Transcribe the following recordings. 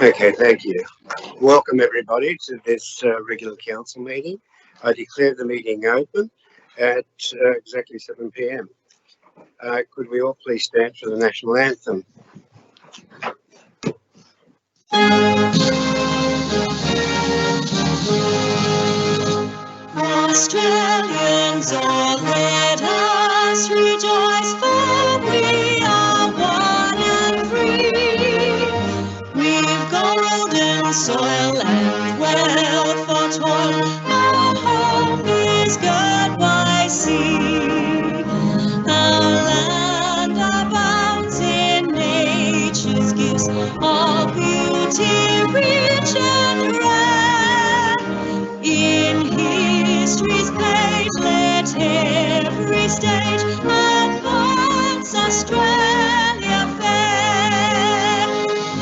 Okay, thank you. Welcome everybody to this regular council meeting. I declare the meeting open at exactly 7 p.m. Could we all please stand for the national anthem? Australians, all let us rejoice, for we are one and free. We've golden soil and wealth for toil, our home is girt by sea. Our land abounds in nature's gifts, all beauty rich and rare. In history's page, let every stage advance Australia fair.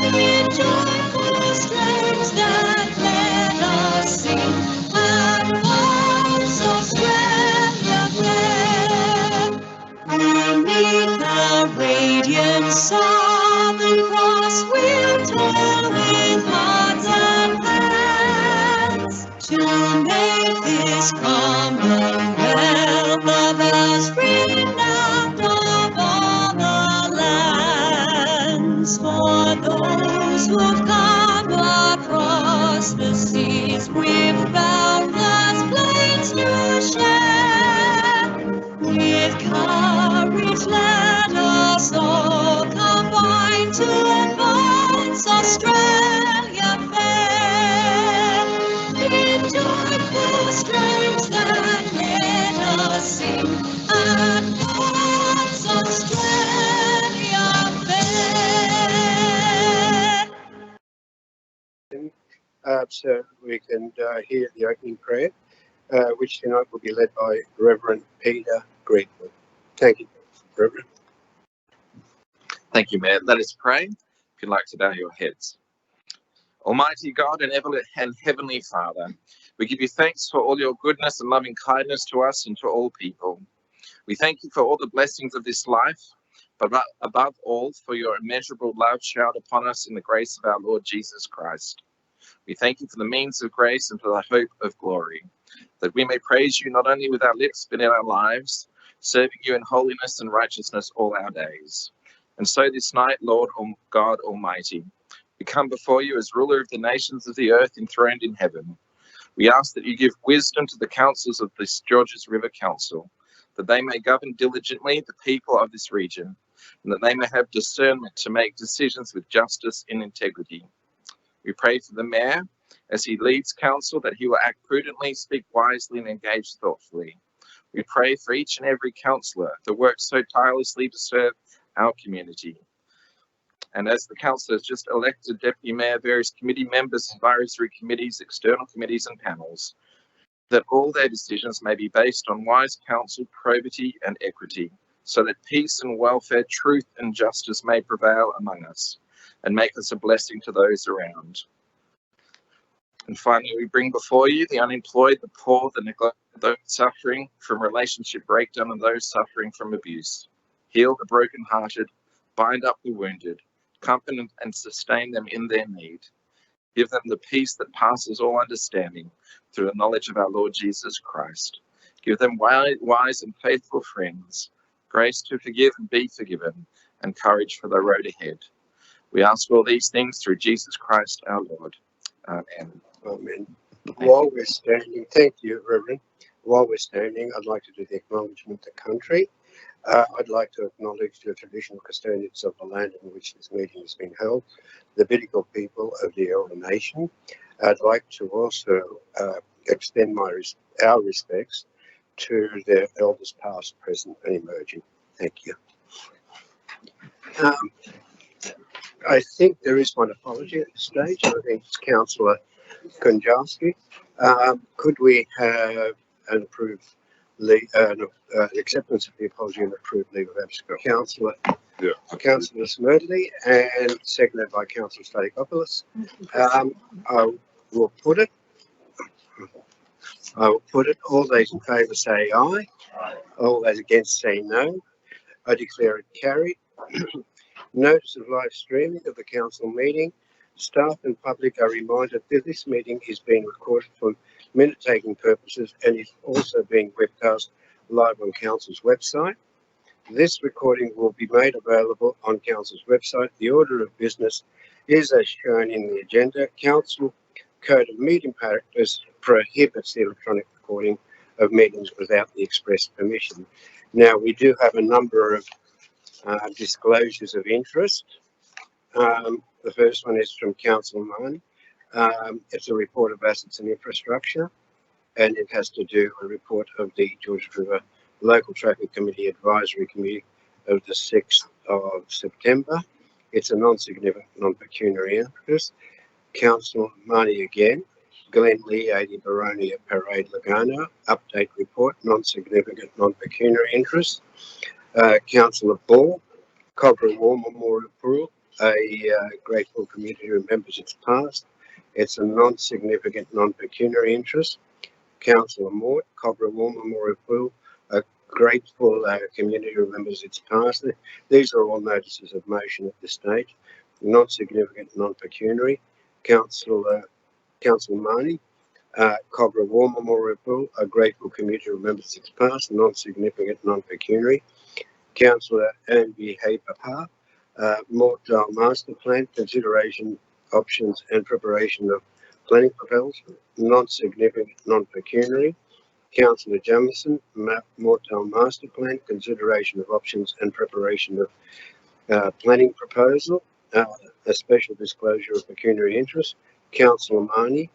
In joyful strains that let us sing, advance Australia fair. Beneath the radiant Southern Cross, we'll toil with hearts and hands to make this Commonwealth of ours renowned of all the lands. For those who've come across the seas, with boundless plains to share, with courage let us all combine to advance Australia fair. In joyful strains that let us sing, advance Australia fair. So we can hear the opening prayer, which tonight will be led by Reverend Peter Greenwood. Thank you, Reverend. Thank you, Mayor. Let us pray. If you'd like to bow your heads. Almighty God and Heavenly Father, we give you thanks for all your goodness and loving kindness to us and to all people. We thank you for all the blessings of this life, but above all for your immeasurable love showered upon us in the grace of our Lord Jesus Christ. We thank you for the means of grace and for the hope of glory, that we may praise you not only with our lips but in our lives, serving you in holiness and righteousness all our days. And so this night, Lord God Almighty, we come before you as ruler of the nations of the earth enthroned in heaven. We ask that you give wisdom to the councils of this Georges River Council, that they may govern diligently the people of this region, and that they may have discernment to make decisions with justice and integrity. We pray for the Mayor as he leads council, that he will act prudently, speak wisely, and engage thoughtfully. We pray for each and every councillor that works so tirelessly to serve our community. And as the council has just elected Deputy Mayor, various committee members, advisory committees, external committees and panels, that all their decisions may be based on wise counsel, probity and equity, so that peace and welfare, truth and justice may prevail among us and make us a blessing to those around. And finally, we bring before you the unemployed, the poor, the neglected, those suffering from relationship breakdown and those suffering from abuse. Heal the brokenhearted, bind up the wounded, comfort and sustain them in their need. Give them the peace that passes all understanding through the knowledge of our Lord Jesus Christ. Give them wise and faithful friends, grace to forgive and be forgiven, and courage for the road ahead. We ask all these things through Jesus Christ our Lord. Amen. Amen. While we're standing, thank you, Reverend. While we're standing, I'd like to do the acknowledgement of the country. I'd like to acknowledge the traditional custodians of the land in which this meeting has been held, the Bidjigal people of the Eora Nation. I'd like to also extend our respects to their elders past, present and emerging. Thank you. I think there is one apology at this stage. I think it's Councillor Konjalski. Could we have an approved acceptance of the apology and approved leave of absence? Councillor Smerdley, and seconded by Councillor Statikopoulos. I will put it. All those in favour say aye. All those against say no. I declare it carried. Notice of live streaming of the council meeting Staff and public are reminded that this meeting is being recorded for minute-taking purposes and is also being webcast live on Council's website. This recording will be made available on Council's website. The order of business is as shown in the agenda. Council Code of Meeting Practice prohibits the electronic recording of meetings without the express permission. Now, we do have a number of disclosures of interest. The first one is from Council Mann. It's a report of assets and infrastructure, and it has to do with a report of the Georges River Local Traffic Committee Advisory Committee of the 6th of September. It's a non-significant, non-pecuniary interest. Council Marnie again. Glen Lee 80 Baronia Parade Lagano. Update report, non-significant, non-pecuniary interest. Councillor Ball. Cobra War Memorial Pool. A grateful community remembers its past. It's a non-significant, non-pecuniary interest. Councillor Mort. Cobra War Memorial Pool. A grateful community remembers its past. These are all notices of motion at this stage. Non-significant, non-pecuniary. Councillor Marnie. Cobra War Memorial Pool. A grateful community remembers its past. Non-significant, non-pecuniary. Councillor Anby Haypapa. Mortdale Master Plan, consideration, options and preparation of planning proposals, non-significant, non-pecuniary. Councillor Jamieson, Mortdale Master Plan, consideration of options and preparation of planning proposal, a special disclosure of pecuniary interest. Councillor Marnie,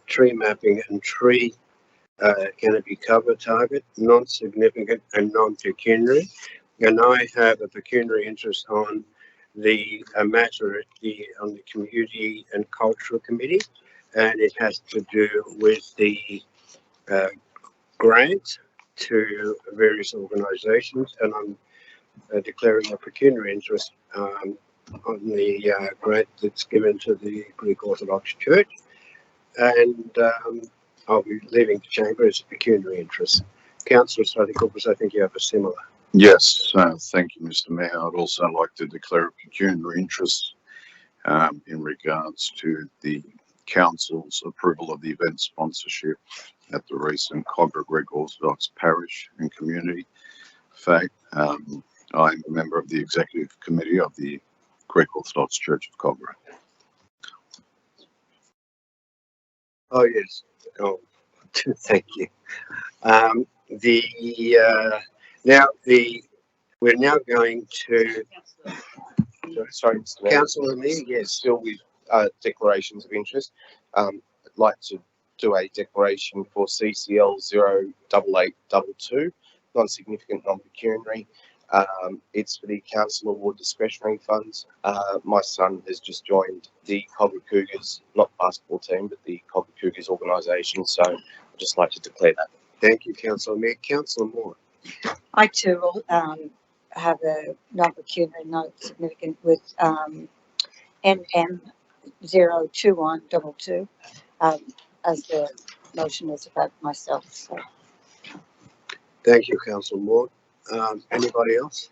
tree mapping and tree canopy cover target, non-significant and non-pecuniary. And I have a pecuniary interest on the matter on the Community and Cultural Committee, and it has to do with the grant to various organisations, and I'm declaring a pecuniary interest on the grant that's given to the Greek Orthodox Church, and I'll be leaving the chamber as a pecuniary interest. Councillor Strathclyde, I think you have a similar. Yes, thank you, Mr. Mayor. I'd also like to declare a pecuniary interest in regards to the Council's approval of the event sponsorship at the recent Cogra Greek Orthodox Parish and Community Fact. I'm a member of the Executive Committee of the Greek Orthodox Church of Cogra. Oh, yes. Oh, thank you. We're now going to Sorry, Mr. Mayor. Councillor Lee. Yes. Still with declarations of interest. I'd like to do a declaration for CCL 08822, non-significant, non-pecuniary. It's for the Council Award Discretionary Funds. My son has just joined the Cogra Cougars, not basketball team, but the Cogra Cougars organisation. So I'd just like to declare that. Thank you, Councillor Mayor. Councillor Moore. I too will have a non-pecuniary, non-significant with NM 02122 as the motion is about myself. So. Thank you, Councillor Moore. Anybody else?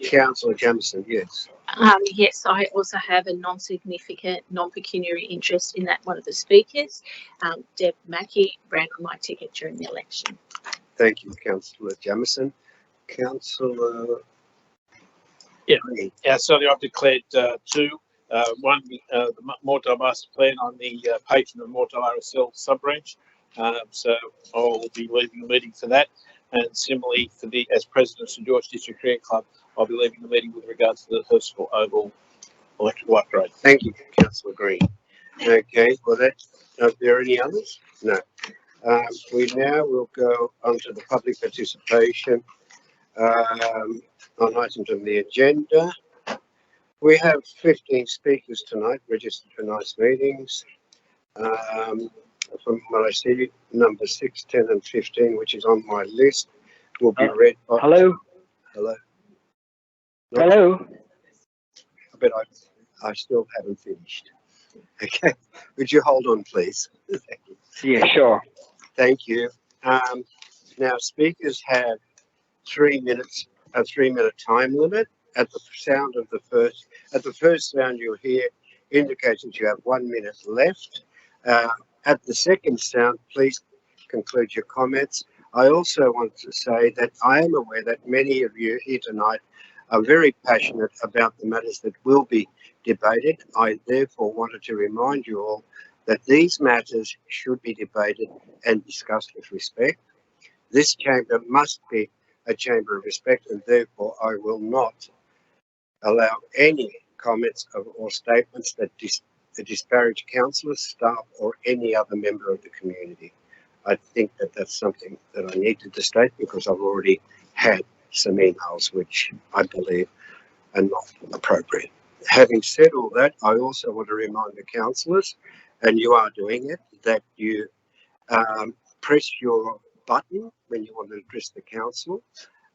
Councillor Jamieson, yes. Yes, I also have a non-significant, non-pecuniary interest in that one of the speakers. Deb Mackey ran on my ticket during the election. Thank you, Councillor Jamieson. Councillor. Yeah, so I've declared two. One, the Mortdale Master Plan on the patron of Mortdale RSL sub-branch. So I'll be leaving the meeting for that. And similarly, for as President of St George District Cricket Club, I'll be leaving the meeting with regards to the Hurstville Oval electrical upgrade. Thank you, Councillor Green. Okay, well, are there any others? No. We now will go on to the public participation on items on the agenda. We have 15 speakers tonight registered for tonight's meetings. From what I see, number 6, 10 and 15, which is on my list, will be read by... Hello? Hello? Hello? But I still haven't finished. Okay, would you hold on, please? Thank you. Yeah, sure. Thank you. Now, speakers have 3 minutes, a 3-minute time limit. At the sound of the first sound you'll hear, indicates that you have 1 minute left. At the second sound, please conclude your comments. I also want to say that I am aware that many of you here tonight are very passionate about the matters that will be debated. I therefore wanted to remind you all that these matters should be debated and discussed with respect. This chamber must be a chamber of respect, and therefore I will not allow any comments or statements that disparage councillors, staff or any other member of the community. I think that that's something that I needed to state because I've already had some emails which I believe are not appropriate. Having said all that, I also want to remind the councillors, and you are doing it, that you press your button when you want to address the council,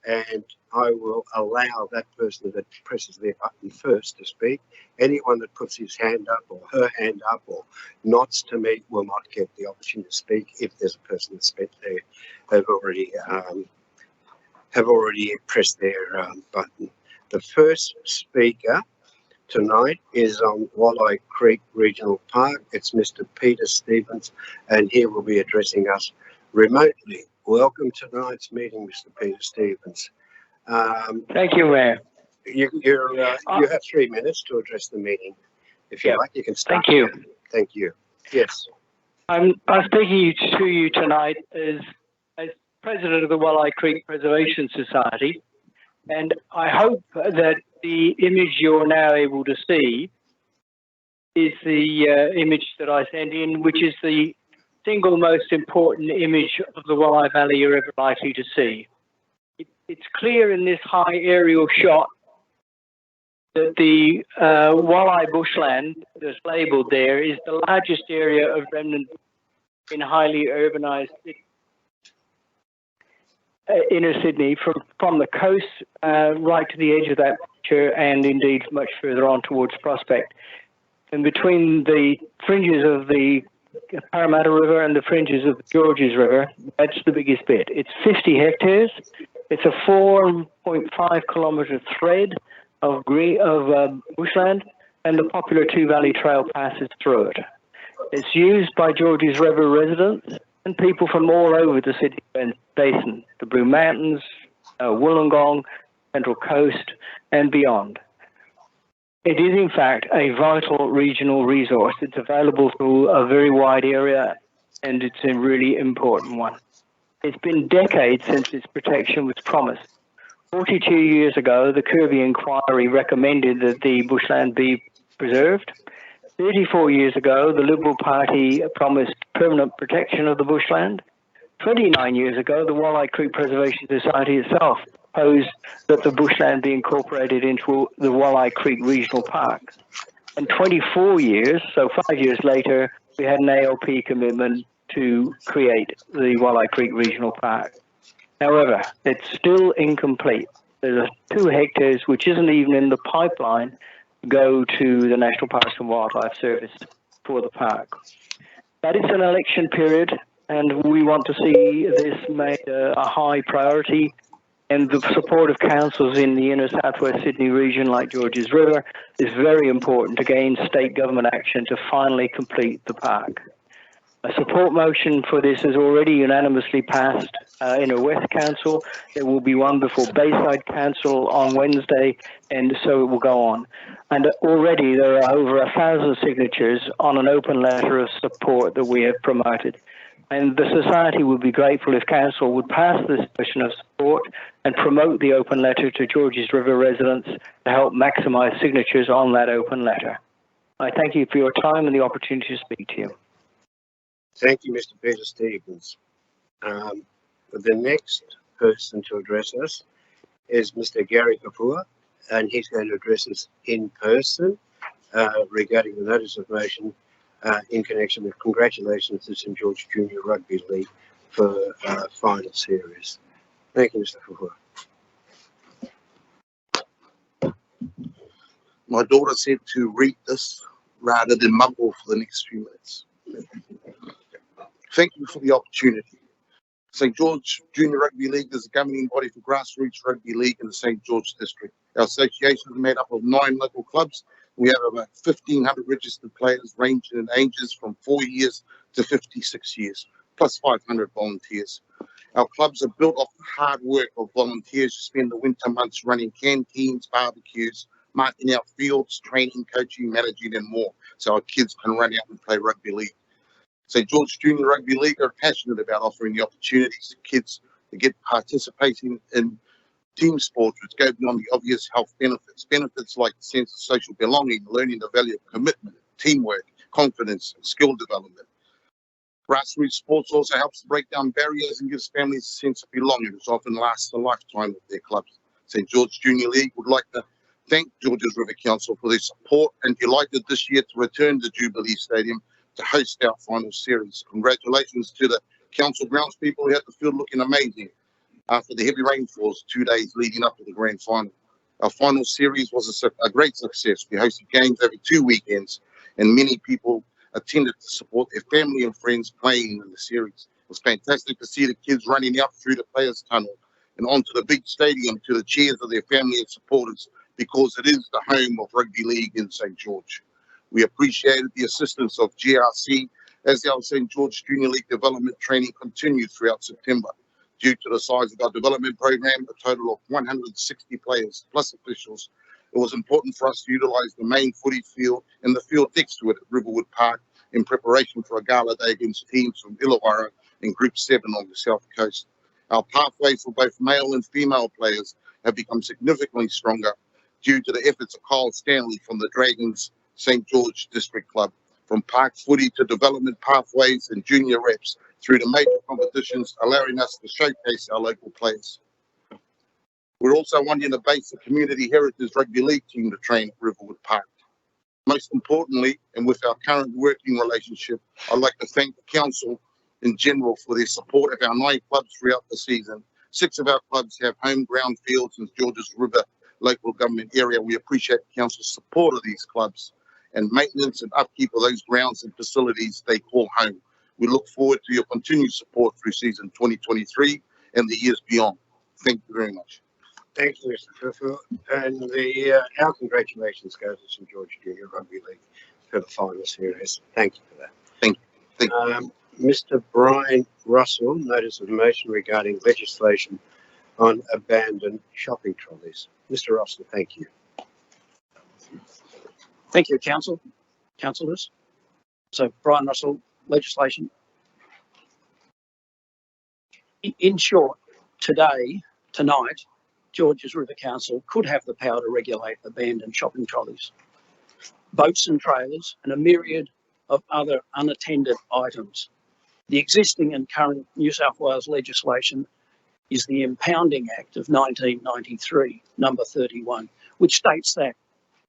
and I will allow that person that presses their button first to speak. Anyone that puts his hand up or her hand up or nods to me will not get the opportunity to speak if there's a person that's spent there have already pressed their button. The first speaker tonight is on Walleye Creek Regional Park. It's Mr. Peter Stevens, and he will be addressing us remotely. Welcome to tonight's meeting, Mr. Peter Stevens. Thank you, Mayor. You have 3 minutes to address the meeting. If you like, you can start. Thank you. Thank you. Yes. I'm speaking to you tonight as president of the Walleye Creek Preservation Society, and I hope that the image you're now able to see is the image that I sent in, which is the single most important image of the Walleye Valley you're ever likely to see. It's clear in this high aerial shot that the Walleye bushland that's labelled there is the largest area of remnant in highly urbanised inner Sydney, from the coast right to the edge of that picture, and indeed much further on towards Prospect. And between the fringes of the Parramatta River and the fringes of the Georges River, that's the biggest bit. It's 50 hectares. It's a 4.5 kilometre thread of bushland, and the popular Two Valley Trail passes through it. It's used by Georges River residents and people from all over the Sydney Basin, the Blue Mountains, Wollongong, Central Coast, and beyond. It is, in fact, a vital regional resource. It's available to a very wide area, and it's a really important one. It's been decades since its protection was promised. 42 years ago, the Kirby Inquiry recommended that the bushland be preserved. 34 years ago, the Liberal Party promised permanent protection of the bushland. 29 years ago, the Walleye Creek Preservation Society itself proposed that the bushland be incorporated into the Walleye Creek Regional Park. And 24 years, so 5 years later, we had an ALP commitment to create the Walleye Creek Regional Park. However, it's still incomplete. There's 2 hectares, which isn't even in the pipeline, go to the National Parks and Wildlife Service for the park. But it's an election period, and we want to see this made a high priority, and the support of councils in the inner southwest Sydney region like Georges River is very important to gain state government action to finally complete the park. A support motion for this is already unanimously passed in a West Council. There will be one before Bayside Council on Wednesday, and so it will go on. And already there are over 1,000 signatures on an open letter of support that we have promoted. And the Society would be grateful if Council would pass this motion of support and promote the open letter to Georges River residents to help maximise signatures on that open letter. I thank you for your time and the opportunity to speak to you. Thank you, Mr. Peter Stevens. The next person to address us is Mr. Gary Kapua, and he's going to address us in person regarding the notice of motion in connection with congratulations to St George Junior Rugby League for final series. Thank you, Mr. Kapua. My daughter said to read this rather than mumble for the next few minutes. Thank you for the opportunity. St George Junior Rugby League is the governing body for grassroots rugby league in the St George district. Our association is made up of 9 local clubs We have about 1,500 registered players ranging in ages from 4 years to 56 years, plus 500 volunteers. Our clubs are built off the hard work of volunteers who spend the winter months running canteens, barbecues, marking out fields, training, coaching, managing and more, so our kids can run out and play rugby league. St George Junior Rugby League are passionate about offering the opportunities to kids to get participating in team sports, which go beyond the obvious health benefits. Benefits like the sense of social belonging, learning the value of commitment, teamwork, confidence, and skill development. Grassroots sports also helps to break down barriers and gives families a sense of belonging, which often lasts a lifetime with their clubs. St George Junior League would like to thank Georges River Council for their support and delighted this year to return to Jubilee Stadium to host our final series. Congratulations to the council grounds people who had the field looking amazing after the heavy rainfalls 2 days leading up to the grand final. Our final series was a great success. We hosted games over 2 weekends and many people attended to support their family and friends playing in the series. It was fantastic to see the kids running out through the players' tunnel and onto the big stadium to the cheers of their family and supporters, because it is the home of rugby league in St George. We appreciated the assistance of GRC as our St George Junior League development training continued throughout September. Due to the size of our development program, a total of 160 players plus officials, it was important for us to utilise the main footy field and the field next to it at Riverwood Park in preparation for a gala day against teams from Illawarra and Group 7 on the South Coast. Our pathways for both male and female players have become significantly stronger due to the efforts of Kyle Stanley from the Dragons St George District Club. From park footy to development pathways and junior reps through to major competitions, allowing us to showcase our local players. We're also wanting to base the Community Heritage Rugby League team to train at Riverwood Park. Most importantly, and with our current working relationship, I'd like to thank the council in general for their support of our 9 clubs throughout the season. 6 of our clubs have home ground fields in Georges River local government area. We appreciate the council's support of these clubs and maintenance and upkeep of those grounds and facilities they call home. We look forward to your continued support through season 2023 and the years beyond. Thank you very much. Thank you, Mr. Fufu. And our congratulations go to St George Junior Rugby League for the final series. Thank you for that. Thank you. Mr. Brian Russell, notice of motion regarding legislation on abandoned shopping trolleys. Mr. Russell, thank you. Thank you, councillors. So, Brian Russell, legislation. In short, tonight, Georges River Council could have the power to regulate abandoned shopping trolleys, boats and trailers, and a myriad of other unattended items. The existing and current New South Wales legislation is the Impounding Act of 1993, number 31, which states that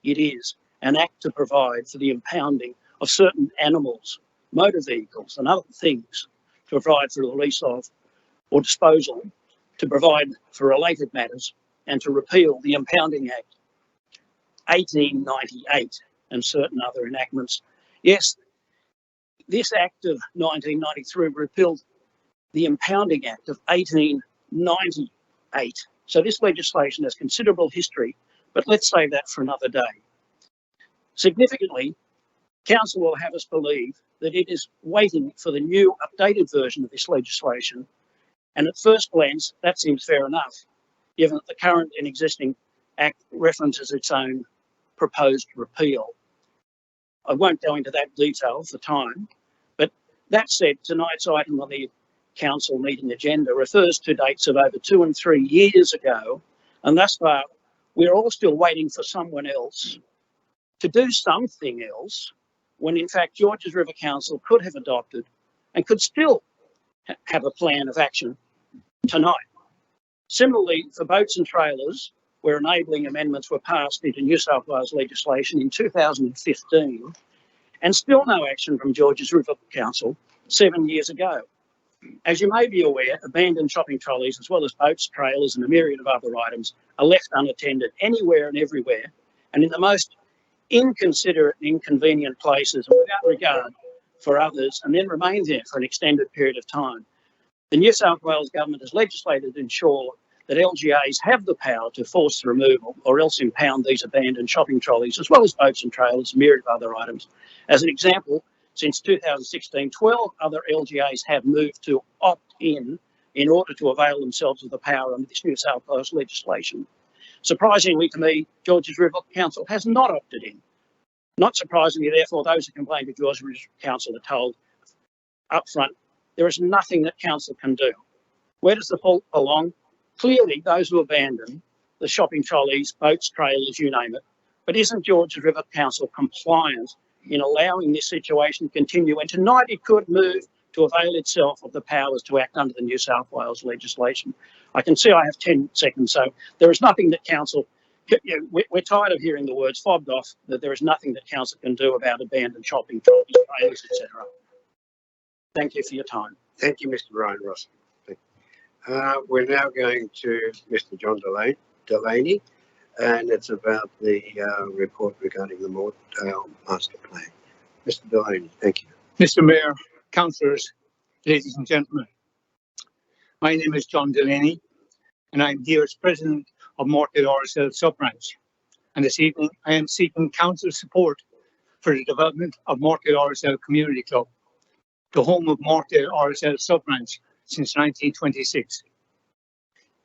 it is an act to provide for the impounding of certain animals, motor vehicles and other things, to provide for the release of or disposal, to provide for related matters, and to repeal the Impounding Act 1898 and certain other enactments. Yes, this Act of 1993 repealed the Impounding Act of 1898. So this legislation has considerable history, but let's save that for another day. Significantly, Council will have us believe that it is waiting for the new updated version of this legislation, and at first glance that seems fair enough, given that the current and existing Act references its own proposed repeal. I won't go into that detail for time, but that said, tonight's item on the Council meeting agenda refers to dates of over 2 and 3 years ago, and thus far we're all still waiting for someone else to do something else, when in fact Georges River Council could have adopted and could still have a plan of action tonight. Similarly, for boats and trailers, where enabling amendments were passed into New South Wales legislation in 2015, and still no action from Georges River Council 7 years ago. As you may be aware, abandoned shopping trolleys, as well as boats, trailers and a myriad of other items, are left unattended anywhere and everywhere, and in the most inconsiderate and inconvenient places and without regard for others, and then remain there for an extended period of time. The New South Wales government has legislated to ensure that LGAs have the power to force the removal or else impound these abandoned shopping trolleys, as well as boats and trailers, a myriad of other items. As an example, since 2016, 12 other LGAs have moved to opt in order to avail themselves of the power under this New South Wales legislation. Surprisingly to me, Georges River Council has not opted in. Not surprisingly, therefore, those who complain to Georges River Council are told up front, there is nothing that council can do. Where does the fault belong? Clearly, those who abandon the shopping trolleys, boats, trailers, you name it. But isn't Georges River Council compliant in allowing this situation to continue? And tonight it could move to avail itself of the powers to act under the New South Wales legislation. I can see I have 10 seconds, so there is nothing that council, we're tired of hearing the words fobbed off that there is nothing that council can do about abandoned shopping trolleys, trailers, etc. Thank you for your time. Thank you, Mr. Brian Ross. We're now going to Mr. John Delaney, and it's about the report regarding the Mortdale Master Plan. Mr. Delaney, thank you. Mr. Mayor, councillors, ladies and gentlemen, my name is John Delaney, and I'm here as President of Mortdale RSL Sub-Branch. And this evening, I am seeking council support for the development of Mortdale RSL Community Club, the home of Mortdale RSL Sub-Branch since 1926.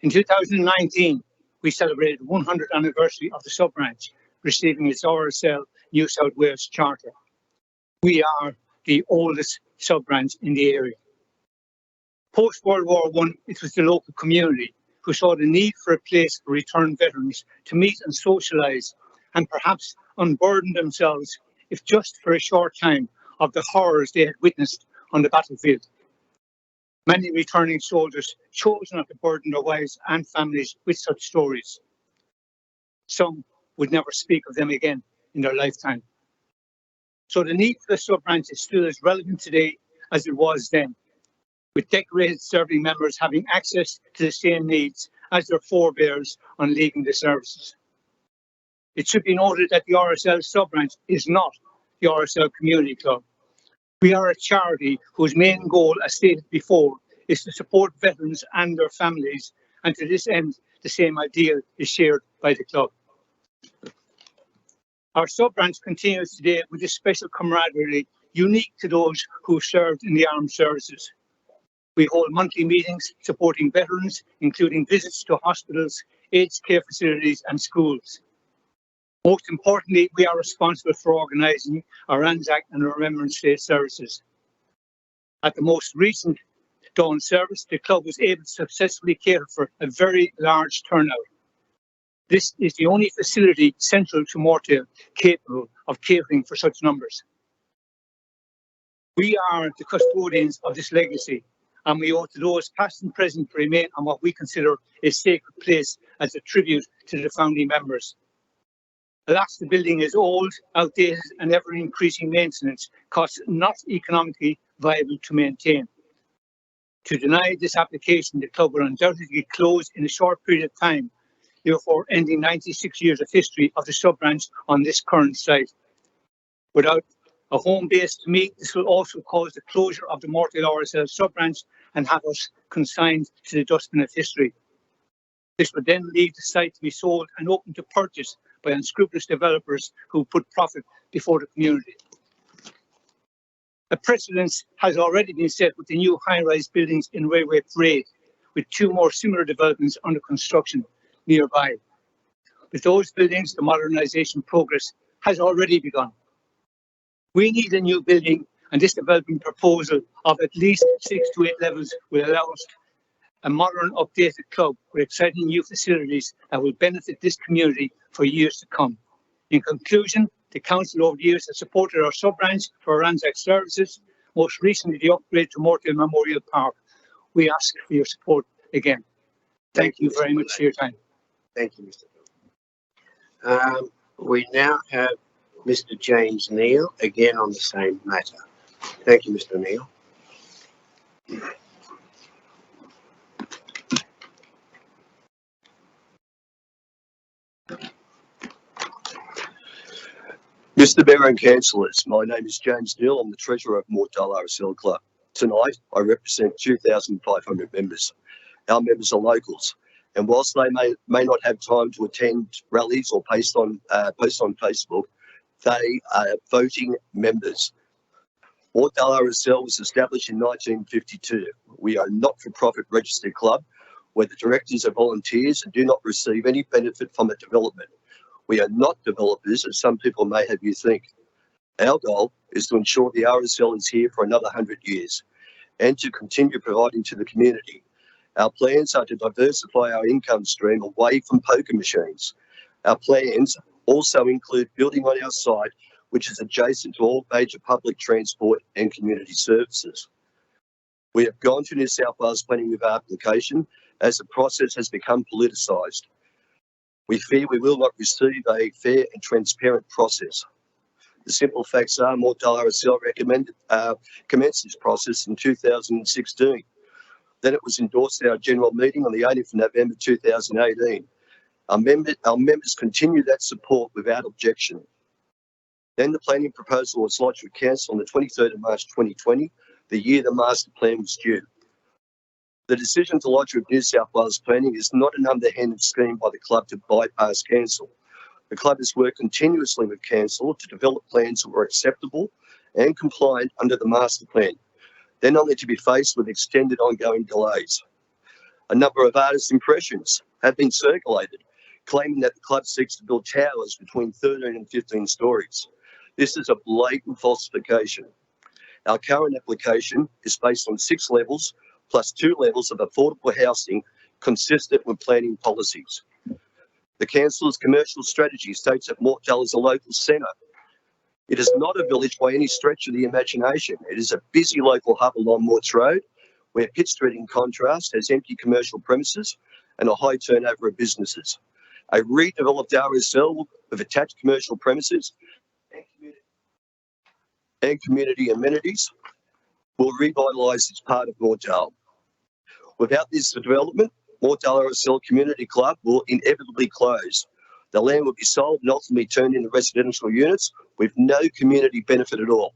In 2019, we celebrated the 100th anniversary of the sub-branch receiving its RSL New South Wales Charter. We are the oldest sub-branch in the area. Post-World War I, it was the local community who saw the need for a place for returned veterans to meet and socialise and perhaps unburden themselves, if just for a short time, of the horrors they had witnessed on the battlefield. Many returning soldiers chose not to burden their wives and families with such stories. Some would never speak of them again in their lifetime. So the need for the sub-branch is still as relevant today as it was then, with decorated serving members having access to the same needs as their forebears on leaving the services. It should be noted that the RSL sub-branch is not the RSL Community Club. We are a charity whose main goal, as stated before, is to support veterans and their families, and to this end, the same ideal is shared by the club. Our sub-branch continues today with a special camaraderie unique to those who served in the armed services. We hold monthly meetings supporting veterans, including visits to hospitals, aged care facilities and schools. Most importantly, we are responsible for organising our Anzac and Remembrance Day services. At the most recent dawn service, the club was able to successfully cater for a very large turnout. This is the only facility central to Mortdale capable of catering for such numbers. We are the custodians of this legacy, and we owe to those past and present to remain on what we consider a sacred place as a tribute to the founding members. Alas, the building is old, outdated, and ever-increasing maintenance costs not economically viable to maintain. To deny this application, the club will undoubtedly close in a short period of time, therefore ending 96 years of history of the sub-branch on this current site. Without a home base to meet, this will also cause the closure of the Mortdale RSL sub-branch and have us consigned to the dustbin of history. This would then leave the site to be sold and open to purchase by unscrupulous developers who put profit before the community. A precedent has already been set with the new high-rise buildings in Railway Parade, with 2 more similar developments under construction nearby. With those buildings, the modernisation progress has already begun. We need a new building, and this development proposal of at least 6 to 8 levels will allow us a modern, updated club with exciting new facilities that will benefit this community for years to come. In conclusion, the council over the years has supported our sub-branch for our Anzac services, most recently the upgrade to Mortdale Memorial Park. We ask for your support again. Thank you very much for your time. Thank you, Mr. Bill. We now have Mr. James Neal, again on the same matter. Thank you, Mr. Neal. Mr. Mayor and Councillors, my name is James Neal. I'm the Treasurer of Mortdale RSL Club. Tonight, I represent 2,500 members. Our members are locals, And whilst they may not have time to attend rallies or post on Facebook, they are voting members. Mortdale RSL was established in 1952. We are a not-for-profit registered club where the directors are volunteers and do not receive any benefit from the development. We are not developers, as some people may have you think. Our goal is to ensure the RSL is here for another 100 years and to continue providing to the community. Our plans are to diversify our income stream away from poker machines. Our plans also include building on our site, which is adjacent to all major public transport and community services. We have gone to New South Wales planning with our application as the process has become politicised. We fear we will not receive a fair and transparent process. The simple facts are Mortdale RSL commenced this process in 2016. Then it was endorsed at our general meeting on the 18th of November 2018. Our members continued that support without objection. Then the planning proposal was lodged with council on the 23rd of March 2020, the year the master plan was due. The decision to lodge with New South Wales Planning is not an underhanded scheme by the club to bypass council. The club has worked continuously with council to develop plans that were acceptable and compliant under the master plan. They're not to be faced with extended ongoing delays. A number of artist impressions have been circulated, claiming that the club seeks to build towers between 13 and 15 stories. This is a blatant falsification. Our current application is based on 6 levels plus 2 levels of affordable housing consistent with planning policies. The council's commercial strategy states that Mortdale is a local centre. It is not a village by any stretch of the imagination. It is a busy local hub along Morts Road, where Pitt Street, in contrast, has empty commercial premises and a high turnover of businesses. A redeveloped RSL with attached commercial premises and community amenities will revitalise this part of Mortdale. Without this development, Mortdale RSL Community Club will inevitably close. The land will be sold and ultimately turned into residential units with no community benefit at all.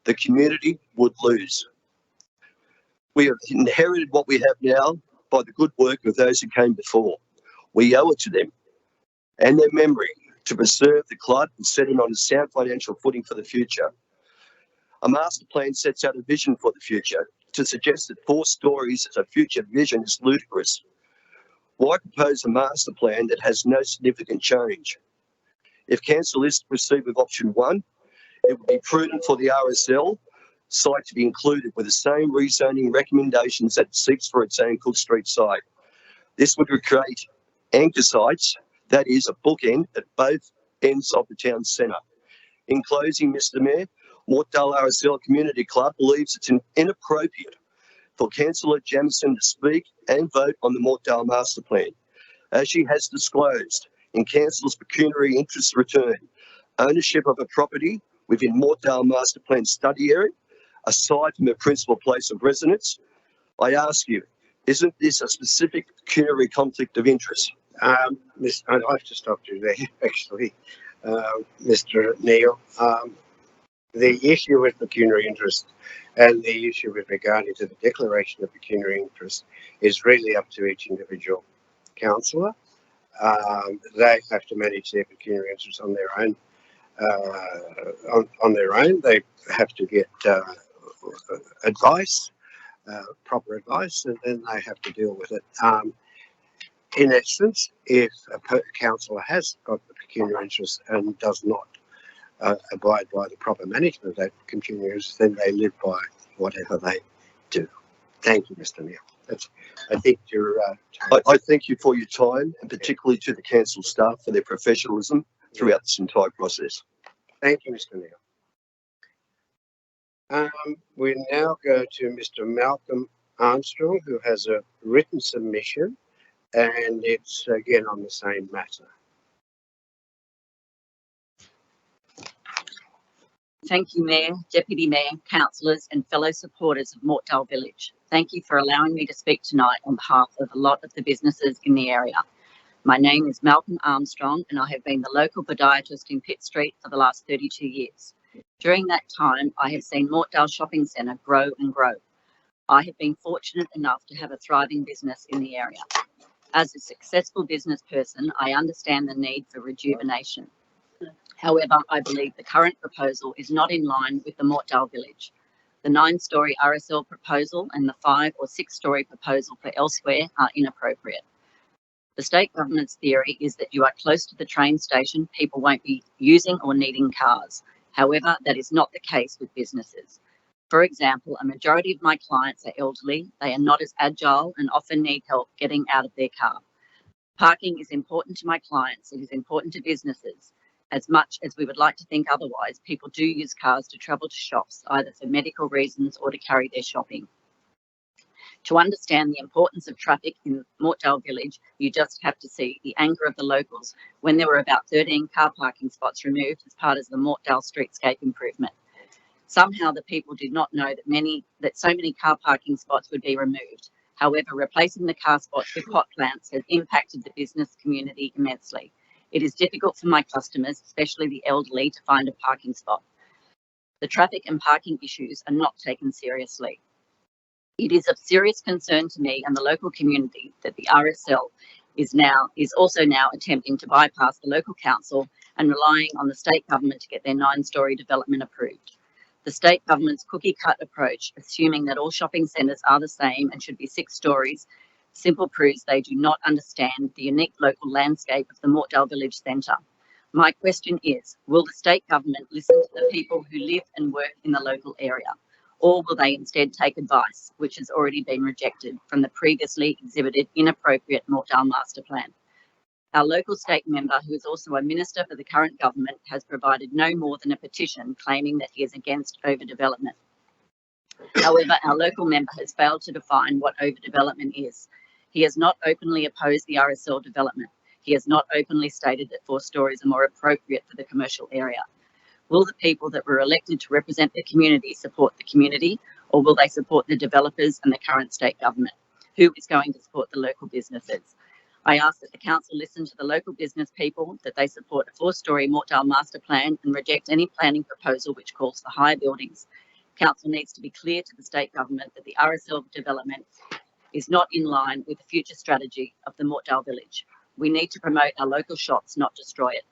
The community would lose. We have inherited what we have now by the good work of those who came before. We owe it to them and their memory to preserve the club and set it on a sound financial footing for the future. A master plan sets out a vision for the future. To suggest that 4 stories as a future vision is ludicrous. Why propose a master plan that has no significant change? If council is to proceed with option 1, it would be prudent for the RSL site to be included with the same rezoning recommendations that it seeks for its own Cook Street site. This would create anchor sites, that is a bookend at both ends of the town centre. In closing, Mr Mayor, Mortdale RSL Community Club believes it's inappropriate for Councillor Jamieson to speak and vote on the Mortdale Master Plan. As she has disclosed in Council's pecuniary interest return, ownership of a property within Mortdale Master Plan study area, aside from her principal place of residence, I ask you, isn't this a specific pecuniary conflict of interest? I'd like to stop you there, actually, Mr. Neil. The issue with pecuniary interest and the issue with regarding to the declaration of pecuniary interest is really up to each individual councillor. They have to manage their pecuniary interest on their own. On their own, they have to get advice, proper advice, and then they have to deal with it. In essence, if a councillor has got the pecuniary interest and does not abide by the proper management of that pecuniary interest, then they live by whatever they do. Thank you, Mr. Neil. I think you're. I thank you for your time, and particularly to the council staff for their professionalism throughout this entire process. Thank you, Mr. Neil. We now go to Mr. Malcolm Armstrong, who has a written submission, and it's again on the same matter. Thank you, Mayor, Deputy Mayor, councillors and fellow supporters of Mortdale Village. Thank you for allowing me to speak tonight on behalf of a lot of the businesses in the area. My name is Malcolm Armstrong and I have been the local podiatrist in Pitt Street for the last 32 years. During that time, I have seen Mortdale Shopping Centre grow and grow. I have been fortunate enough to have a thriving business in the area. As a successful business person, I understand the need for rejuvenation. However, I believe the current proposal is not in line with the Mortdale Village. The 9-storey RSL proposal and the 5 or 6-storey proposal for elsewhere are inappropriate. The state government's theory is that you are close to the train station, people won't be using or needing cars. However, that is not the case with businesses. For example, a majority of my clients are elderly, they are not as agile and often need help getting out of their car. Parking is important to my clients, it is important to businesses. As much as we would like to think otherwise, people do use cars to travel to shops, either for medical reasons or to carry their shopping. To understand the importance of traffic in Mortdale Village, you just have to see the anger of the locals when there were about 13 car parking spots removed as part of the Mortdale streetscape improvement. Somehow the people did not know that so many car parking spots would be removed. However, replacing the car spots with pot plants has impacted the business community immensely. It is difficult for my customers, especially the elderly, to find a parking spot. The traffic and parking issues are not taken seriously. It is of serious concern to me and the local community that the RSL is also now attempting to bypass the local council and relying on the state government to get their 9-storey development approved. The state government's cookie-cut approach, assuming that all shopping centres are the same and should be 6 storeys, simple proves they do not understand the unique local landscape of the Mortdale Village Centre. My question is, will the state government listen to the people who live and work in the local area? Or will they instead take advice, which has already been rejected, from the previously exhibited inappropriate Mortdale Master Plan? Our local state member, who is also a minister for the current government, has provided no more than a petition claiming that he is against overdevelopment. However, our local member has failed to define what overdevelopment is. He has not openly opposed the RSL development. He has not openly stated that 4 storeys are more appropriate for the commercial area. Will the people that were elected to represent the community support the community, or will they support the developers and the current state government? Who is going to support the local businesses? I ask that the council listen to the local business people, that they support a 4-storey Mortdale master plan and reject any planning proposal which calls for higher buildings. Council needs to be clear to the state government that the RSL development is not in line with the future strategy of the Mortdale Village. We need to promote our local shops, not destroy it.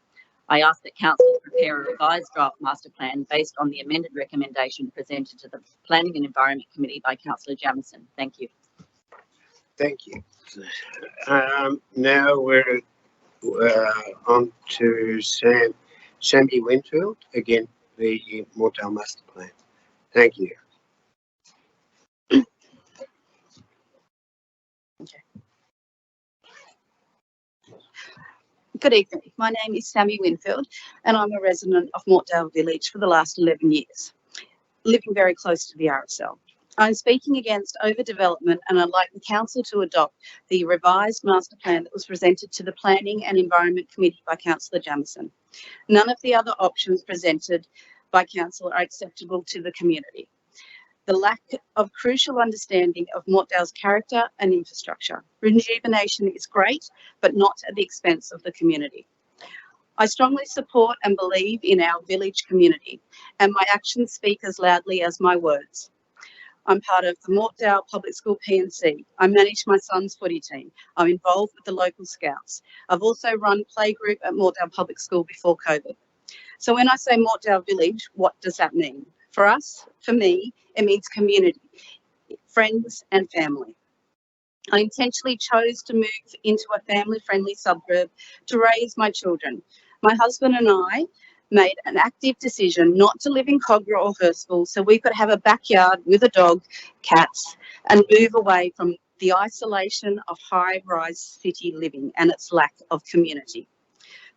I ask that council prepare a revised draft master plan based on the amended recommendation presented to the Planning and Environment Committee by Councillor Jamieson. Thank you. Thank you. Now we're on to Sandy Winfield, again, the Mortdale Master Plan. Thank you. Good evening. My name is Sammy Winfield and I'm a resident of Mortdale Village for the last 11 years, living very close to the RSL. I'm speaking against overdevelopment and I'd like the council to adopt the revised master plan that was presented to the Planning and Environment Committee by Councillor Jamieson. None of the other options presented by council are acceptable to the community. The lack of crucial understanding of Mortdale's character and infrastructure. Rejuvenation is great, but not at the expense of the community. I strongly support and believe in our village community, and my actions speak as loudly as my words. I'm part of the Mortdale Public School P&C. I manage my son's footy team. I'm involved with the local scouts. I've also run playgroup at Mortdale Public School before COVID. So when I say Mortdale Village, what does that mean? For us, for me, it means community, friends and family. I intentionally chose to move into a family-friendly suburb to raise my children. My husband and I made an active decision not to live in Cogra or Hurstville so we could have a backyard with a dog, cats, and move away from the isolation of high-rise city living and its lack of community.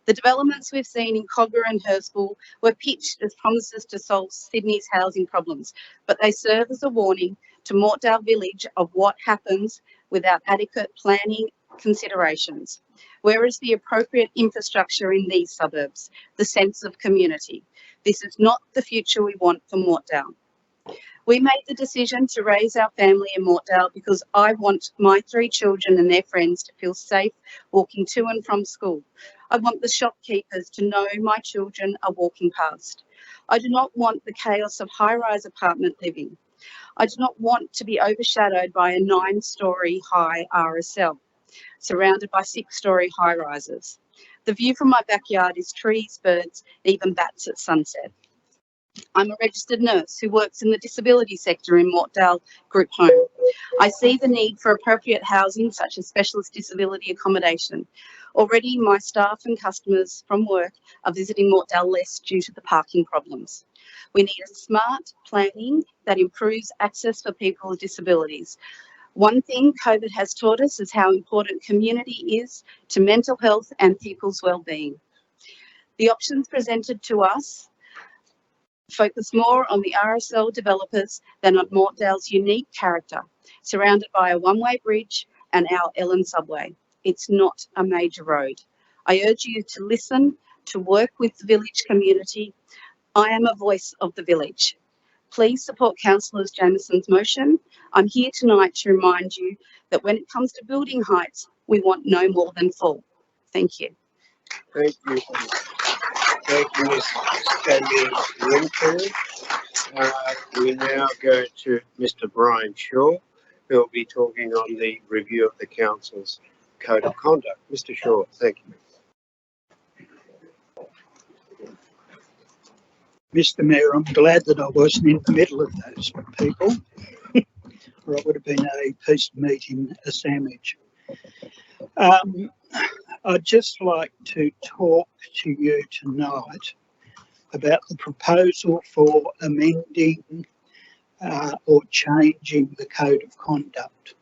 The developments we've seen in Cogra and Hurstville were pitched as promises to solve Sydney's housing problems, but they serve as a warning to Mortdale Village of what happens without adequate planning considerations. Where is the appropriate infrastructure in these suburbs? The sense of community. This is not the future we want for Mortdale. We made the decision to raise our family in Mortdale because I want my 3 children and their friends to feel safe walking to and from school. I want the shopkeepers to know my children are walking past. I do not want the chaos of high-rise apartment living. I do not want to be overshadowed by a 9-storey high RSL. surrounded by 6-storey high-rises. The view from my backyard is trees, birds, even bats at sunset. I'm a registered nurse who works in the disability sector in Mortdale Group Home. I see the need for appropriate housing such as specialist disability accommodation. Already my staff and customers from work are visiting Mortdale less due to the parking problems. We need a smart planning that improves access for people with disabilities. One thing COVID has taught us is how important community is to mental health and people's well-being. The options presented to us focus more on the RSL developers than on Mortdale's unique character, surrounded by a one-way bridge and our Ellen subway. It's not a major road. I urge you to listen, to work with the village community. I am a voice of the village. Please support Councillor Jamieson's motion. I'm here tonight to remind you that when it comes to building heights, we want no more than full. Thank you. Thank you. Thank you, Ms. Stanley Winfield. We now go to Mr. Brian Shaw, who will be talking on the review of the Council's Code of Conduct. Mr. Shaw, thank you. Mr. Mayor, I'm glad that I wasn't in the middle of those people, or I would have been a piece of meat in a sandwich. I'd just like to talk to you tonight about the proposal for amending or changing the Code of Conduct.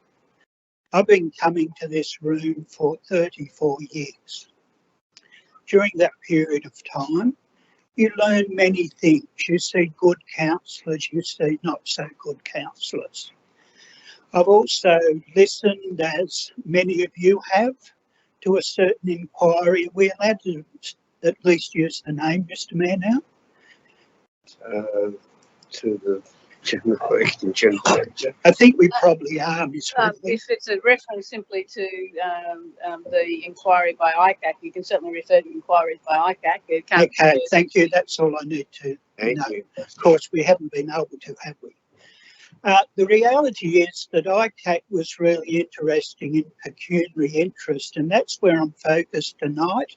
I've been coming to this room for 34 years. During that period of time, you learn many things. You see good councillors, you see not so good councillors. I've also listened, as many of you have, to a certain inquiry. We're allowed to at least use the name, Mr. Mayor, now? To the general manager. I think we probably are, Ms. Ridley. If it's a reference simply to the inquiry by ICAC, you can certainly refer to inquiries by ICAC. Okay, thank you. That's all I need to know. You. Of course, we haven't been able to, have we? The reality is that ICAC was really interesting in pecuniary interest, and that's where I'm focused tonight.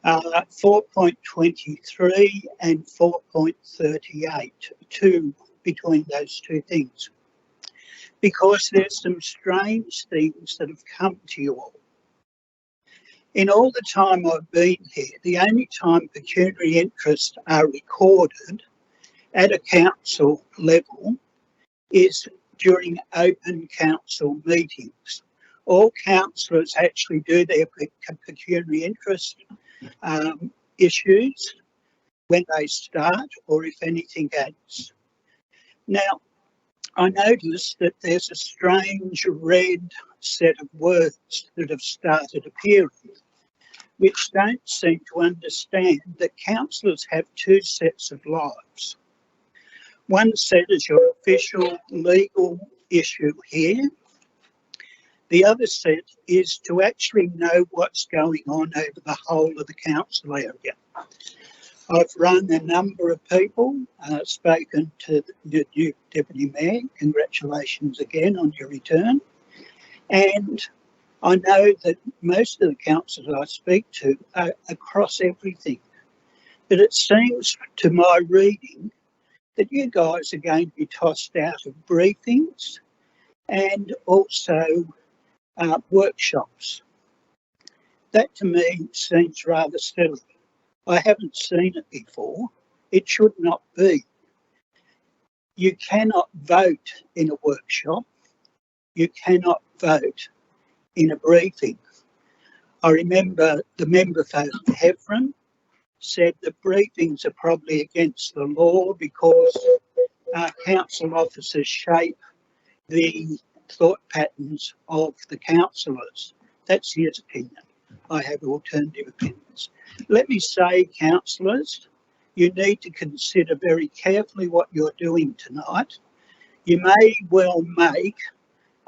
4.23 and 4.38, between those two things, because there's some strange things that have come to you all. In all the time I've been here, the only time pecuniary interests are recorded at a council level is during open council meetings. All councillors actually do their pecuniary interest issues when they start, or if anything else. Now, I noticed that there's a strange red set of words that have started appearing, which don't seem to understand that councillors have two sets of lives. One set is your official legal issue here. The other set is to actually know what's going on over the whole of the council area. I've run a number of people, spoken to the new Deputy Mayor. Congratulations again on your return. And I know that most of the councillors I speak to are across everything. But it seems, to my reading, that you guys are going to be tossed out of briefings and also workshops. That to me seems rather silly. I haven't seen it before. It should not be. You cannot vote in a workshop. You cannot vote in a briefing. I remember the member for Heffron said that briefings are probably against the law because council officers shape the thought patterns of the councillors. That's his opinion. I have alternative opinions. Let me say, councillors, you need to consider very carefully what you're doing tonight. You may well make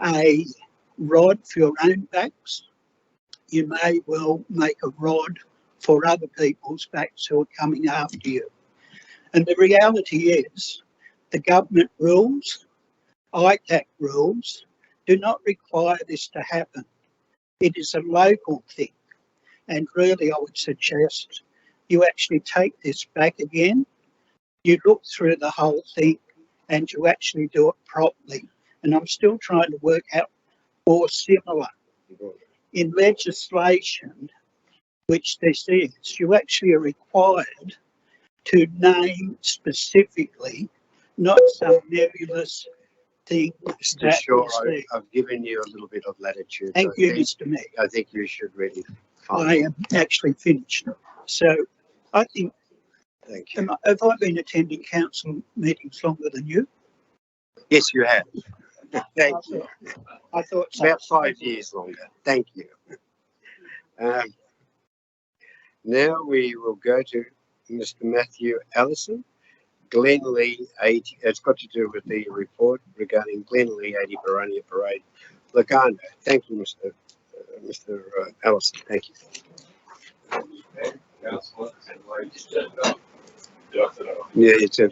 a rod for your own backs. You may well make a rod for other people's backs who are coming after you. And the reality is the government rules, ICAC rules, do not require this to happen. It is a local thing. And really, I would suggest you actually take this back again. You look through the whole thing and you actually do it properly. And I'm still trying to work out more similar. In legislation, which this is, you actually are required to name specifically, not some nebulous thing. Mr. Shaw, I've given you a little bit of latitude. Thank you, Mr. Mayor. I think you should really. I am actually finished. So I think, Thank you. have I been attending council meetings longer than you? Yes, you have. Thank you. I thought so. About 5 years longer. Thank you. Now we will go to Mr. Matthew Allison, Glen Lee 80. It's got to do with the report regarding Glen Lee 80 Boronia Parade, Lugano. Thank you, Mr. Allison. Thank you. Yeah, you too.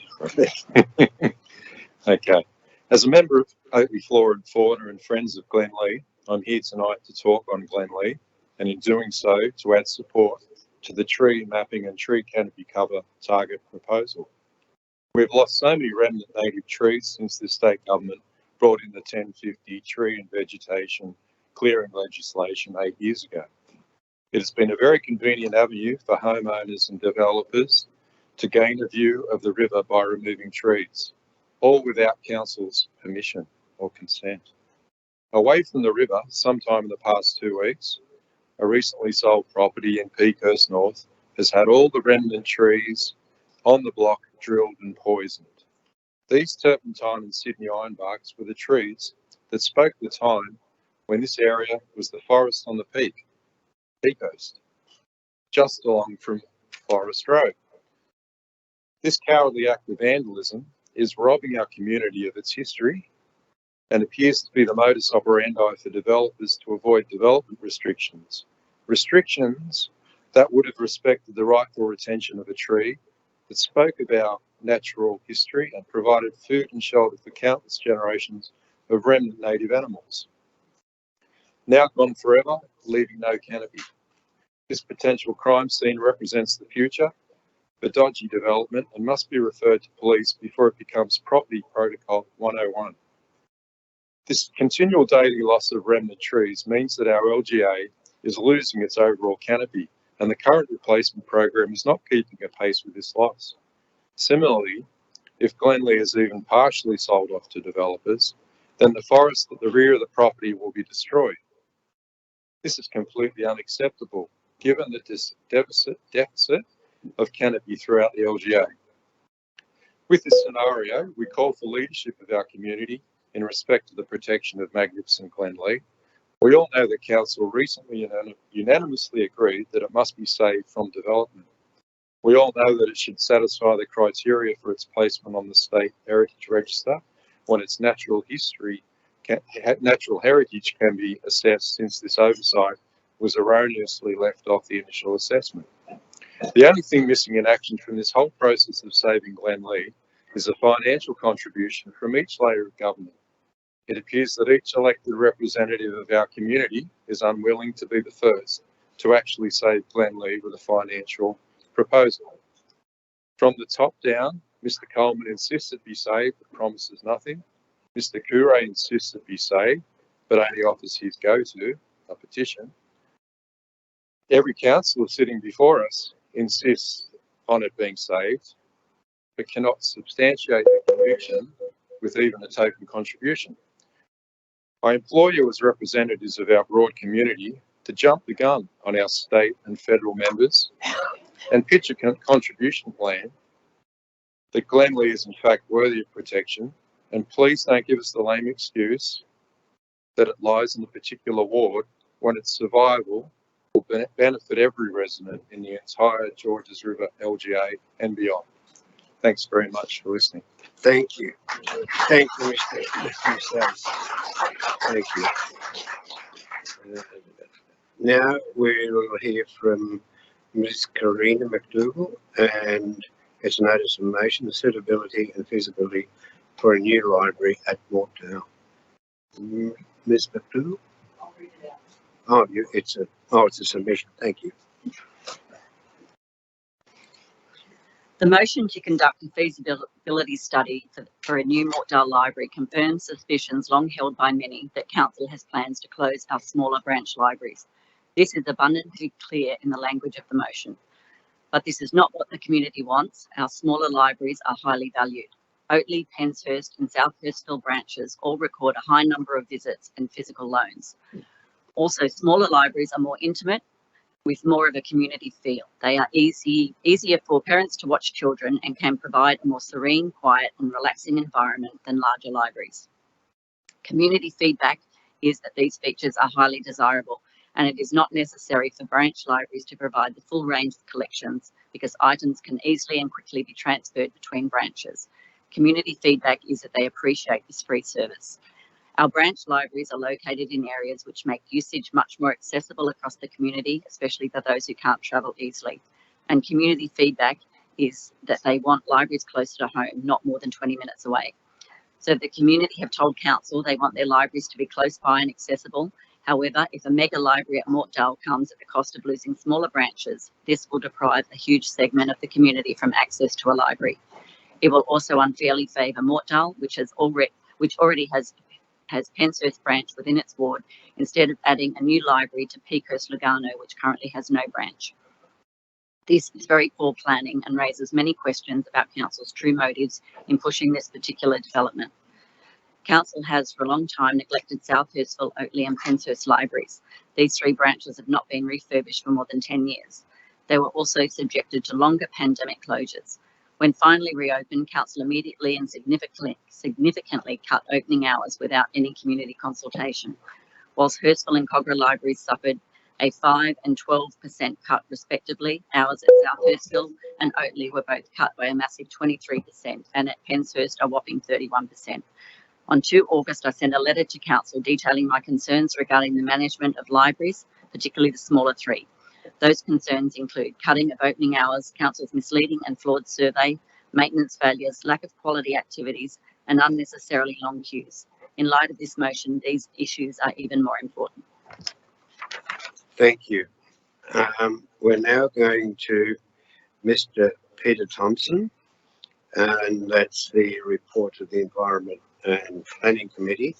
Okay. As a member of Oakley Flora and Fauna and Friends of Glen Lee, I'm here tonight to talk on Glen Lee, and in doing so, to add support to the tree mapping and tree canopy cover target proposal. We've lost so many remnant native trees since the state government brought in the 1050 tree and vegetation clearing legislation 8 years ago. It has been a very convenient avenue for homeowners and developers to gain a view of the river by removing trees, all without council's permission or consent. Away from the river, sometime in the past 2 weeks, a recently sold property in Peakhurst North has had all the remnant trees on the block drilled and poisoned. These turpentine and Sydney ironbarks were the trees that spoke the time when this area was the forest on the Peakhurst, just along from Forest Road. This cowardly act of vandalism is robbing our community of its history and appears to be the modus operandi for developers to avoid development restrictions. Restrictions that would have respected the rightful retention of a tree, that spoke of our natural history and provided food and shelter for countless generations of remnant native animals. Now gone forever, leaving no canopy. This potential crime scene represents the future for dodgy development and must be referred to police before it becomes Property Protocol 101. This continual daily loss of remnant trees means that our LGA is losing its overall canopy, and the current replacement program is not keeping a pace with this loss. Similarly, if Glen Lee is even partially sold off to developers, then the forest at the rear of the property will be destroyed. This is completely unacceptable, given the deficit of canopy throughout the LGA. With this scenario, we call for leadership of our community in respect to the protection of magnificent Glen Lee. We all know that Council recently unanimously agreed that it must be saved from development. We all know that it should satisfy the criteria for its placement on the State Heritage Register when its natural heritage can be assessed, since this oversight was erroneously left off the initial assessment. The only thing missing in action from this whole process of saving Glen Lee is a financial contribution from each layer of government. It appears that each elected representative of our community is unwilling to be the first to actually save Glen Lee with a financial proposal. From the top down, Mr. Coleman insists it be saved but promises nothing. Mr. Coure insists it be saved but only offers his go-to, a petition. Every councillor sitting before us insists on it being saved but cannot substantiate the conviction with even a token contribution. I implore you as representatives of our broad community to jump the gun on our state and federal members and pitch a contribution plan that Glen Lee is in fact worthy of protection, and please don't give us the lame excuse that it lies in a particular ward when its survival will benefit every resident in the entire Georges River LGA and beyond. Thanks very much for listening. Thank you. Thank you, Mr. Sayers. Thank you. Now we will hear from Ms. Karina McDougall, and it's a notice of motion, suitability and feasibility for a new library at Mortdale. Ms. McDougall? Oh, it's a submission. Thank you. The motion to conduct a feasibility study for a new Mortdale library confirms suspicions long held by many that council has plans to close our smaller branch libraries. This is abundantly clear in the language of the motion. But this is not what the community wants. Our smaller libraries are highly valued. Oatley, Penshurst and South Hurstville branches all record a high number of visits and physical loans. Also, smaller libraries are more intimate with more of a community feel. They are easier for parents to watch children and can provide a more serene, quiet and relaxing environment than larger libraries. Community feedback is that these features are highly desirable, and it is not necessary for branch libraries to provide the full range of collections because items can easily and quickly be transferred between branches. Community feedback is that they appreciate this free service. Our branch libraries are located in areas which make usage much more accessible across the community, especially for those who can't travel easily. And community feedback is that they want libraries closer to home, not more than 20 minutes away. So the community have told council they want their libraries to be close by and accessible. However, if a mega library at Mortdale comes at the cost of losing smaller branches, this will deprive a huge segment of the community from access to a library. It will also unfairly favour Mortdale, which already has Penshurst branch within its ward, instead of adding a new library to Peakhurst Lugano, which currently has no branch. This is very poor planning and raises many questions about council's true motives in pushing this particular development. Council has for a long time neglected South Hurstville, Oatley and Penshurst libraries. These three branches have not been refurbished for more than 10 years. They were also subjected to longer pandemic closures. When finally reopened, council immediately and significantly cut opening hours without any community consultation. Whilst Hurstville and Cogra libraries suffered a 5% and 12% cut respectively, hours at South Hurstville and Oatley were both cut by a massive 23% and at Penshurst a whopping 31%. On 2 August, I sent a letter to council detailing my concerns regarding the management of libraries, particularly the smaller three. Those concerns include cutting of opening hours, council's misleading and flawed survey, maintenance failures, lack of quality activities, and unnecessarily long queues. In light of this motion, these issues are even more important. Thank you. We're now going to Mr. Peter Thompson, and that's the report of the Environment and Planning Committee.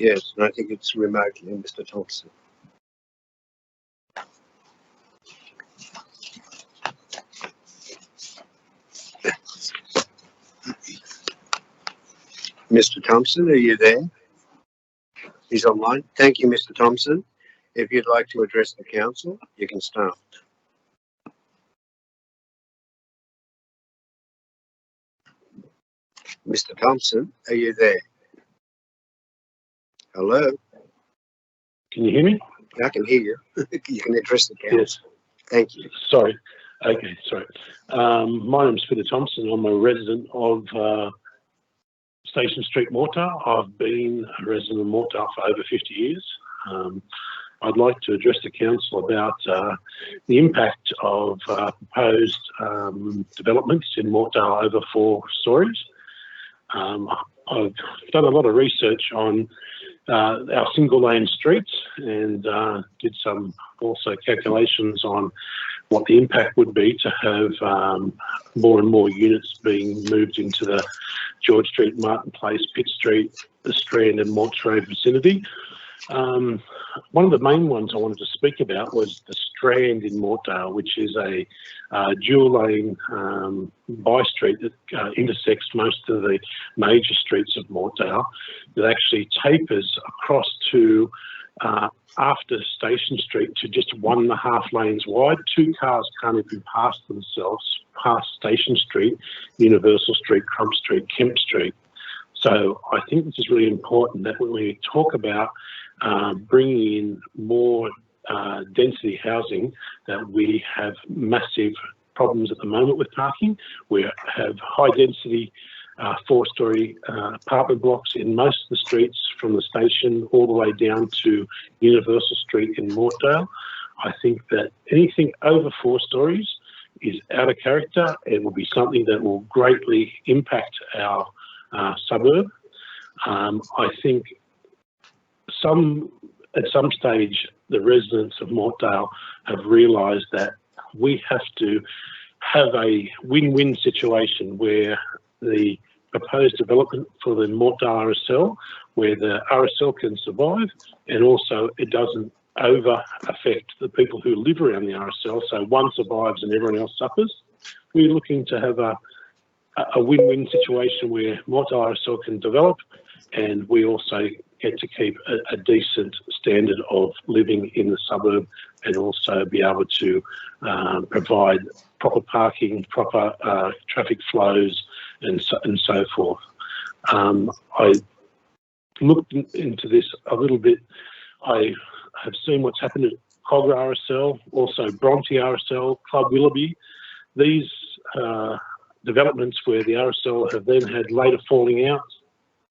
Yes, and I think it's remotely Mr. Thompson. Mr. Thompson, are you there? He's online. Thank you, Mr. Thompson. If you'd like to address the council, you can start. Mr. Thompson, are you there? Hello? Can you hear me? I can hear you. You can address the council. Yes. Thank you. Sorry. Okay, sorry. My name's Peter Thompson. I'm a resident of Station Street, Mortdale. I've been a resident of Mortdale for over 50 years. I'd like to address the council about the impact of proposed developments in Mortdale over 4 stories. I've done a lot of research on our single lane streets and did some also calculations on what the impact would be to have more and more units being moved into the George Street, Martin Place, Pitt Street, the Strand and Monts Road vicinity. One of the main ones I wanted to speak about was the Strand in Mortdale, which is a dual lane by-street that intersects most of the major streets of Mortdale, that actually tapers across to after Station Street to just 1.5 lanes wide. 2 cars can't even pass themselves past Station Street, Universal Street, Crump Street, Kemp Street. So I think this is really important that when we talk about bringing in more density housing, that we have massive problems at the moment with parking. We have high density 4-storey apartment blocks in most of the streets from the station all the way down to Universal Street in Mortdale. I think that anything over 4 stories is out of character. It will be something that will greatly impact our suburb. I think at some stage, the residents of Mortdale have realised that we have to have a win-win situation where the proposed development for the Mortdale RSL, where the RSL can survive, and also it doesn't over affect the people who live around the RSL, so one survives and everyone else suffers. We're looking to have a win-win situation where Mortdale RSL can develop, and we also get to keep a decent standard of living in the suburb, and also be able to provide proper parking, proper traffic flows, and so forth. I looked into this a little bit. I have seen what's happened at Cogra RSL, also Bronte RSL, Club Willoughby. These developments where the RSL have then had later falling out.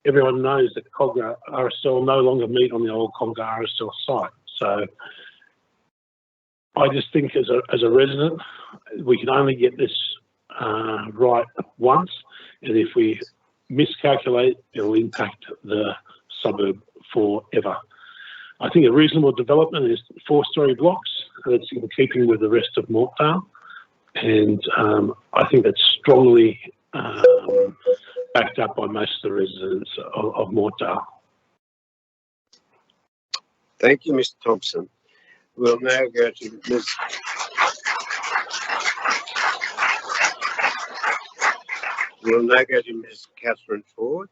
Everyone knows that Cogra RSL no longer meet on the old Cogra RSL site. So I just think as a resident, we can only get this right once, and if we miscalculate, it'll impact the suburb forever. I think a reasonable development is 4-storey blocks. That's in keeping with the rest of Mortdale, and I think that's strongly backed up by most of the residents of Mortdale. Thank you, Mr. Thompson. We'll now go to Ms. Catherine Ford,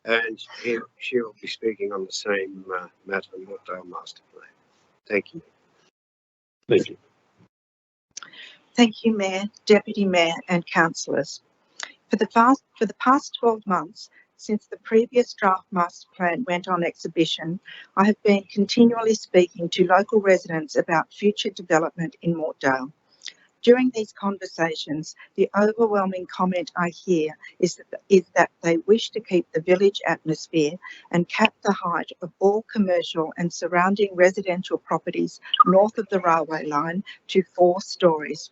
and she will be speaking on the same matter, Mortdale Master Plan. Thank you. Thank you. Thank you, Mayor, Deputy Mayor and councillors. For the past 12 months, since the previous draft master plan went on exhibition, I have been continually speaking to local residents about future development in Mortdale. During these conversations, the overwhelming comment I hear is that they wish to keep the village atmosphere and cap the height of all commercial and surrounding residential properties north of the railway line to 4 stories.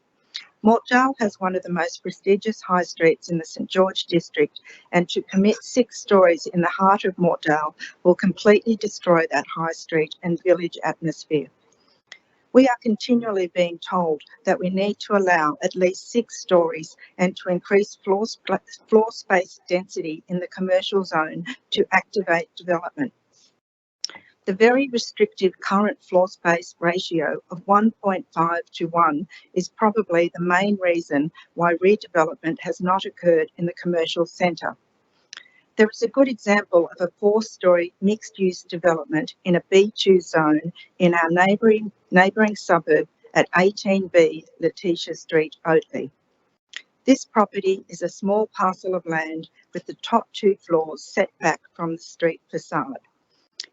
Mortdale has one of the most prestigious high streets in the St George district, and to commit 6 stories in the heart of Mortdale will completely destroy that high street and village atmosphere. We are continually being told that we need to allow at least 6 stories and to increase floor space density in the commercial zone to activate development. The very restrictive current floor space ratio of 1.5 to 1 is probably the main reason why redevelopment has not occurred in the commercial centre. There is a good example of a 4-storey mixed-use development in a B2 zone in our neighbouring suburb at 18B Letitia Street, Oatley. This property is a small parcel of land with the top 2 floors set back from the street facade.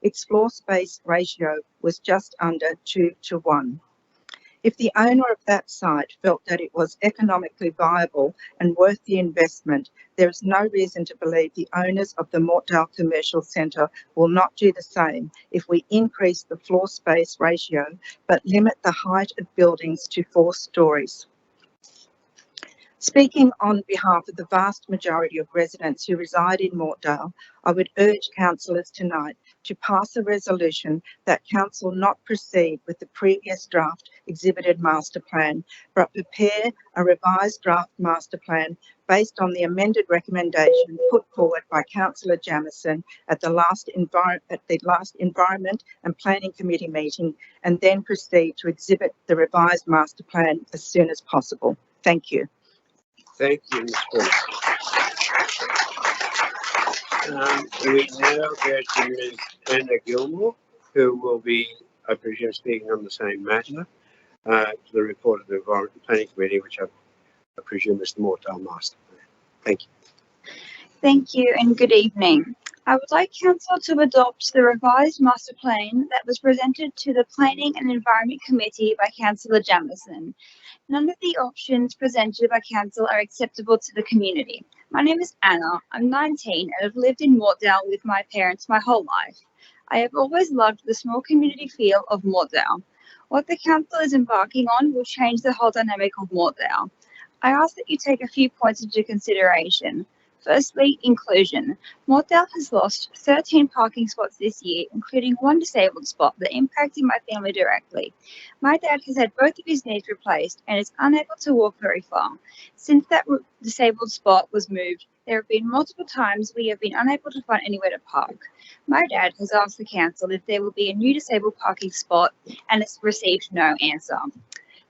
Its floor space ratio was just under 2 to 1. If the owner of that site felt that it was economically viable and worth the investment, there is no reason to believe the owners of the Mortdale Commercial Centre will not do the same if we increase the floor space ratio but limit the height of buildings to 4 stories. Speaking on behalf of the vast majority of residents who reside in Mortdale, I would urge councillors tonight to pass a resolution that council not proceed with the previous draft exhibited master plan, but prepare a revised draft master plan based on the amended recommendation put forward by Councillor Jamieson at the last Environment and Planning Committee meeting, and then proceed to exhibit the revised master plan as soon as possible. Thank you. Thank you, Ms. Ford. We now go to Ms. Anna Gilmore, who will be, I presume, speaking on the same matter, the report of the Environment and Planning Committee, which I presume is the Mortdale Master Plan. Thank you. Thank you and good evening. I would like Council to adopt the revised master plan that was presented to the Planning and Environment Committee by Councillor Jamieson. None of the options presented by Council are acceptable to the community. My name is Anna. I'm 19 and have lived in Mortdale with my parents my whole life. I have always loved the small community feel of Mortdale. What the Council is embarking on will change the whole dynamic of Mortdale. I ask that you take a few points into consideration. Firstly, inclusion. Mortdale has lost 13 parking spots this year, including one disabled spot that impacted my family directly. My dad has had both of his knees replaced and is unable to walk very far. Since that disabled spot was moved, there have been multiple times we have been unable to find anywhere to park. My dad has asked the council if there will be a new disabled parking spot and has received no answer.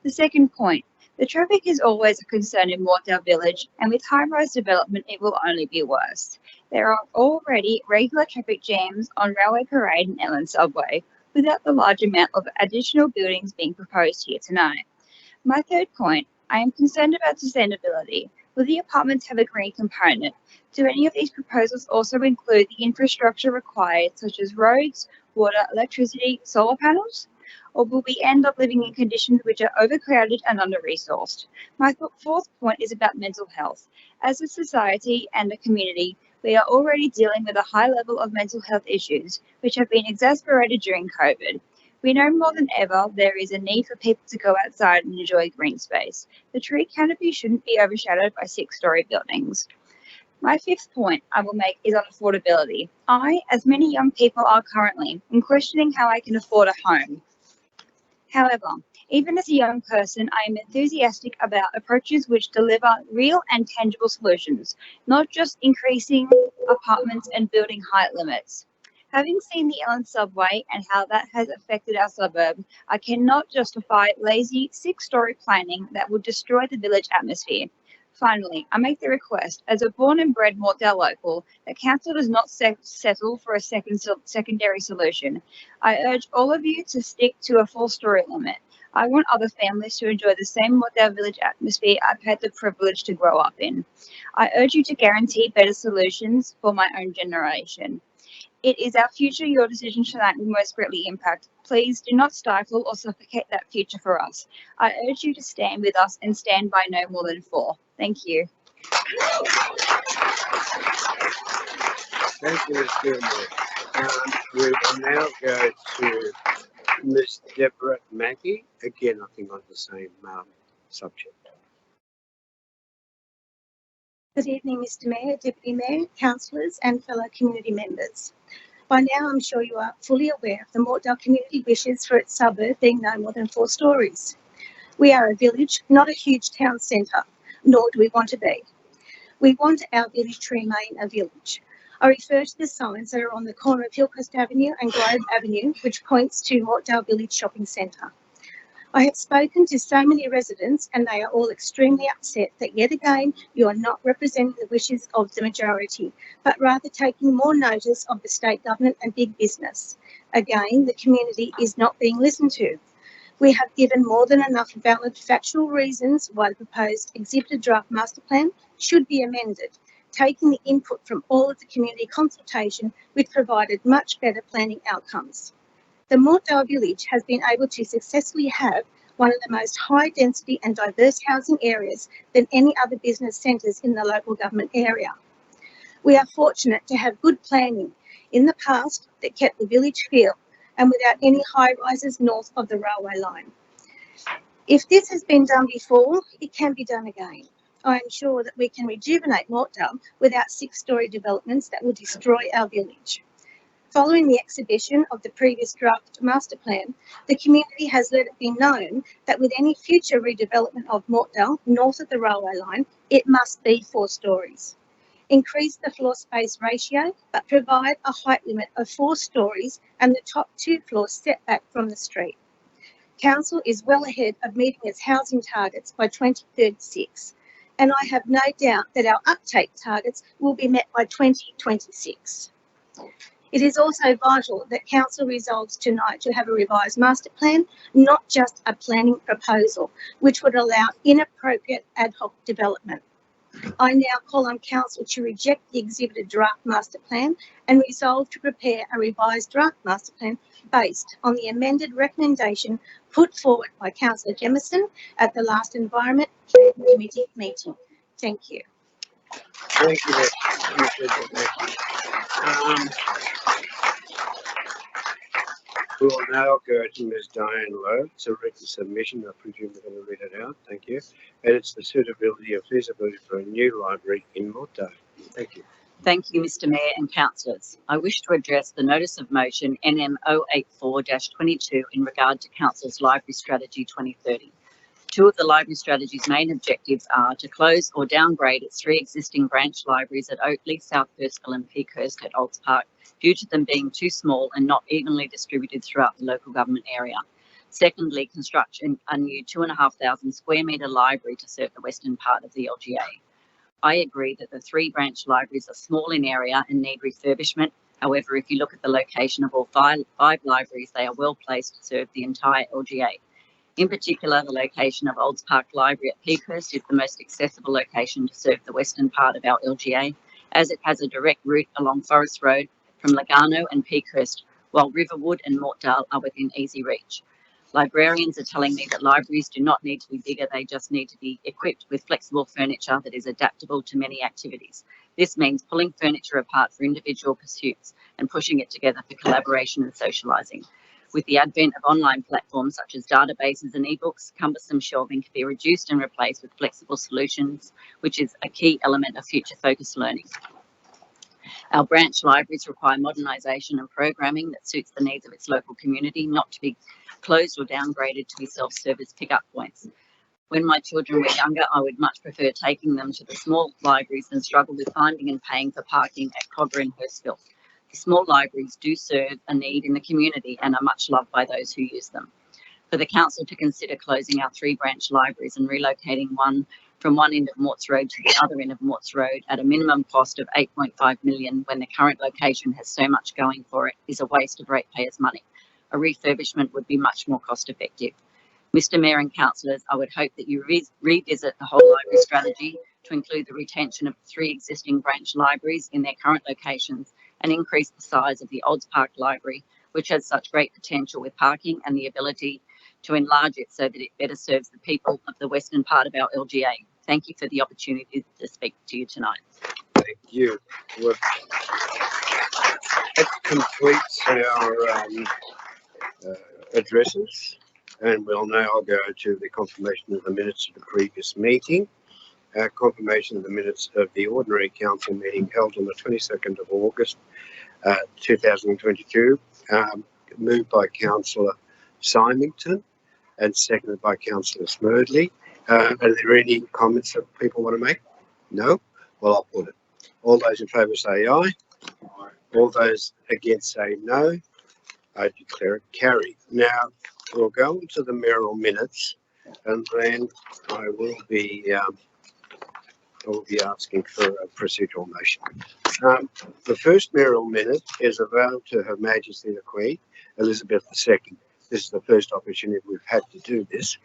The second point. The traffic is always a concern in Mortdale Village, and with high-rise development, it will only be worse. There are already regular traffic jams on Railway Parade and Ellen Subway, without the large amount of additional buildings being proposed here tonight. My third point, I am concerned about sustainability. Will the apartments have a green component? Do any of these proposals also include the infrastructure required, such as roads, water, electricity, solar panels? Or will we end up living in conditions which are overcrowded and under-resourced? My fourth point is about mental health. As a society and a community, we are already dealing with a high level of mental health issues, which have been exacerbated during COVID. We know more than ever there is a need for people to go outside and enjoy green space. The tree canopy shouldn't be overshadowed by 6-story buildings. My fifth point I will make is on affordability. I, as many young people are currently, am questioning how I can afford a home. However, even as a young person, I am enthusiastic about approaches which deliver real and tangible solutions, not just increasing apartments and building height limits. Having seen the Ellen Subway and how that has affected our suburb, I cannot justify lazy 6-story planning that would destroy the village atmosphere. Finally, I make the request, as a born and bred Mortdale local, that council does not settle for a secondary solution. I urge all of you to stick to a 4-story limit. I want other families to enjoy the same Mortdale village atmosphere I've had the privilege to grow up in. I urge you to guarantee better solutions for my own generation. It is our future your decision tonight will most greatly impact. Please do not stifle or suffocate that future for us. I urge you to stand with us and stand by no more than 4. Thank you. Thank you, Ms. Gilmore. We will now go to Ms. Deborah Mackey, again, I think on the same subject. Good evening, Mr. Mayor, Deputy Mayor, councillors and fellow community members. By now, I'm sure you are fully aware of the Mortdale community wishes for its suburb being no more than 4 stories. We are a village, not a huge town centre, nor do we want to be. We want our village to remain a village. I refer to the signs that are on the corner of Hillcrest Avenue and Globe Avenue, which points to Mortdale Village Shopping Centre. I have spoken to so many residents and they are all extremely upset that yet again you are not representing the wishes of the majority, but rather taking more notice of the state government and big business. Again, the community is not being listened to. We have given more than enough valid factual reasons why the proposed exhibited draft master plan should be amended, taking the input from all of the community consultation, which provided much better planning outcomes. The Mortdale Village has been able to successfully have one of the most high density and diverse housing areas than any other business centres in the local government area. We are fortunate to have good planning in the past that kept the village feel and without any high rises north of the railway line. If this has been done before, it can be done again. I am sure that we can rejuvenate Mortdale without 6-story developments that will destroy our village. Following the exhibition of the previous draft master plan, the community has let it be known that with any future redevelopment of Mortdale north of the railway line, it must be 4 stories. Increase the floor space ratio, but provide a height limit of 4 stories and the top 2 floors set back from the street. Council is well ahead of meeting its housing targets by 2036, and I have no doubt that our uptake targets will be met by 2026. It is also vital that Council resolves tonight to have a revised master plan, not just a planning proposal, which would allow inappropriate ad hoc development. I now call on Council to reject the exhibited draft master plan and resolve to prepare a revised draft master plan based on the amended recommendation put forward by Councillor Jemison at the last Environment Committee meeting. Thank you. Thank you, Mr. Mackey. We will now go to Ms. Diane Lowe. It's a written submission. I presume we're going to read it out. Thank you. And it's the suitability and feasibility for a new library in Mortdale. Thank you. Thank you, Mr Mayor and councillors. I wish to address the notice of motion NM 084-22 in regard to Council's Library Strategy 2030. Two of the library strategy's main objectives are to close or downgrade its 3 existing branch libraries at Oakley, South Hurstville and Peakhurst at Olds Park due to them being too small and not evenly distributed throughout the local government area. Secondly, construct a new 2,500 square metre library to serve the western part of the LGA. I agree that the 3 branch libraries are small in area and need refurbishment. However, if you look at the location of all five libraries, they are well placed to serve the entire LGA. In particular, the location of Olds Park Library at Peakhurst is the most accessible location to serve the western part of our LGA, as it has a direct route along Forest Road from Lugano and Peakhurst, while Riverwood and Mortdale are within easy reach. Librarians are telling me that libraries do not need to be bigger, they just need to be equipped with flexible furniture that is adaptable to many activities. This means pulling furniture apart for individual pursuits and pushing it together for collaboration and socialising. With the advent of online platforms such as databases and ebooks, cumbersome shelving can be reduced and replaced with flexible solutions, which is a key element of future-focused learning. Our branch libraries require modernisation and programming that suits the needs of its local community, not to be closed or downgraded to be self-service pickup points. When my children were younger, I would much prefer taking them to the small libraries than struggle with finding and paying for parking at Cobra and Hurstville. The small libraries do serve a need in the community and are much loved by those who use them. For the council to consider closing our 3 branch libraries and relocating one from one end of Morts Road to the other end of Morts Road at a minimum cost of $8.5 million when the current location has so much going for it is a waste of ratepayers' money. A refurbishment would be much more cost effective. Mr Mayor and councillors, I would hope that you revisit the whole library strategy to include the retention of the 3 existing branch libraries in their current locations and increase the size of the Olds Park Library, which has such great potential with parking and the ability to enlarge it so that it better serves the people of the western part of our LGA. Thank you for the opportunity to speak to you tonight. Thank you. Well, that completes our addresses, and we'll now go to the confirmation of the minutes of the previous meeting. Confirmation of the minutes of the ordinary council meeting held on the 22nd of August 2022, moved by Councillor Symington and seconded by Councillor Smerdley. Are there any comments that people want to make? No? Well, I'll put it. All those in favour say aye. Aye. All those against say no. I declare it carried. Now, we'll go into the Mayoral Minutes, and then I will be asking for a procedural motion. The first Mayoral Minute is a vow to Her Majesty the Queen, Elizabeth II. This is the first opportunity we've had to do this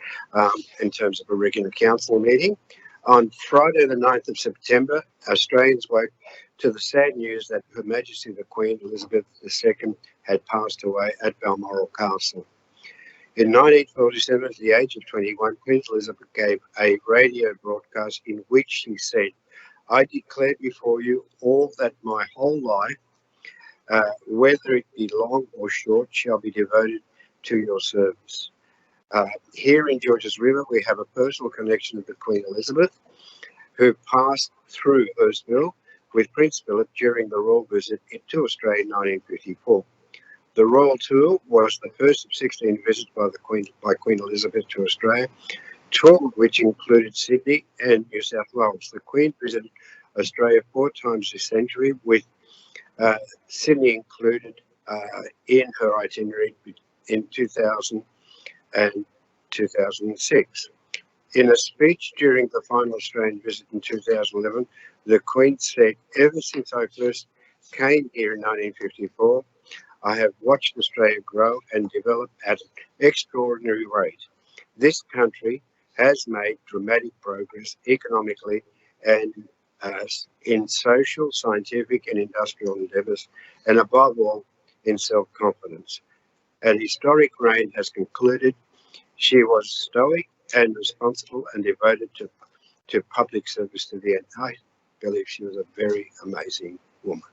in terms of a regular council meeting. On Friday the 9th of September, Australians woke to the sad news that Her Majesty the Queen, Elizabeth II, had passed away at Balmoral Castle. In 1947, at the age of 21, Queen Elizabeth gave a radio broadcast in which she said, "I declare before you all that my whole life, whether it be long or short, shall be devoted to your service." Here in Georges River, we have a personal connection with Queen Elizabeth, who passed through Hurstville with Prince Philip during the royal visit to Australia in 1954. The royal tour was the first of 16 visits by Queen Elizabeth to Australia, 12 of which included Sydney and New South Wales. The Queen visited Australia 4 times this century, with Sydney included in her itinerary in 2000 and 2006. In a speech during the final Australian visit in 2011, the Queen said, "Ever since I first came here in 1954, I have watched Australia grow and develop at an extraordinary rate. This country has made dramatic progress economically and in social, scientific and industrial endeavours, and above all, in self-confidence. An historic reign has concluded. She was stoic and responsible and devoted to public service to the end." I believe she was a very amazing woman.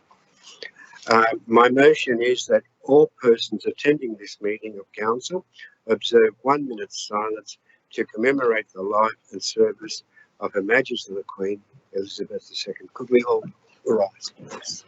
My motion is that all persons attending this meeting of council observe 1 minute's silence to commemorate the life and service of Her Majesty the Queen, Elizabeth II. Could we all rise.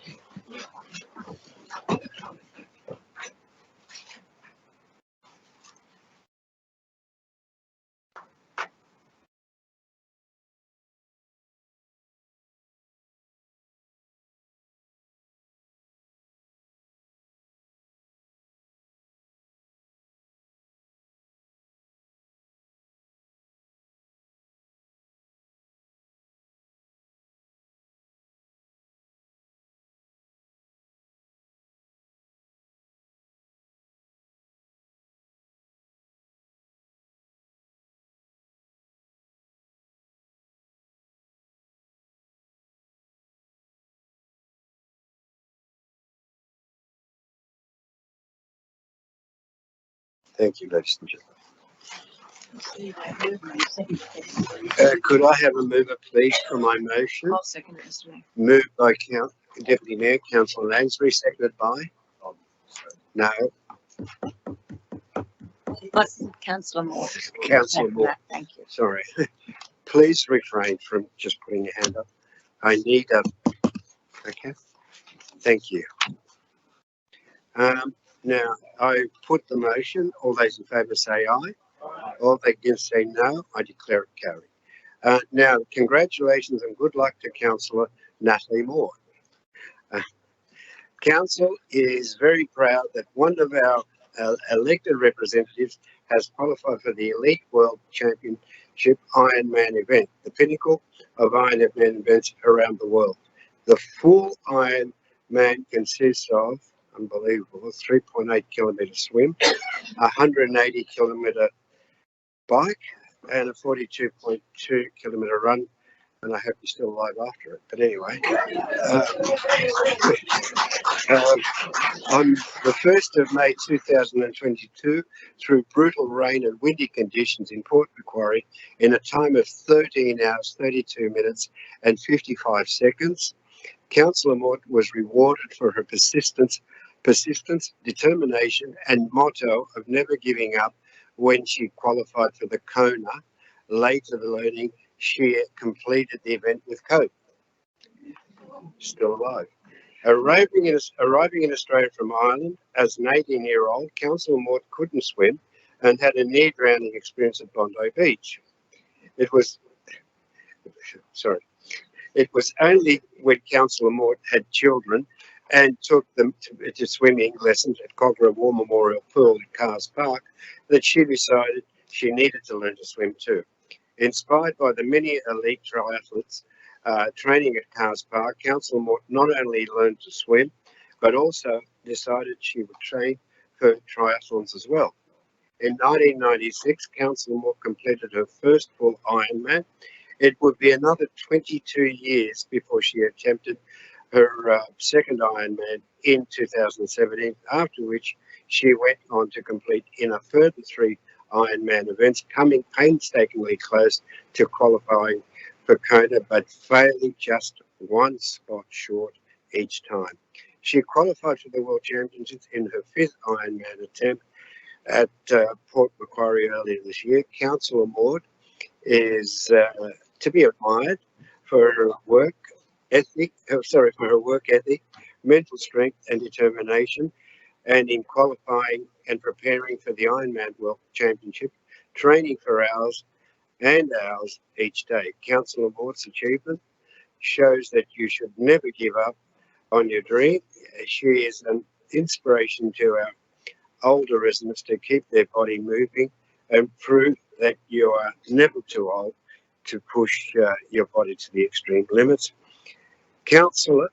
Thank you, ladies and gentlemen. Could I have a mover, please, for my motion? I'll second it, Mr. Mayor. Moved by Deputy Mayor Councillor Lansbury, seconded by? No, Councillor Moore. Councillor Moore. Thank you. Sorry. Please refrain from just putting your hand up. I need a. Okay. Thank you. Now, I put the motion. All those in favour say aye. All against say no. I declare it carried. Now, congratulations and good luck to Councillor Natalie Moore. Council is very proud that one of our elected representatives has qualified for the Elite World Championship Ironman event, the pinnacle of Ironman events around the world. The full Ironman consists of, unbelievable, a 3.8 kilometre swim, a 180 kilometre bike, and a 42.2 kilometre run. And I hope you're still alive after it. But anyway, on the 1st of May 2022, through brutal rain and windy conditions in Port Macquarie, in a time of 13 hours, 32 minutes and 55 seconds, Councillor Mort was rewarded for her persistence, determination and motto of never giving up when she qualified for the Kona. Later learning she completed the event with cope. Still alive. Arriving in Australia from Ireland as an 18-year-old, Councillor Mort couldn't swim and had a near-drowning experience at Bondi Beach. It was only when Councillor Mort had children and took them to swimming lessons at Cogra War Memorial Pool at Cars Park that she decided she needed to learn to swim too. Inspired by the many elite triathletes training at Cars Park, Councillor Mort not only learned to swim, but also decided she would train for triathlons as well. In 1996, Councillor Mort completed her first full Ironman. It would be another 22 years before she attempted her second Ironman in 2017, after which she went on to complete in a further 3 Ironman events, coming painstakingly close to qualifying for Kona, but failing just one spot short each time. She qualified for the World Championships in her 5th Ironman attempt at Port Macquarie earlier this year. Councillor Mort is to be admired for her work ethic, mental strength and determination, and in qualifying and preparing for the Ironman World Championship, training for hours and hours each day. Councillor Mort's achievement shows that you should never give up on your dream. She is an inspiration to our older residents to keep their body moving and prove that you are never too old to push your body to the extreme limits. Council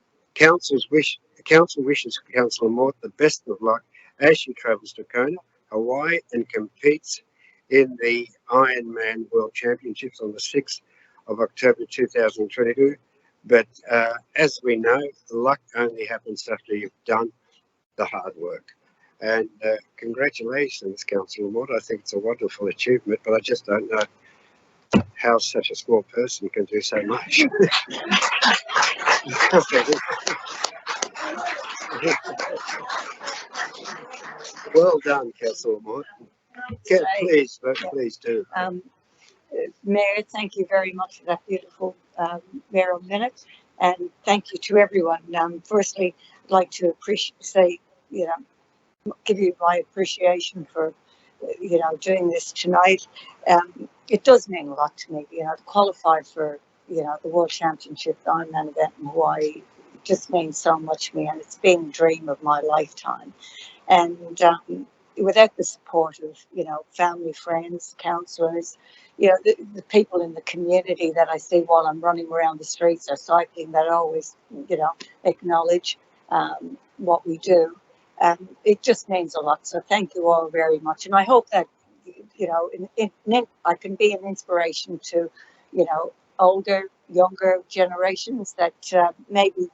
wishes Councillor Mort the best of luck as she travels to Kona, Hawaii, and competes in the Ironman World Championships on the 6th of October 2022. But as we know, luck only happens after you've done the hard work. And congratulations, Councillor Mort. I think it's a wonderful achievement, but I just don't know how such a small person can do so much. Well done, Councillor Mort. Please do. Mayor, thank you very much for that beautiful Mayoral Minutes. And thank you to everyone. Firstly, I'd like to give you my appreciation for, doing this tonight. It does mean a lot to me, to qualify for, the World Championship, the Ironman event in Hawaii. It just means so much to me, and it's been a dream of my lifetime. And without the support of, family, friends, counsellors, the people in the community that I see while I'm running around the streets or cycling that always, acknowledge what we do. It just means a lot. So thank you all very much. And I hope that, I can be an inspiration to, older, younger generations that maybe,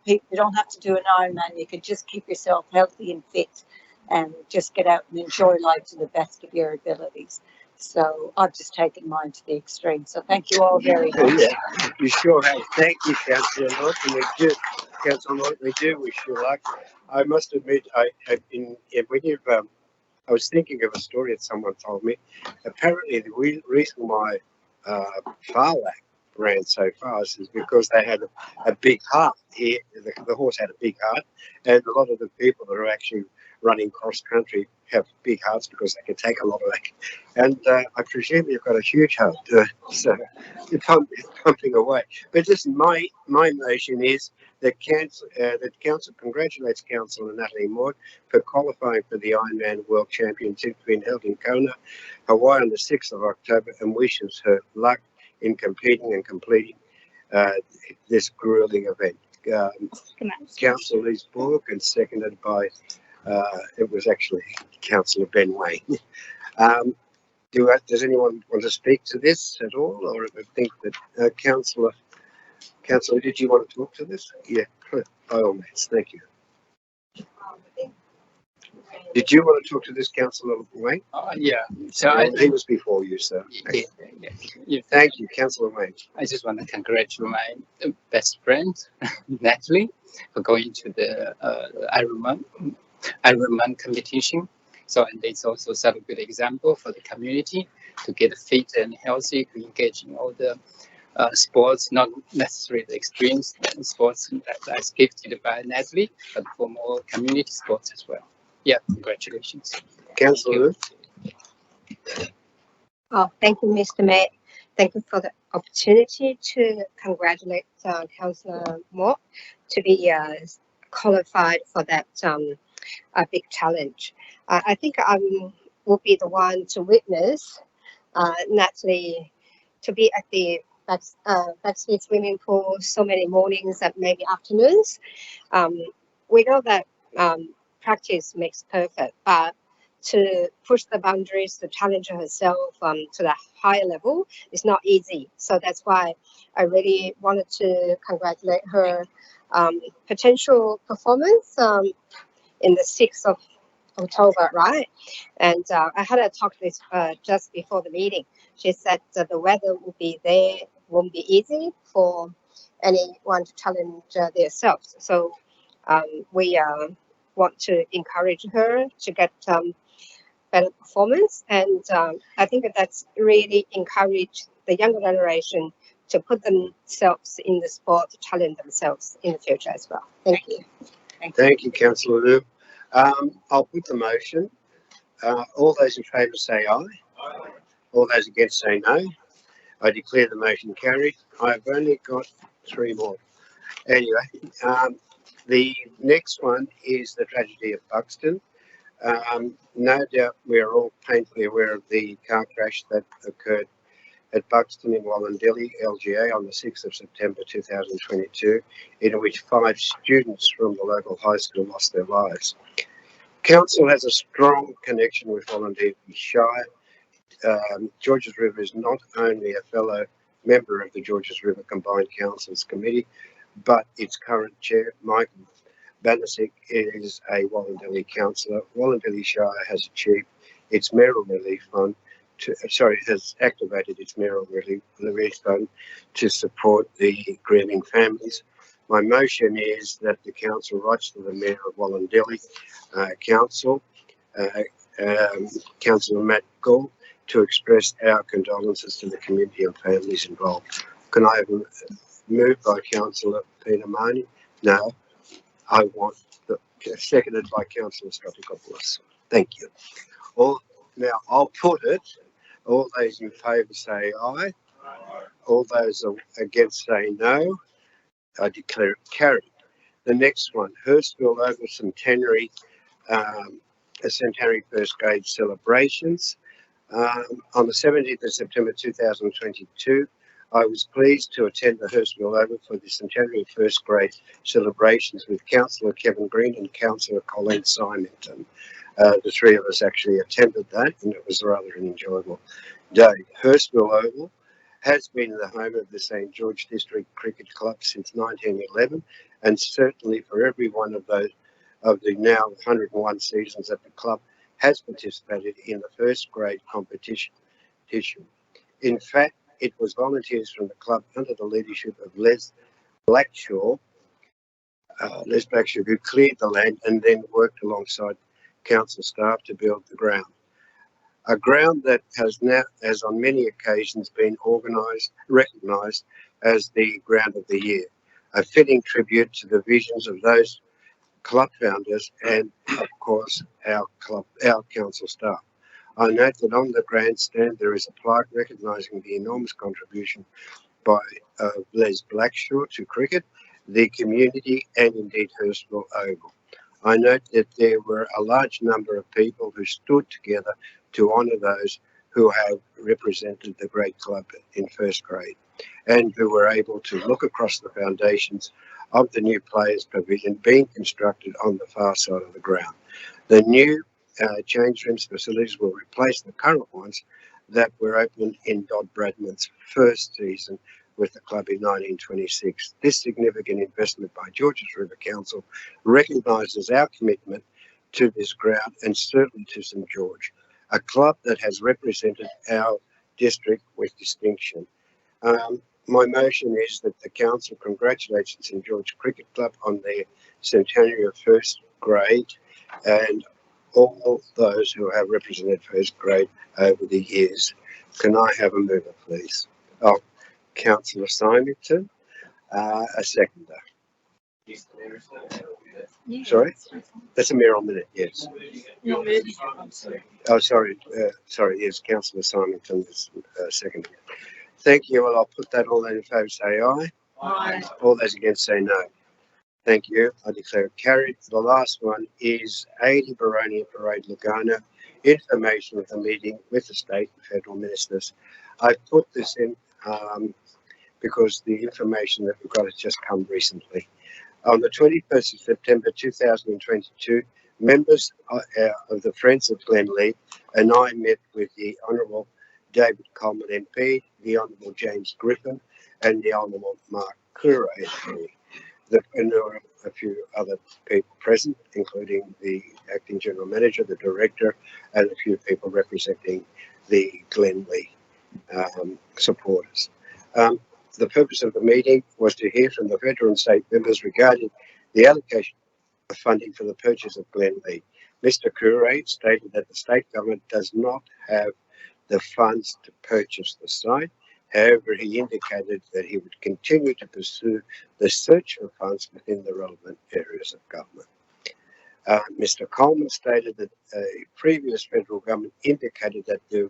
people, you don't have to do an Ironman. You can just keep yourself healthy and fit and just get out and enjoy life to the best of your abilities. So I've just taken mine to the extreme. So thank you all very much. Yeah, you sure have. Thank you, Councillor Lord. And Councillor Lord, we do wish you luck. I must admit, I was thinking of a story that someone told me. Apparently, the reason why Farlack ran so fast is because they had a big heart. The horse had a big heart, and a lot of the people that are actually running cross country have big hearts because they can take a lot of that. And I presume you've got a huge heart, so you're pumping away. But listen, my motion is that council congratulates Councillor Natalie Maud for qualifying for the Ironman World Championship being held in Kona, Hawaii on the 6th of October, and wishes her luck in competing and completing this grueling event. Councillor Liz Bullock, and seconded by it was actually Councillor Ben Wayne. Does anyone want to speak to this at all, or I think that Councillor, did you want to talk to this? Yeah, by all means, thank you. Did you want to talk to this, Councillor Wayne? Yeah. So he was before you, sir. Yeah. Thank you, Councillor Wayne. I just want to congratulate my best friend Natalie for going to the Ironman competition. So, and it's also set a good example for the community to get fit and healthy, to engage in all the sports, not necessarily the extreme sports that's gifted by Natalie, but for more community sports as well. Yeah, congratulations. Councillor. Oh, thank you, Mr. Mayor. Thank you for the opportunity to congratulate Councillor Moore to be qualified for that big challenge. I think I will be the one to witness Natalie to be at the backstage swimming pool so many mornings and maybe afternoons. We know that practice makes perfect, but to push the boundaries, to challenge herself to the higher level is not easy. So that's why I really wanted to congratulate her potential performance in the 6th of October, right? And I had a talk with just before the meeting. She said that the weather will be there, won't be easy for anyone to challenge themselves. So we want to encourage her to get better performance, and I think that's really encouraged the younger generation to put themselves in the sport, to challenge themselves in the future as well. Thank you. Thank you, Councillor Liu. I'll put the motion. All those in favour say aye. All those against say no. I declare the motion carried. I've only got 3 more. Anyway, the next one is the tragedy of Buxton. No doubt we are all painfully aware of the car crash that occurred at Buxton in Wallandilly, LGA, on the 6th of September 2022, in which 5 students from the local high school lost their lives. Council has a strong connection with Wallandilly Shire. Georges River is not only a fellow member of the Georges River Combined Councils Committee, but its current chair, Michael Banasic, is a Wallandilly councillor. Wallandilly Shire has achieved its Mayoral Relief Fund has activated its Mayoral Relief Fund to support the grieving families. My motion is that the council writes to the Mayor of Wallandilly Council, Councillor Matt Gould, to express our condolences to the community and families involved. Can I have Moved by Councillor Peter Marnie. No, I want the seconded by Councillor Stratikopoulos. Thank you. Now I'll put it. All those in favour say aye. All those against say no. I declare it carried. The next one, Hurstville Oval Centenary, Centenary First Grade celebrations. On the 17th of September 2022, I was pleased to attend the Hurstville Oval for the Centenary First Grade celebrations with Councillor Kevin Green and Councillor Colleen Symington. The three of us actually attended that, and it was rather an enjoyable day. Hurstville Oval has been the home of the St George District Cricket Club since 1911, and certainly for every one of those of the now 101 seasons that the club has participated in the first grade competition. In fact, it was volunteers from the club under the leadership of Les Blackshaw, who cleared the land and then worked alongside council staff to build the ground. A ground that has on many occasions been recognised as the ground of the year, a fitting tribute to the visions of those club founders and, of course, our council staff. I note that on the grandstand there is a plaque recognising the enormous contribution by Les Blackshaw to cricket, the community, and indeed Hurstville Oval. I note that there were a large number of people who stood together to honour those who have represented the great club in first grade and who were able to look across the foundations of the new players' pavilion being constructed on the far side of the ground. The new change rooms facilities will replace the current ones that were opened in Dodd Bradman's first season with the club in 1926. This significant investment by Georges River Council recognises our commitment to this ground and certainly to St George, a club that has represented our district with distinction. My motion is that the council congratulates the St George Cricket Club on their centenary of first grade and all those who have represented first grade over the years. Can I have a mover, please? Oh, Councillor Symington, a seconder. Sorry? That's a Mayoral Minute, yes. Oh, sorry, yes, Councillor Symington is seconding. Thank you. Well, I'll put that. All those in favour say aye. Aye. All those against say no. Thank you. I declare it carried. The last one is 80 Baronia Parade Lugano, information of the meeting with the state and federal ministers. I put this in because the information that we've got has just come recently. On the 21st of September 2022, members of the Friends of Glen Lee and I met with the Honourable David Coleman MP, the Honourable James Griffin, and the Honourable Mark Coure MP. And there were a few other people present, including the Acting General Manager, the Director, and a few people representing the Glen Lee supporters. The purpose of the meeting was to hear from the federal and state members regarding the allocation of funding for the purchase of Glen Lee. Mr. Coure stated that the state government does not have the funds to purchase the site. However, he indicated that he would continue to pursue the search for funds within the relevant areas of government. Mr. Coleman stated that a previous federal government indicated that there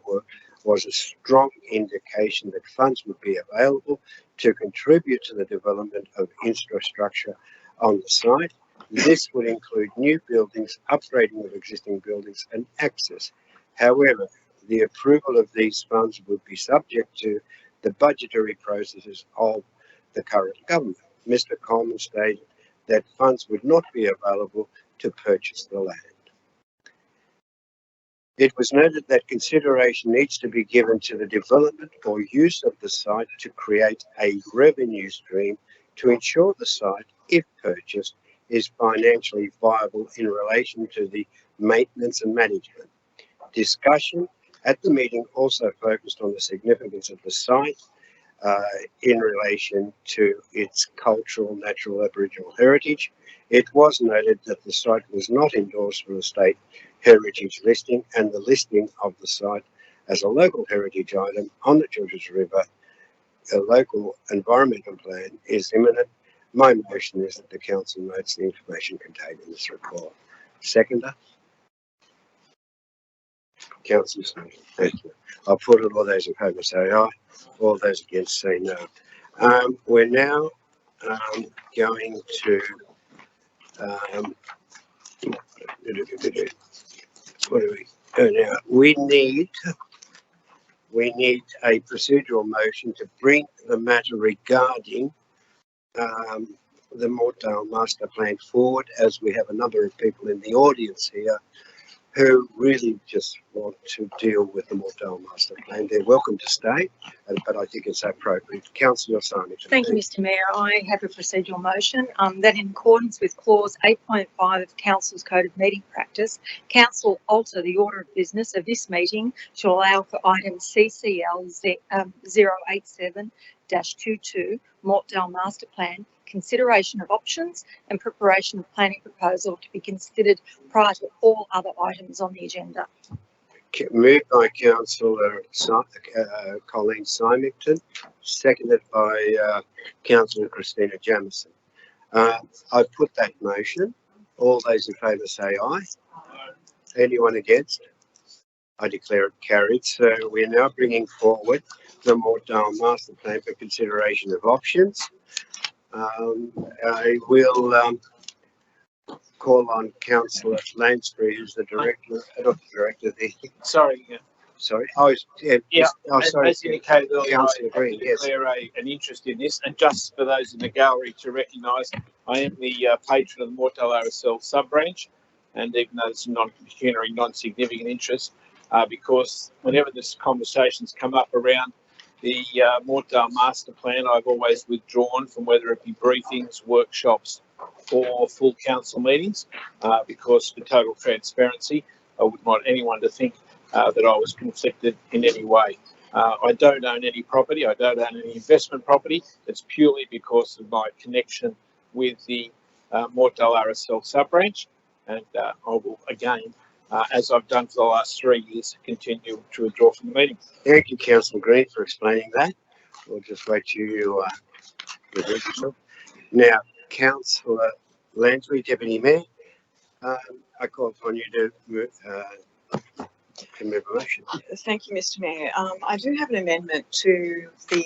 was a strong indication that funds would be available to contribute to the development of infrastructure on the site. This would include new buildings, upgrading of existing buildings, and access. However, the approval of these funds would be subject to the budgetary processes of the current government. Mr. Coleman stated that funds would not be available to purchase the land. It was noted that consideration needs to be given to the development or use of the site to create a revenue stream to ensure the site, if purchased, is financially viable in relation to the maintenance and management. Discussion at the meeting also focused on the significance of the site in relation to its cultural, natural Aboriginal heritage. It was noted that the site was not endorsed for the state heritage listing, and the listing of the site as a local heritage item on the Georges River local environmental plan is imminent. My motion is that the council notes the information contained in this report. Seconder? Councillor Smith. Thank you. I'll put it. All those in favour say aye. All those against say no. We're now going to what do we do now? We need a procedural motion to bring the matter regarding the Mortdale Master Plan forward, as we have a number of people in the audience here who really just want to deal with the Mortdale Master Plan. They're welcome to stay, but I think it's appropriate. Councillor Simon. Thank you, Mr Mayor. I have a procedural motion that in accordance with clause 8.5 of the Council's Code of Meeting Practice, Council alter the order of business of this meeting to allow for item CCL 087-22, Mortdale Master Plan, consideration of options and preparation of planning proposal to be considered prior to all other items on the agenda. Moved by Councillor Colleen Symington, seconded by Councillor Christina Jamieson. I've put that motion. All those in favour say aye. Anyone against? I declare it carried. So we're now bringing forward the Mortdale Master Plan for consideration of options. I will call on Councillor Lansbury, who's the director, not the director, Sorry. Sorry. Oh, yeah. Yeah. Oh, sorry. As indicated earlier, Councillor I Green, yes. declare an interest in this, and just for those in the gallery to recognise, I am the patron of the Mortdale RSL sub-branch, and even though it's a non-pecuniary, non-significant interest, because whenever this conversations come up around the Mortdale Master Plan, I've always withdrawn from whether it be briefings, workshops, or full council meetings, because for total transparency, I wouldn't want anyone to think that I was conflicted in any way. I don't own any property. I don't own any investment property. It's purely because of my connection with the Mortdale RSL sub-branch, and I will again, as I've done for the last 3 years, continue to withdraw from the meeting. Thank you, Councillor Green, for explaining that. We'll just wait till you repeat yourself. Now, Councillor Lansbury, Deputy Mayor, I call upon you to move a motion. Thank you, Mr Mayor. I do have an amendment to the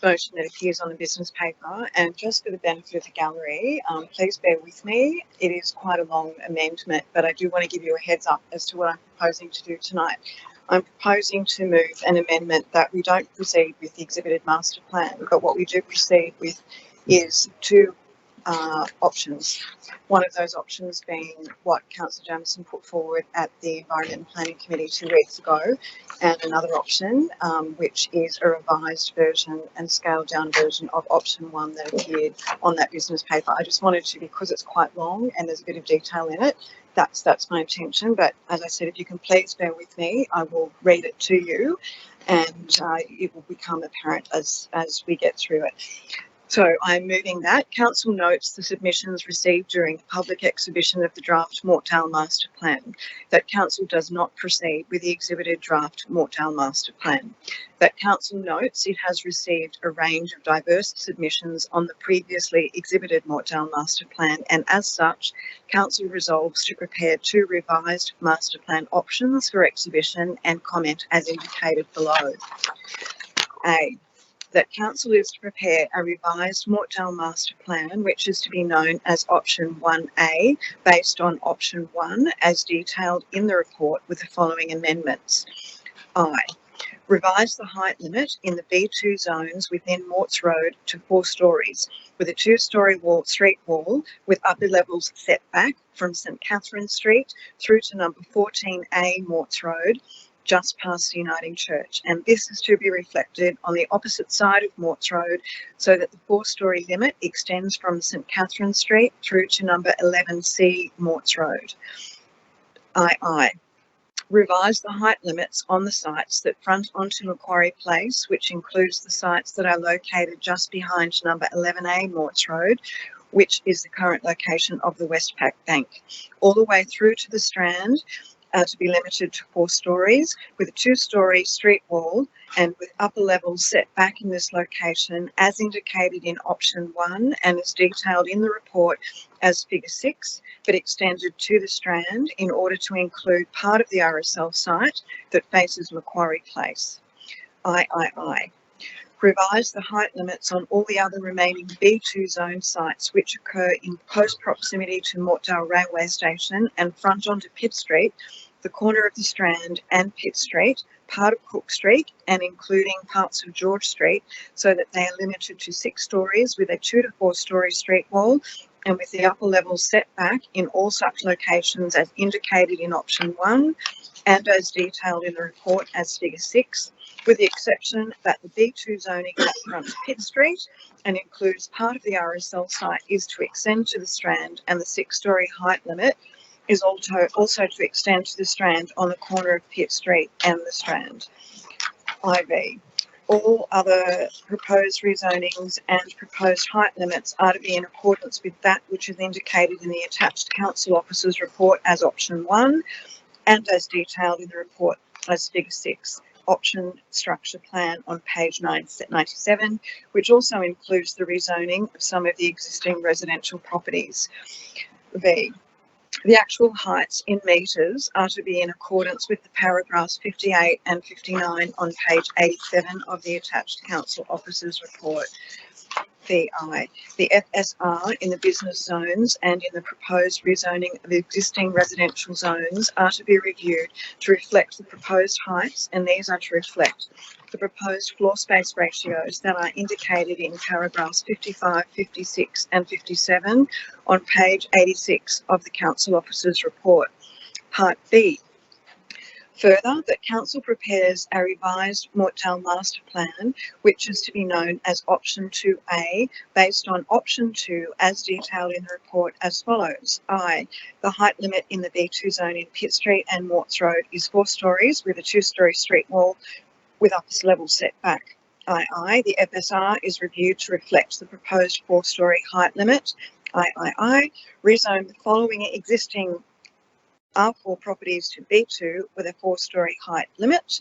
motion that appears on the business paper, and just for the benefit of the gallery, please bear with me. It is quite a long amendment, but I do want to give you a heads up as to what I'm proposing to do tonight. I'm proposing to move an amendment that we don't proceed with the exhibited master plan, but what we do proceed with is two options. One of those options being what Councillor Jamieson put forward at the Environment and Planning Committee 2 weeks ago, and another option which is a revised version and scaled down version of option 1 that appeared on that business paper. I just wanted to, because it's quite long and there's a bit of detail in it, that's my intention. But as I said, if you can please bear with me, I will read it to you, and it will become apparent as we get through it. So I'm moving that. Council notes the submissions received during the public exhibition of the draft Mortdale Master Plan, that Council does not proceed with the exhibited draft Mortdale Master Plan, that Council notes it has received a range of diverse submissions on the previously exhibited Mortdale Master Plan, and as such, Council resolves to prepare 2 revised Master Plan options for exhibition and comment as indicated below. A, that Council is to prepare a revised Mortdale Master Plan, which is to be known as Option 1A, based on Option 1 as detailed in the report, with the following amendments. I, revise the height limit in the B2 zones within Morts Road to 4 stories, with a 2-storey street wall with upper levels set back from St Catherine Street through to number 14A Morts Road, just past the Uniting Church, and this is to be reflected on the opposite side of Morts Road, so that the 4-storey limit extends from St Catherine Street through to number 11C Morts Road. II, revise the height limits on the sites that front onto Macquarie Place, which includes the sites that are located just behind number 11A Morts Road, which is the current location of the Westpac Bank, all the way through to the Strand, are to be limited to 4 stories with a 2-story street wall and with upper levels set back in this location as indicated in option 1 and as detailed in the report as figure 6, but extended to the Strand in order to include part of the RSL site that faces Macquarie Place. III. Revise the height limits on all the other remaining B2 zone sites which occur in close proximity to Mortdale Railway Station and front onto Pitt Street, the corner of the Strand and Pitt Street, part of Cook Street and including parts of George Street, so that they are limited to 6 stories with a 2 to 4 story street wall and with the upper levels set back in all such locations as indicated in option 1 and as detailed in the report as figure 6, with the exception that the B2 zoning that fronts Pitt Street and includes part of the RSL site is to extend to the Strand, and the 6-story height limit is also to extend to the Strand on the corner of Pitt Street and the Strand. IV. All other proposed rezonings and proposed height limits are to be in accordance with that which is indicated in the attached council officer's report as option 1 and as detailed in the report as figure 6. Option structure plan on page 97, which also includes the rezoning of some of the existing residential properties. V. The actual heights in metres are to be in accordance with the paragraphs 58 and 59 on page 87 of the attached council officer's report. VI. The FSR in the business zones and in the proposed rezoning of the existing residential zones are to be reviewed to reflect the proposed heights, and these are to reflect the proposed floor space ratios that are indicated in paragraphs 55, 56 and 57 on page 86 of the council officer's report. Part B. Further, that council prepares a revised Mortdale master plan, which is to be known as option 2A, based on option 2 as detailed in the report as follows. I. The height limit in the B2 zone in Pitt Street and Morts Road is 4 stories with a 2-story street wall with upper level setback. II. The FSR is reviewed to reflect the proposed 4-story height limit. III. Rezone the following existing R4 properties to B2 with a 4-story height limit.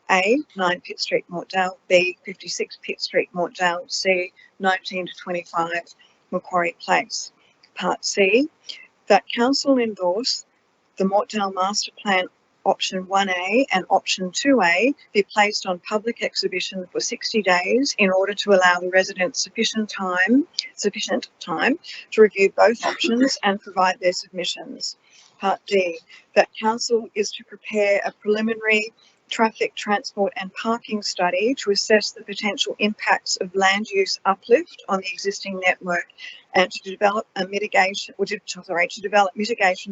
A. 9 Pitt Street, Mortdale. B. 56 Pitt Street, Mortdale. C. 19 to 25 Macquarie Place. Part C. That council endorse the Mortdale Master Plan option 1A and option 2A be placed on public exhibition for 60 days in order to allow the residents sufficient time to review both options and provide their submissions. Part D. That council is to prepare a preliminary traffic, transport and parking study to assess the potential impacts of land use uplift on the existing network and to develop mitigation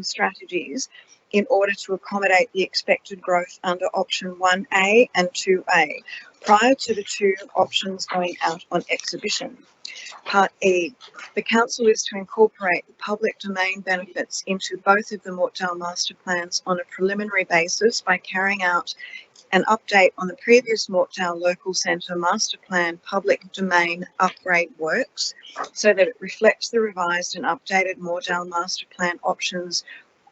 strategies in order to accommodate the expected growth under option 1A and 2A prior to the 2 options going out on exhibition. Part E. The council is to incorporate the public domain benefits into both of the Mortdale master plans on a preliminary basis by carrying out an update on the previous Mortdale Local Centre Master Plan public domain upgrade works so that it reflects the revised and updated Mortdale Master Plan options,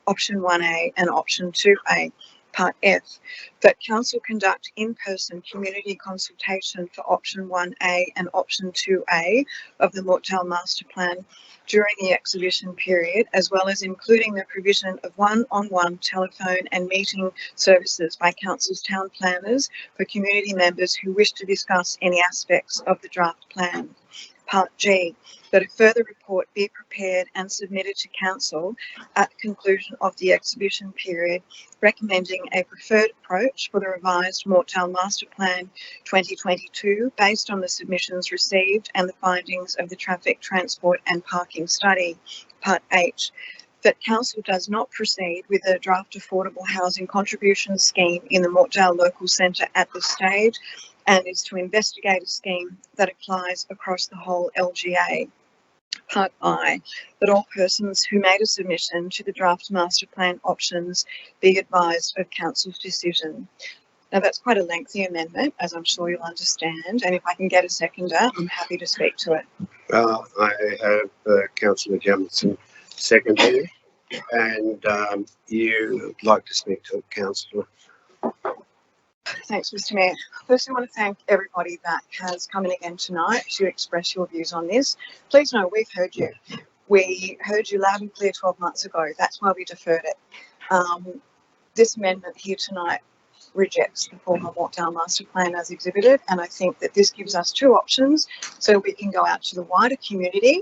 option 1A and option 2A. Part F. That council conduct in-person community consultation for option 1A and option 2A of the Mortdale Master Plan during the exhibition period, as well as including the provision of one-on-one telephone and meeting services by council's town planners for community members who wish to discuss any aspects of the draft plan. Part G. That a further report be prepared and submitted to council at the conclusion of the exhibition period, recommending a preferred approach for the revised Mortdale Master Plan 2022 based on the submissions received and the findings of the traffic, transport and parking study. Part H. That council does not proceed with a draft affordable housing contribution scheme in the Mortdale Local Centre at this stage and is to investigate a scheme that applies across the whole LGA. Part I. That all persons who made a submission to the draft master plan options be advised of council's decision. Now that's quite a lengthy amendment, as I'm sure you'll understand, and if I can get a seconder, I'm happy to speak to it. I have Councillor Jamieson seconding. and you'd like to speak to it, Councillor. Thanks, Mr. Mayor. Firstly, I want to thank everybody that has come in again tonight to express your views on this. Please know we've heard you. We heard you loud and clear 12 months ago. That's why we deferred it. This amendment here tonight rejects the former Mortdale Master Plan as exhibited, and I think that this gives us two options so we can go out to the wider community.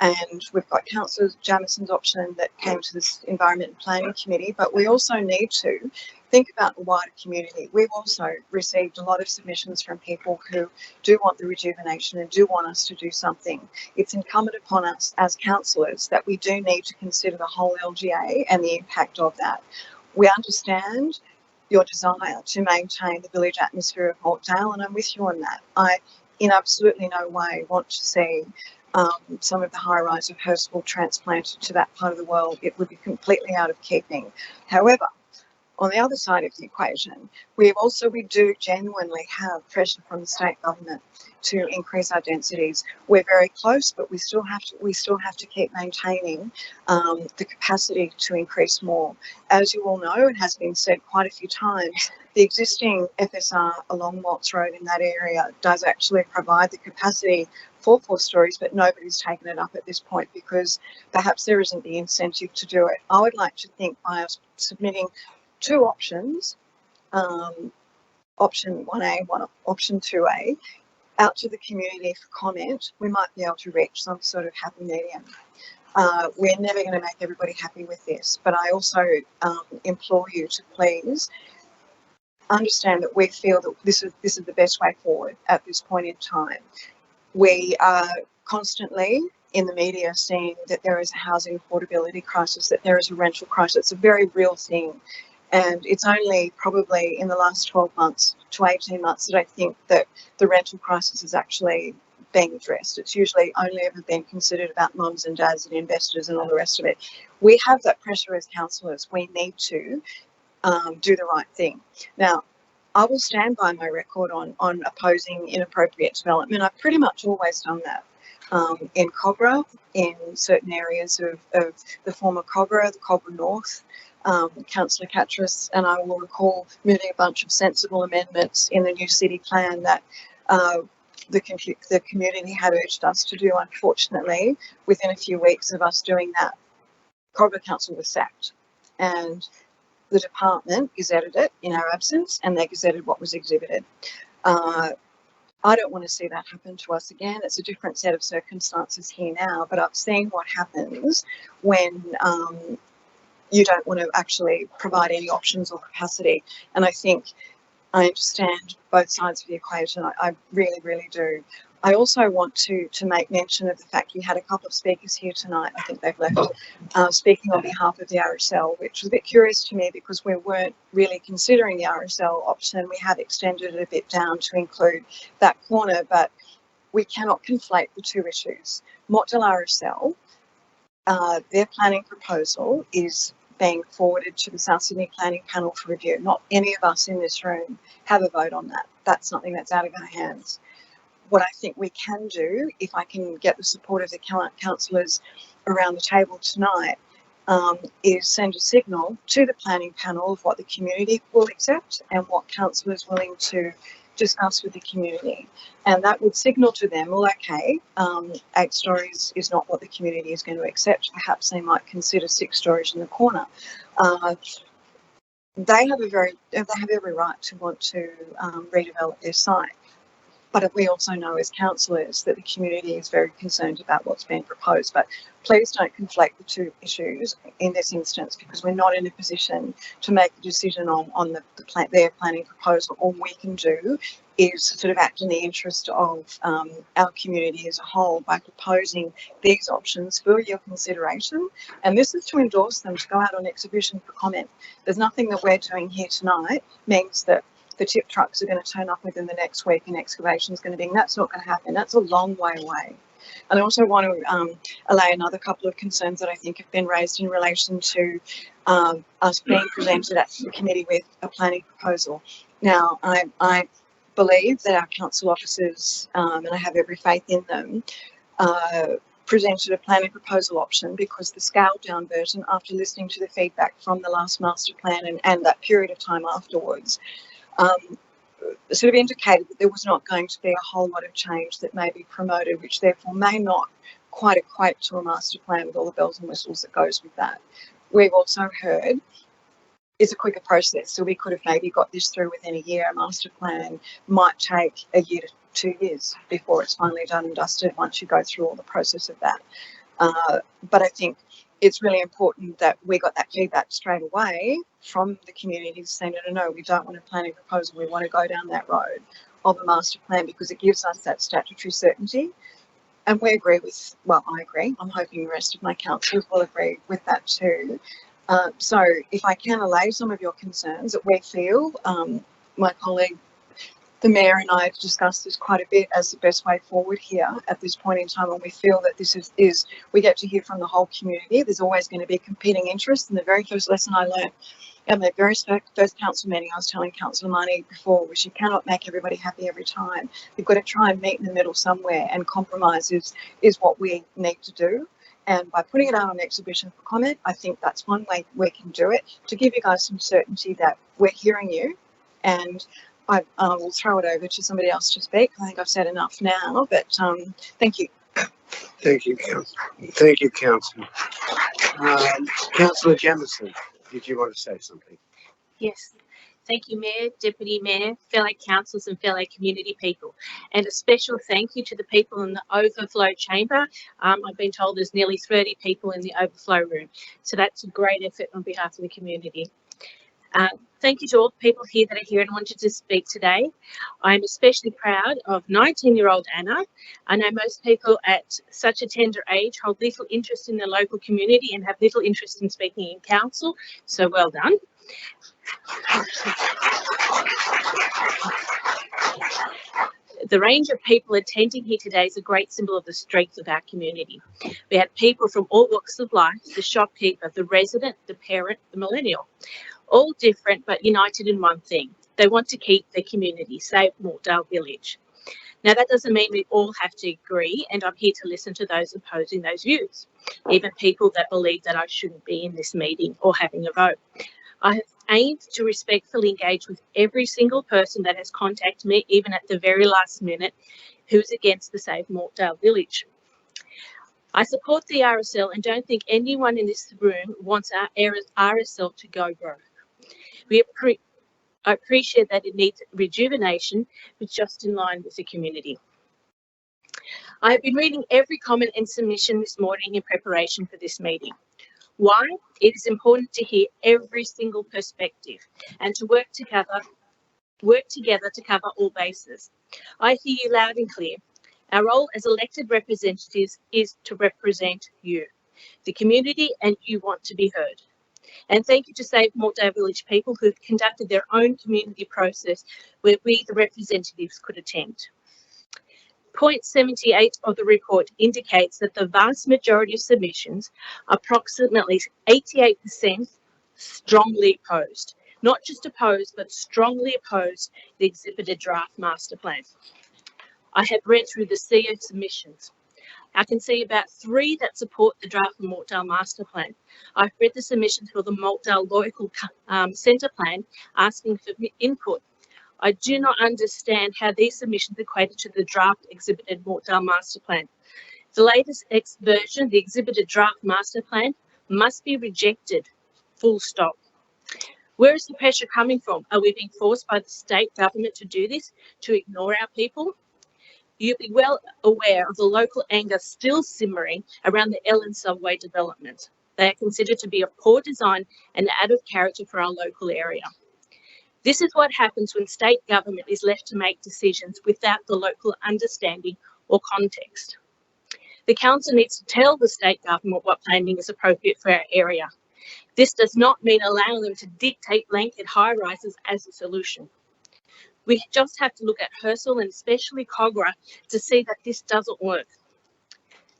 And we've got Councillor Jamison's option that came to this Environment and Planning Committee, but we also need to think about the wider community. We've also received a lot of submissions from people who do want the rejuvenation and do want us to do something. It's incumbent upon us as councillors that we do need to consider the whole LGA and the impact of that. We understand your desire to maintain the village atmosphere of Mortdale, and I'm with you on that. I, in absolutely no way, want to see some of the high rise of Hurstville transplanted to that part of the world. It would be completely out of keeping. However, on the other side of the equation, we do genuinely have pressure from the state government to increase our densities. We're very close, but we still have to keep maintaining the capacity to increase more. As you all know, it has been said quite a few times, the existing FSR along Watts Road in that area does actually provide the capacity for 4 stories, but nobody's taken it up at this point because perhaps there isn't the incentive to do it. I would like to think by us submitting 2 options, option 1A, option 2A, out to the community for comment, we might be able to reach some sort of happy medium. We're never going to make everybody happy with this, but I also implore you to please understand that we feel that this is the best way forward at this point in time. We are constantly in the media seeing that there is a housing affordability crisis, that there is a rental crisis. It's a very real thing. And it's only probably in the last 12 months to 18 months that I think that the rental crisis is actually being addressed. It's usually only ever been considered about mums and dads and investors and all the rest of it. We have that pressure as councillors. We need to do the right thing. Now, I will stand by my record on opposing inappropriate development. I've pretty much always done that. In Cobra, in certain areas of the former Cobra, the Cobra North, Councillor Catras and I will recall moving a bunch of sensible amendments in the new city plan that the community had urged us to do. Unfortunately, within a few weeks of us doing that, Cobra Council was sacked, and the department gazetted it in our absence, and they gazetted what was exhibited. I don't want to see that happen to us again. It's a different set of circumstances here now, but I've seen what happens when you don't want to actually provide any options or capacity. And I think I understand both sides of the equation. I really, really do. I also want to make mention of the fact we had a couple of speakers here tonight. I think they've left, speaking on behalf of the RSL, which was a bit curious to me because we weren't really considering the RSL option. We have extended it a bit down to include that corner, but we cannot conflate the two issues. Mortdale RSL, their planning proposal is being forwarded to the South Sydney Planning Panel for review. Not any of us in this room have a vote on that. That's something that's out of our hands. What I think we can do, if I can get the support of the councillors around the table tonight, is send a signal to the planning panel of what the community will accept and what council is willing to discuss with the community. And that would signal to them, well, okay, 8 stories is not what the community is going to accept. Perhaps they might consider 6 stories in the corner. They have every right to want to redevelop their site. But we also know as councillors that the community is very concerned about what's being proposed. But please don't conflate the two issues in this instance, because we're not in a position to make a decision on their planning proposal. All we can do is sort of act in the interest of our community as a whole by proposing these options for your consideration. And this is to endorse them, to go out on exhibition for comment. There's nothing that we're doing here tonight means that the tip trucks are going to turn up within the next week and excavation is going to be, that's not going to happen. That's a long way away. And I also want to allay another couple of concerns that I think have been raised in relation to us being presented at the committee with a planning proposal. Now, I believe that our council officers, and I have every faith in them, presented a planning proposal option because the scaled down version, after listening to the feedback from the last master plan and that period of time afterwards, sort of indicated that there was not going to be a whole lot of change that may be promoted, which therefore may not quite equate to a master plan with all the bells and whistles that goes with that. We've also heard it's a quicker process, so we could have maybe got this through within a year. A master plan might take a year to 2 years before it's finally done and dusted once you go through all the process of that. But I think it's really important that we got that feedback straight away from the community saying, no, we don't want a planning proposal. We want to go down that road of a master plan because it gives us that statutory certainty. And we agree with, well, I agree. I'm hoping the rest of my councillors will agree with that too. So if I can allay some of your concerns that we feel, my colleague, the Mayor and I have discussed this quite a bit as the best way forward here at this point in time, and we feel that this is we get to hear from the whole community. There's always going to be competing interests, and the very first lesson I learned in the very first council meeting, I was telling Councillor Marnie before, which you cannot make everybody happy every time. You've got to try and meet in the middle somewhere, and compromise is what we need to do. And by putting it out on exhibition for comment, I think that's one way we can do it, to give you guys some certainty that we're hearing you. And I will throw it over to somebody else to speak. I think I've said enough now, but thank you. Thank you, Councillor. Thank you, Councillor. Councillor Jamieson, did you want to say something? Yes. Thank you, Mayor, Deputy Mayor, fellow councillors and fellow community people. And a special thank you to the people in the overflow chamber. I've been told there's nearly 30 people in the overflow room. So that's a great effort on behalf of the community. Thank you to all the people here that are here and wanted to speak today. I'm especially proud of 19-year-old Anna. I know most people at such a tender age hold little interest in the local community and have little interest in speaking in council, so well done. The range of people attending here today is a great symbol of the strength of our community. We had people from all walks of life, the shopkeeper, the resident, the parent, the millennial, all different but united in one thing. They want to keep their community safe, Mortdale Village. Now, that doesn't mean we all have to agree, and I'm here to listen to those opposing those views, even people that believe that I shouldn't be in this meeting or having a vote. I have aimed to respectfully engage with every single person that has contacted me, even at the very last minute, who's against the Save Mortdale Village. I support the RSL and don't think anyone in this room wants our RSL to go broke. I appreciate that it needs rejuvenation, but just in line with the community. I have been reading every comment and submission this morning in preparation for this meeting. Why? It is important to hear every single perspective and to work together to cover all bases. I hear you loud and clear. Our role as elected representatives is to represent you, the community, and you want to be heard. And thank you to Save Mortdale Village people who have conducted their own community process where we, the representatives, could attend. Point 78 of the report indicates that the vast majority of submissions, approximately 88%, strongly opposed. Not just opposed, but strongly opposed the exhibited draft master plan. I have read through the sea of submissions. I can see about 3 that support the draft Mortdale master plan. I've read the submissions for the Mortdale local centre plan asking for input. I do not understand how these submissions equated to the draft exhibited Mortdale master plan. The latest version, the exhibited draft master plan, must be rejected, full stop. Where is the pressure coming from? Are we being forced by the state government to do this, to ignore our people? You'll be well aware of the local anger still simmering around the Ellen subway development. They are considered to be of poor design and out of character for our local area. This is what happens when state government is left to make decisions without the local understanding or context. The council needs to tell the state government what planning is appropriate for our area. This does not mean allowing them to dictate blanket high-rises as a solution. We just have to look at Hersel and especially Cogra to see that this doesn't work.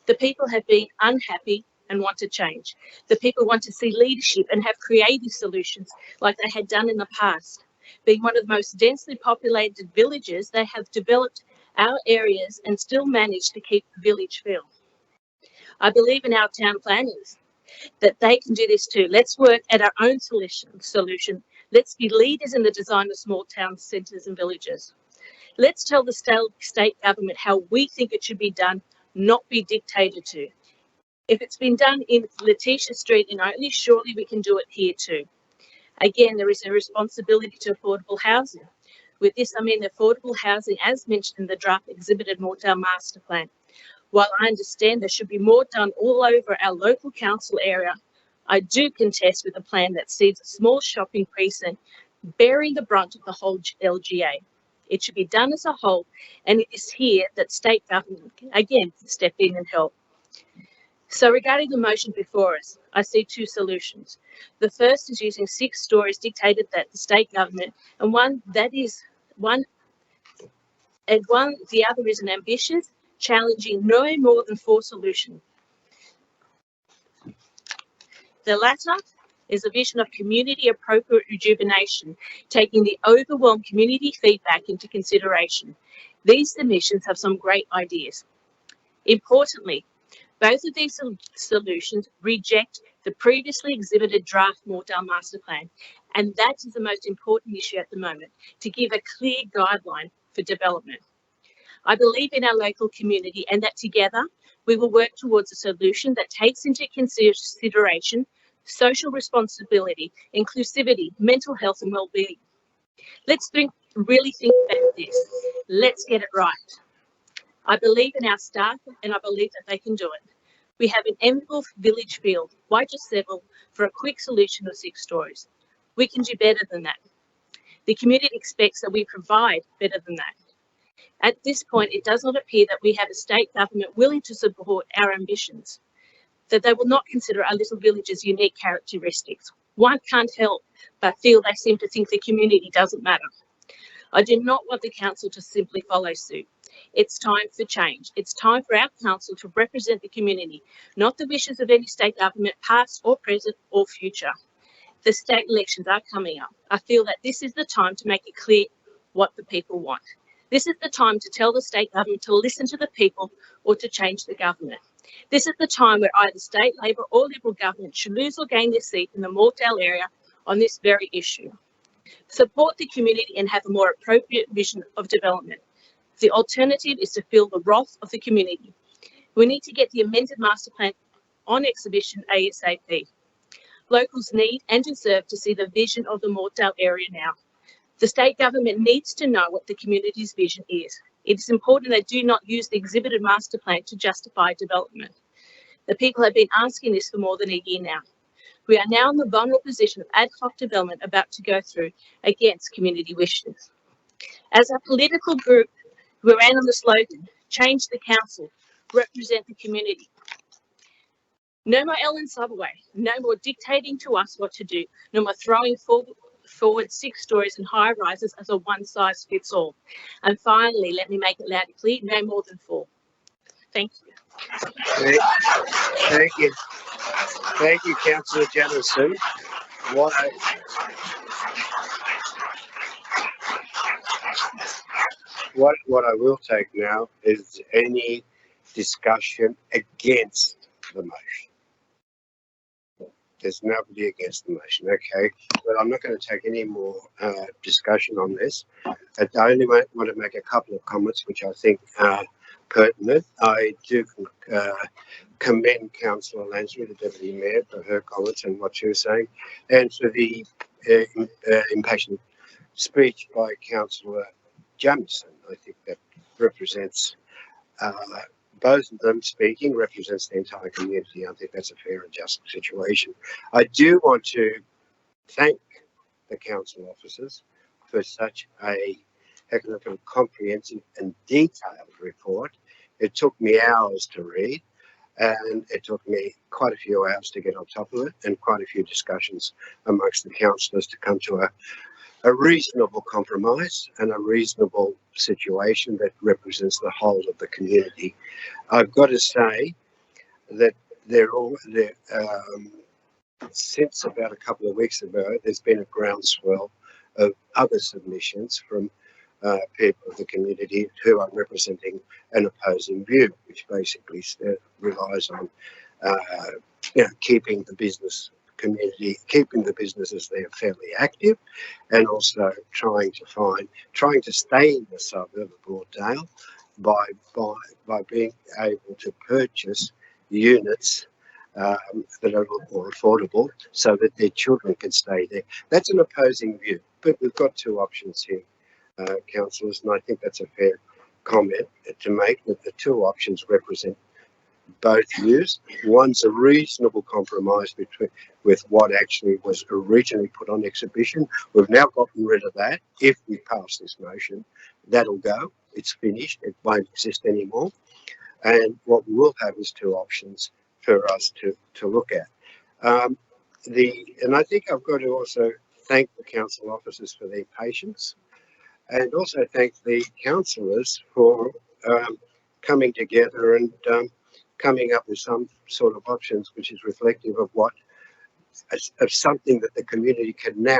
The people have been unhappy and want to change. The people want to see leadership and have creative solutions like they had done in the past. Being one of the most densely populated villages, they have developed our areas and still managed to keep the village filled. I believe in our town planners that they can do this too. Let's work at our own solution. Let's be leaders in the design of small town centres and villages. Let's tell the state government how we think it should be done, not be dictated to. If it's been done in Letitia Street in Otley, surely we can do it here too. Again, there is a responsibility to affordable housing. With this, I mean affordable housing as mentioned in the draft exhibited Mortdale Master Plan. While I understand there should be more done all over our local council area, I do contest with a plan that sees a small shopping precinct bearing the brunt of the whole LGA. It should be done as a whole, and it is here that state government can again step in and help. So regarding the motion before us, I see two solutions. The first is using 6 stories dictated that the state government, and the other is an ambitious, challenging no more than 4 solution. The latter is a vision of community appropriate rejuvenation, taking the overwhelmed community feedback into consideration. These submissions have some great ideas. Importantly, both of these solutions reject the previously exhibited draft Mortdale Master Plan, and that is the most important issue at the moment, to give a clear guideline for development. I believe in our local community and that together we will work towards a solution that takes into consideration social responsibility, inclusivity, mental health and well-being. Let's really think about this. Let's get it right. I believe in our staff and I believe that they can do it. We have an enviable village field. Why just settle for a quick solution of 6 stories? We can do better than that. The community expects that we provide better than that. At this point, it does not appear that we have a state government willing to support our ambitions, that they will not consider our little village's unique characteristics. One can't help but feel they seem to think the community doesn't matter. I do not want the council to simply follow suit. It's time for change. It's time for our council to represent the community, not the wishes of any state government, past or present or future. The state elections are coming up. I feel that this is the time to make it clear what the people want. This is the time to tell the state government to listen to the people or to change the government. This is the time where either state Labor or Liberal government should lose or gain their seat in the Mortdale area on this very issue. Support the community and have a more appropriate vision of development. The alternative is to feel the wrath of the community. We need to get the amended master plan on exhibition ASAP. Locals need and deserve to see the vision of the Mortdale area now. The state government needs to know what the community's vision is. It is important they do not use the exhibited master plan to justify development. The people have been asking this for more than a year now. We are now in the vulnerable position of ad hoc development about to go through against community wishes. As a political group, we ran on the slogan, change the council, represent the community. No more Ellen Subway, no more dictating to us what to do, no more throwing forward 6 stories and high rises as a one-size-fits-all. And finally, let me make it loud and clear, no more than 4. Thank you. Thank you. Thank you, Councillor Jamieson. What I will take now is any discussion against the motion. There's nobody against the motion, okay? But I'm not going to take any more discussion on this. I only want to make a couple of comments which I think are pertinent. I do commend Councillor Lansbury, the Deputy Mayor, for her comments and what she was saying, and for the impassioned speech by Councillor Jamieson. I think that represents both of them speaking represents the entire community. I think that's a fair and just situation. I do want to thank the council officers for such a heck of a comprehensive and detailed report. It took me hours to read, and it took me quite a few hours to get on top of it, and quite a few discussions amongst the councillors to come to a reasonable compromise and a reasonable situation that represents the whole of the community. I've got to say that since about a couple of weeks ago, there's been a groundswell of other submissions from people of the community who are representing an opposing view, which basically relies on keeping the business community, keeping the businesses there fairly active, and also trying to stay in the suburb of Mortdale by being able to purchase units that are a lot more affordable so that their children can stay there. That's an opposing view, but we've got two options here, councillors, and I think that's a fair comment to make, that the two options represent both views. One's a reasonable compromise with what actually was originally put on exhibition. We've now gotten rid of that. If we pass this motion, that'll go. It's finished. It won't exist anymore. And what we will have is two options for us to look at. And I think I've got to also thank the council officers for their patience, and also thank the councillors for coming together and coming up with some sort of options which is reflective of something that the community can now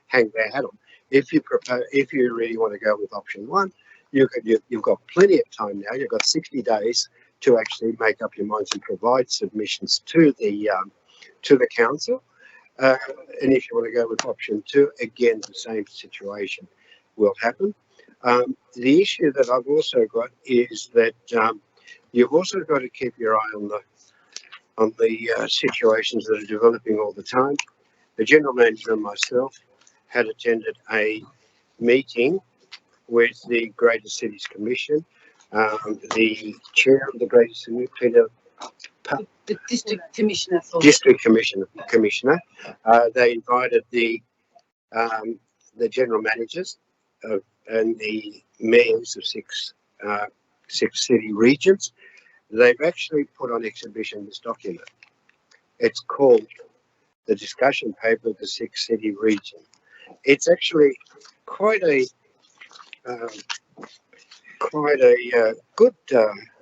hang their hat on. If you really want to go with option one, you've got plenty of time now. You've got 60 days to actually make up your minds and provide submissions to the council. And if you want to go with option two, again, the same situation will happen. The issue that I've also got is that you've also got to keep your eye on the situations that are developing all the time. The General Manager and myself had attended a meeting with the Greater Cities Commission. The Chair of the Greater Cities, The District Commissioner. Commissioner. They invited the General Managers and the mayors of six city regions. They've actually put on exhibition this document. It's called the Discussion Paper of the Six City Region. It's actually quite a good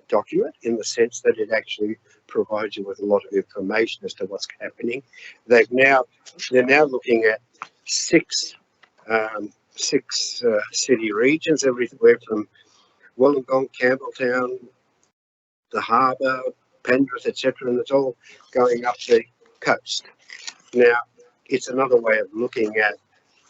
document in the sense that it actually provides you with a lot of information as to what's happening. They're now looking at six city regions, everywhere from Wollongong, Campbelltown, the Harbour, Penrith, etc., and it's all going up the coast. Now, it's another way of looking at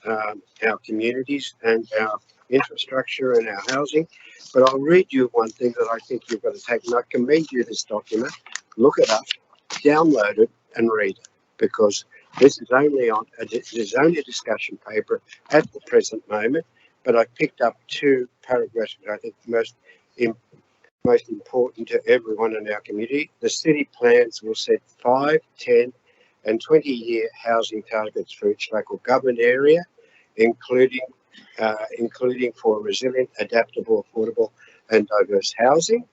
our communities and our infrastructure and our housing. But I'll read you one thing that I think you've got to take, and I commend you this document. Look it up, download it, and read it, because this is only a discussion paper at the present moment. But I picked up two paragraphs that I think most important to everyone in our community. The city plans will set 5, 10, and 20-year housing targets for each local government area, including for resilient, adaptable, affordable, and diverse housing.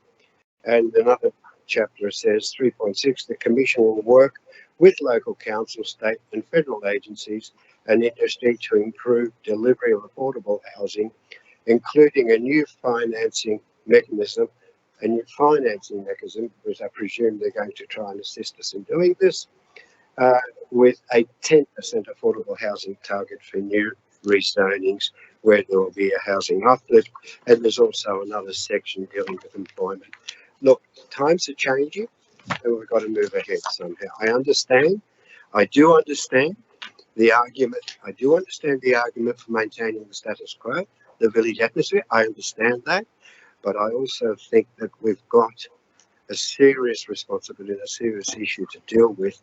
And another chapter says 3.6, the Commission will work with local council, state and federal agencies and industry to improve delivery of affordable housing, including a new financing mechanism, because I presume they're going to try and assist us in doing this, with a 10% affordable housing target for new rezonings where there will be a housing uplift. And there's also another section dealing with employment. Look, times are changing and we've got to move ahead somehow. I do understand the argument. I do understand the argument for maintaining the status quo, the village atmosphere. I understand that. But I also think that we've got a serious responsibility, a serious issue to deal with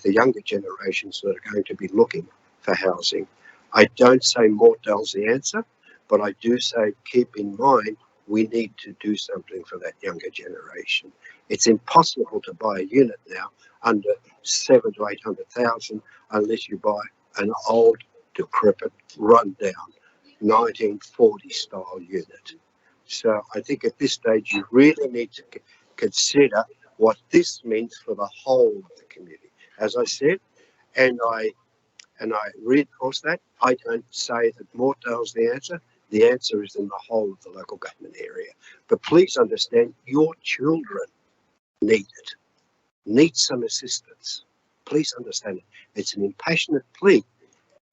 the younger generations that are going to be looking for housing. I don't say Mortdale's the answer, but I do say keep in mind we need to do something for that younger generation. It's impossible to buy a unit now under 700,000 to 800,000 unless you buy an old, decrepit, run-down 1940 style unit. So I think at this stage you really need to consider what this means for the whole of the community. As I said, and I reinforce that, I don't say that Mortdale's the answer. The answer is in the whole of the local government area. But please understand, your children need it, need some assistance. Please understand it. It's an impassionate plea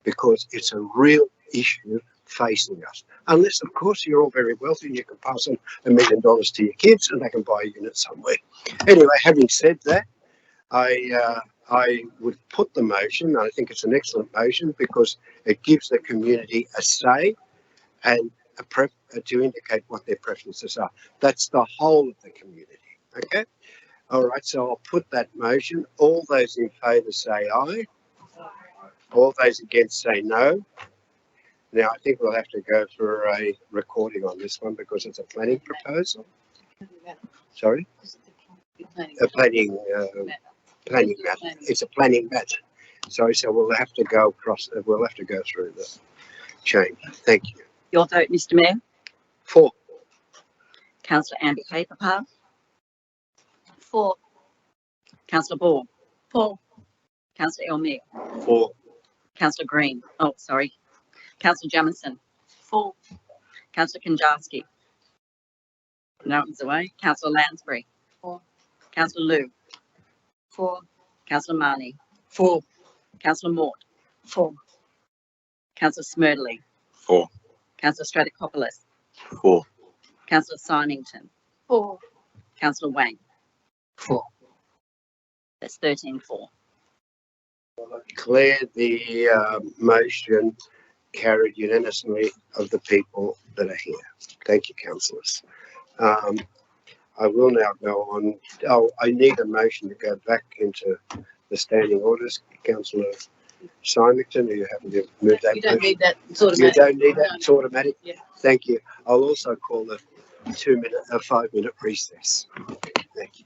because it's a real issue facing us. Unless, of course, you're all very wealthy and you can pass on $1 million to your kids and they can buy a unit somewhere. Anyway, having said that, I would put the motion. I think it's an excellent motion because it gives the community a say and to indicate what their preferences are. That's the whole of the community. Okay. All right. So I'll put that motion. All those in favour say aye. All those against say no. Now I think we'll have to go for a recording on this one because it's a planning proposal. Sorry. A planning matter. It's a planning matter. Sorry, so we'll have to go across. We'll have to go through the chain. Thank you. Your vote, Mr Mayor. For. Councillor Amber Paperpar. For. Councillor Ball. For. Councillor Elmere. For. Councillor Green. Oh, sorry. Councillor Jamison. For. Councillor Kanjarski. No one's away. Councillor Lansbury. For. Councillor Liu. For. Councillor Marnie. For. Councillor Mort. For. Councillor Smerdley. For. Councillor Stratokopoulos. For. Councillor Symington. For. Councillor Wang. For. That's 13 for. Declare the motion carried unanimously of the people that are here. Thank you, councillors. I will now go on. Oh, I need a motion to go back into the standing orders. Councillor Symington, are you happy to move that? You don't motion? need that. It's automatic. You don't need that. No, It's automatic. Yeah. Thank you. I'll also call a 5-minute recess. Thank you.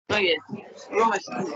Oh yeah, we're almost done.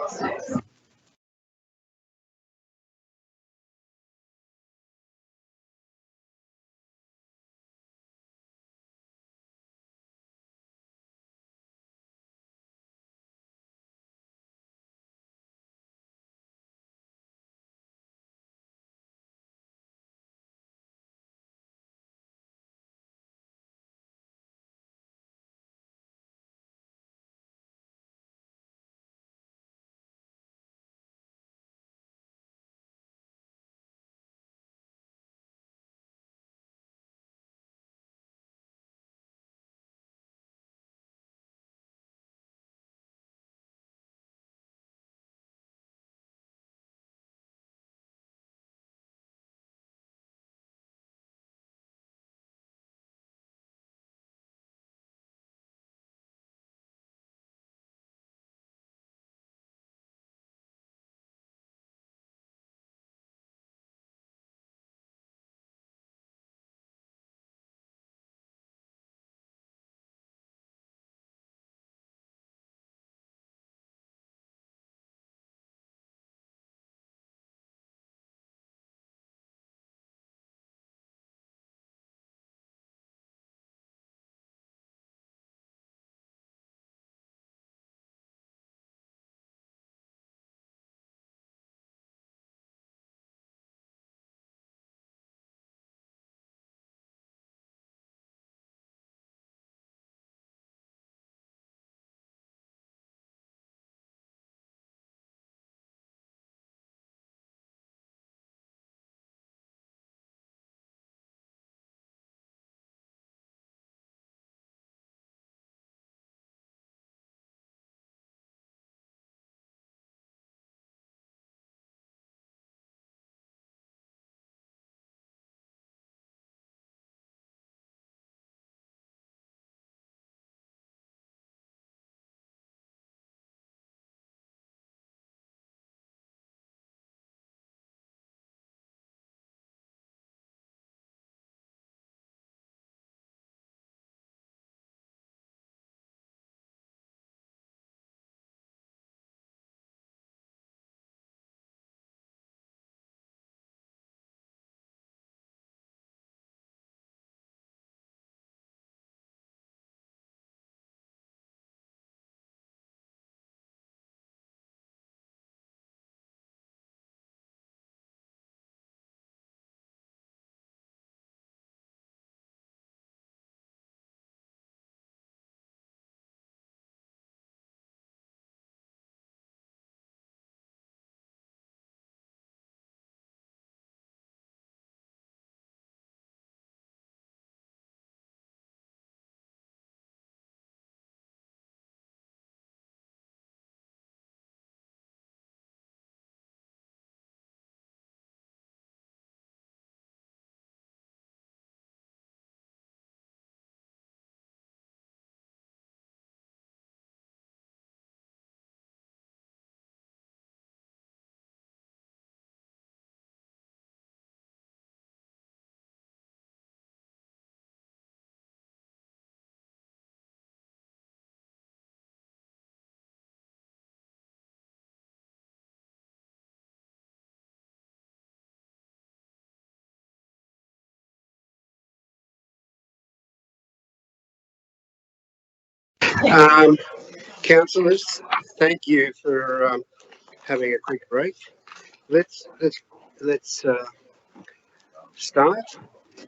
Councillors, thank you for having a quick break. Let's start.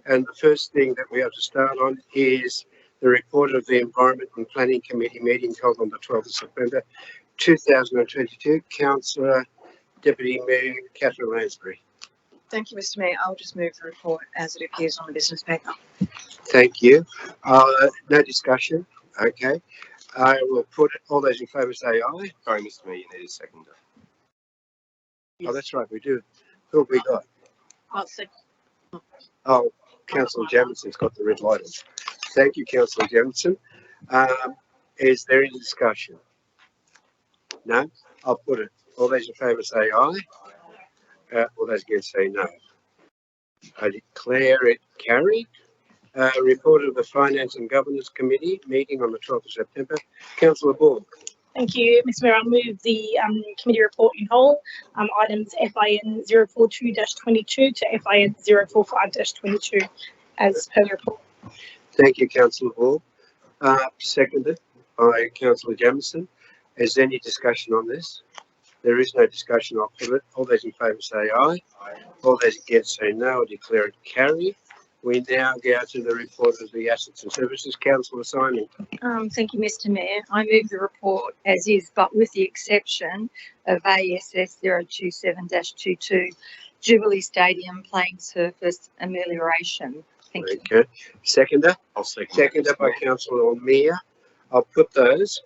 And the first thing that we have to start on is the report of the Environment and Planning Committee meeting held on the 12th of September 2022. Councillor Deputy Mayor Catherine Lansbury. Thank you, Mr. Mayor. I'll just move the report as it appears on the business paper. Thank you. No discussion. Okay. I will put all those in favour say aye. Sorry, Mr. Mayor, you need a seconder. Oh, that's right, we do. Who have we got? Oh, Councillor Jamieson's got the red light on. Thank you, Councillor Jamieson. Is there any discussion? No? I'll put it. All those in favour say aye. All those against say no. I declare it carried. Report of the Finance and Governance Committee meeting on the 12th of September. Councillor Ball. Thank you, Mr. Mayor. I'll move the committee report in whole, items FIN 042-22 to FIN 045-22 as per the report. Thank you, Councillor Hall. Seconded by Councillor Jamieson. Is there any discussion on this? There is no discussion. I'll put it. All those in favour say aye. All those against say no. I declare it carried. We now go to the report of the Assets and Services Council assignment. Thank you, Mr. Mayor. I move the report as is, but with the exception of ASS 027-22, Jubilee Stadium playing surface amelioration. Thank you. Okay. Seconder? I'll second. Seconded by Councillor O'Meara. I'll put those.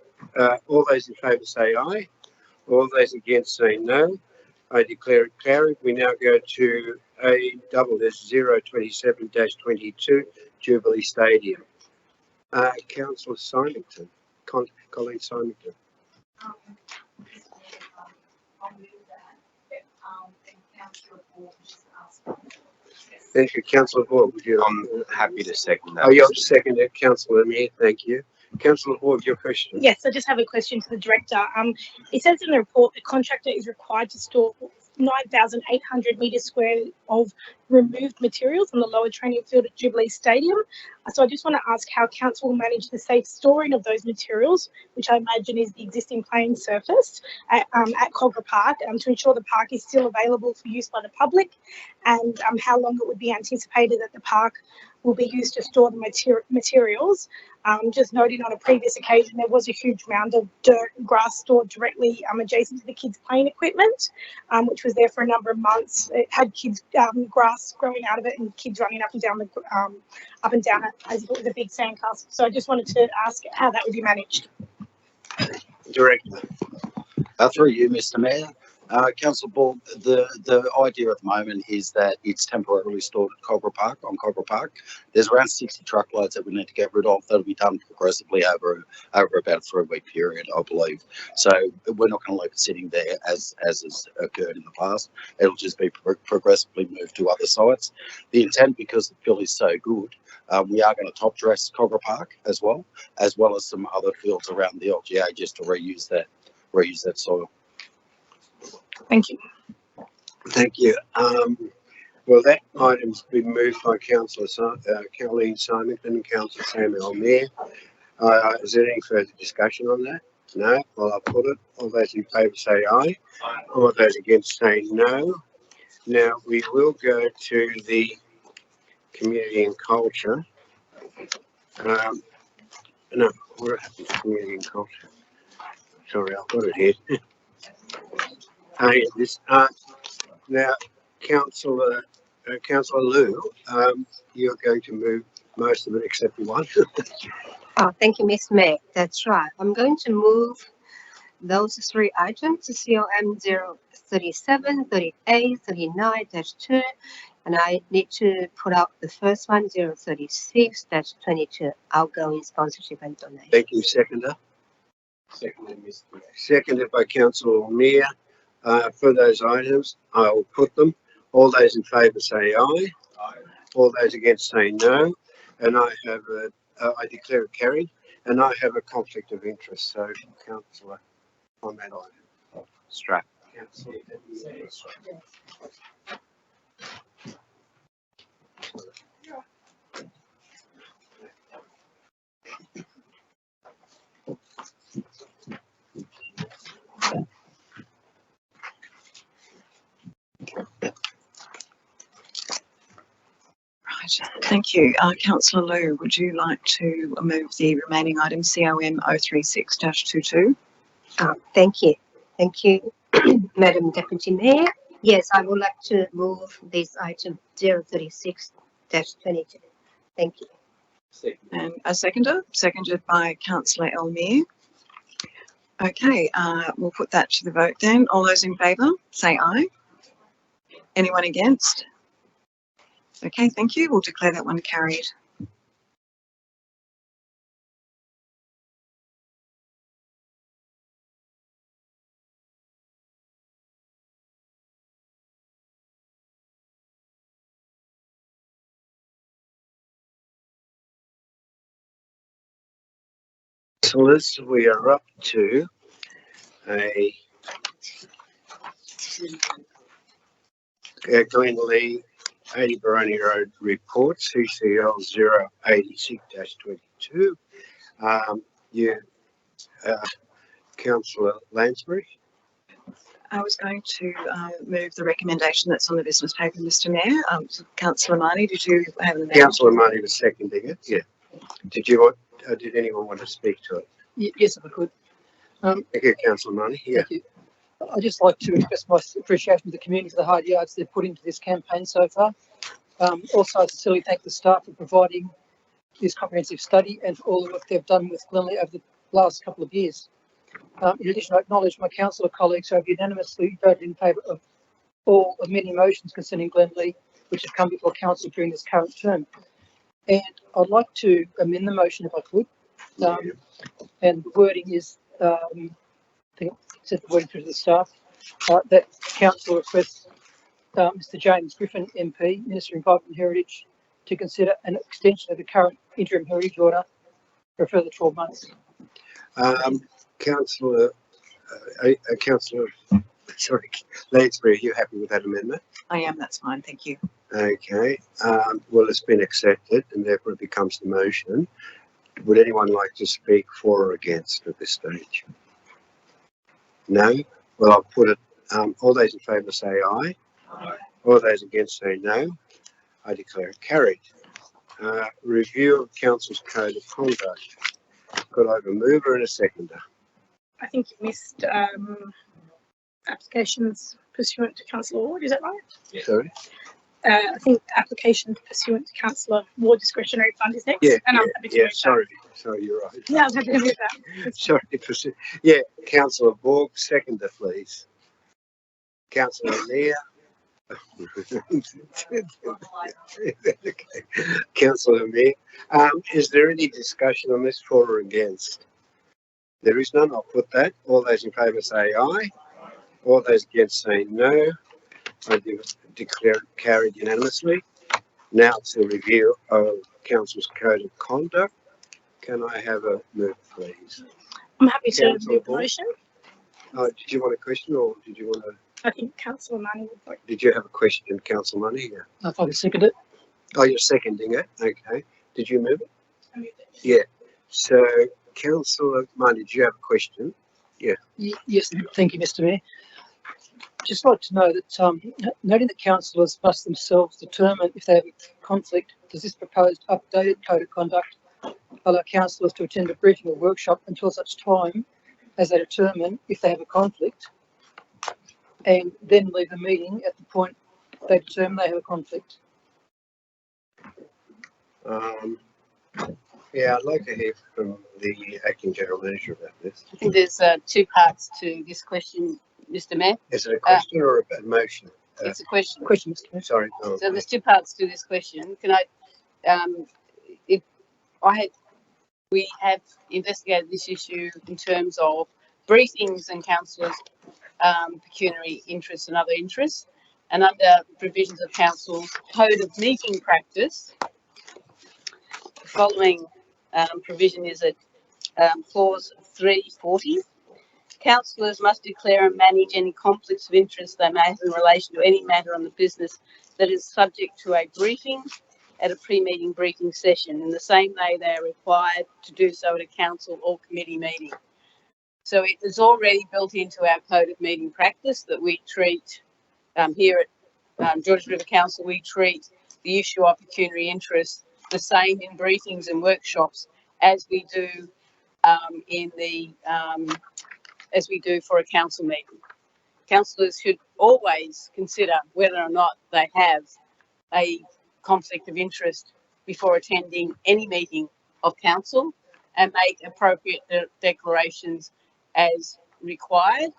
All those in favour say aye. All those against say no. I declare it carried. We now go to ASS 027-22, Jubilee Stadium. Councillor Symington, Colleen Symington. Thank you, Councillor Hall. Would you? I'm happy to second that. Oh, you're seconded, Councillor Amir. Thank you. Councillor Hall, your question. Yes, I just have a question to the director. It says in the report the contractor is required to store 9,800 metres square of removed materials on the lower training field at Jubilee Stadium. So I just want to ask how council will manage the safe storing of those materials, which I imagine is the existing playing surface at Cogra Park, to ensure the park is still available for use by the public, and how long it would be anticipated that the park will be used to store the materials. Just noting on a previous occasion, there was a huge mound of dirt and grass stored directly adjacent to the kids' playing equipment, which was there for a number of months. It had kids' grass growing out of it and kids running up and down it as if it was a big sandcastle. So I just wanted to ask how that would be managed. Director. Through you, Mr. Mayor. Councillor Ball, the idea at the moment is that it's temporarily stored at Cogra Park, on Cogra Park. There's around 60 truckloads that we need to get rid of. That'll be done progressively over about a 3-week period, I believe. So we're not going to leave it sitting there as has occurred in the past. It'll just be progressively moved to other sites. The intent, because the field is so good, we are going to top dress Cogra Park as well as some other fields around the LGA just to reuse that soil. Thank you. Thank you. Well, that item's been moved by Councillor Colleen Symington and Councillor Samuel Mayer. Is there any further discussion on that? No? Well, I'll put it. All those in favour say aye. All those against say no. Now, we will go to the Community and Culture. No, what happened to Community and Culture? Sorry, I've got it here. Now, Councillor Liu, you're going to move most of it except one. Oh, thank you, Ms. May. That's right. I'm going to move those 3 items to COM 037, 38, 39-2, and I need to put out the first one, 036-22, outgoing sponsorship and donation. Thank you, Seconder. Seconded by Councillor Meir. For those items, I will put them. All those in favour say aye. All those against say no. And I have I declare it carried. And I have a conflict of interest. So, Councillor, on that item. Strap. Thank you. Councillor Liu, would you like to move the remaining item COM 036-22? Thank you. Thank you, Madam Deputy Mayor. Yes, I would like to move this item 036-22. Thank you. And a seconder? Seconded by Councillor Elmere. Okay, we'll put that to the vote then. All those in favour, say aye. Anyone against? Okay, thank you. We'll declare that one carried. Councillors, we are up to a Glen Lee 80 Baroni Road report, CCL 086-22. Councillor Lansbury. I was going to move the recommendation that's on the business paper, Mr. Mayor. Councillor Marnie, did you have an amendment? Councillor Marnie was seconding it. Yeah. Did you want? Did anyone want to speak to it? Yes, if I could. Thank you, Councillor Marnie. Yeah. Thank you. I'd just like to express my appreciation to the community for the hard yards they've put into this campaign so far. Also, I sincerely thank the staff for providing this comprehensive study and for all the work they've done with Glen Lee over the last couple of years. In addition, I acknowledge my councillor colleagues who have unanimously voted in favour of all of many motions concerning Glen Lee, which have come before council during this current term. And I'd like to amend the motion if I could. And the wording is, I think I said the wording through to the staff, that council requests Mr. James Griffin MP, Minister of Environment and Heritage, to consider an extension of the current interim heritage order for a further 12 months. Councillor Lansbury, are you happy with that amendment? I am, that's fine, thank you. Okay, well, it's been accepted and therefore it becomes the motion. Would anyone like to speak for or against at this stage? No? Well, I'll put it, all those in favour say aye. Aye. All those against say no. I declare it carried. Review of Council's Code of Conduct. Could I have a mover and a seconder? I think you missed applications pursuant to Councillor Ward, is that right? Yeah. Sorry? I think application pursuant to Councillor Ward discretionary fund is next. Yeah, and I'm happy to move sorry, you're right. that. Yeah, I'm happy to move that. Sorry, yeah, Councillor Borg, seconder, please. Councillor Lear. Okay. Councillor Mayor, is there any discussion on this for or against? There is none. I'll put that. All those in favour say aye. All those against say no. I declare it carried unanimously. Now to review of Council's Code of Conduct. Can I have a move, please? I'm happy to Councillor move the Borg. motion. Did you want a question or did you want to? I think Councillor Manning would vote. Did you have a question, Councillor Money? Yeah. If I could second it. Oh, you're seconding it. Okay. Did you move it? I moved it. Yeah. So, Councillor Money, did you have a question? Yeah. Yes, thank you, Mr. Mayor. Just like to know that, noting that councillors must themselves determine if they have a conflict, does this proposed updated Code of Conduct allow councillors to attend a briefing or workshop until such time as they determine if they have a conflict, and then leave the meeting at the point they determine they have a conflict? Yeah, I'd like to hear from the Acting General Manager about this. I think there's two parts to this question, Mr. Mayor. Is it a question or a motion? It's a question. Question, Mr. Mayor. Sorry. So there's two parts to this question. Can we have investigated this issue in terms of briefings and councillors' pecuniary interests and other interests, and under provisions of council's code of meeting practice, the following provision is at clause 340. Councillors must declare and manage any conflicts of interest they may have in relation to any matter on the business that is subject to a briefing at a pre-meeting briefing session in the same way they are required to do so at a council or committee meeting. So it is already built into our code of meeting practice that we treat here at Georges River Council, we treat the issue of pecuniary interest the same in briefings and workshops as we do as we do for a council meeting. Councillors should always consider whether or not they have a conflict of interest before attending any meeting of council and make appropriate declarations as required.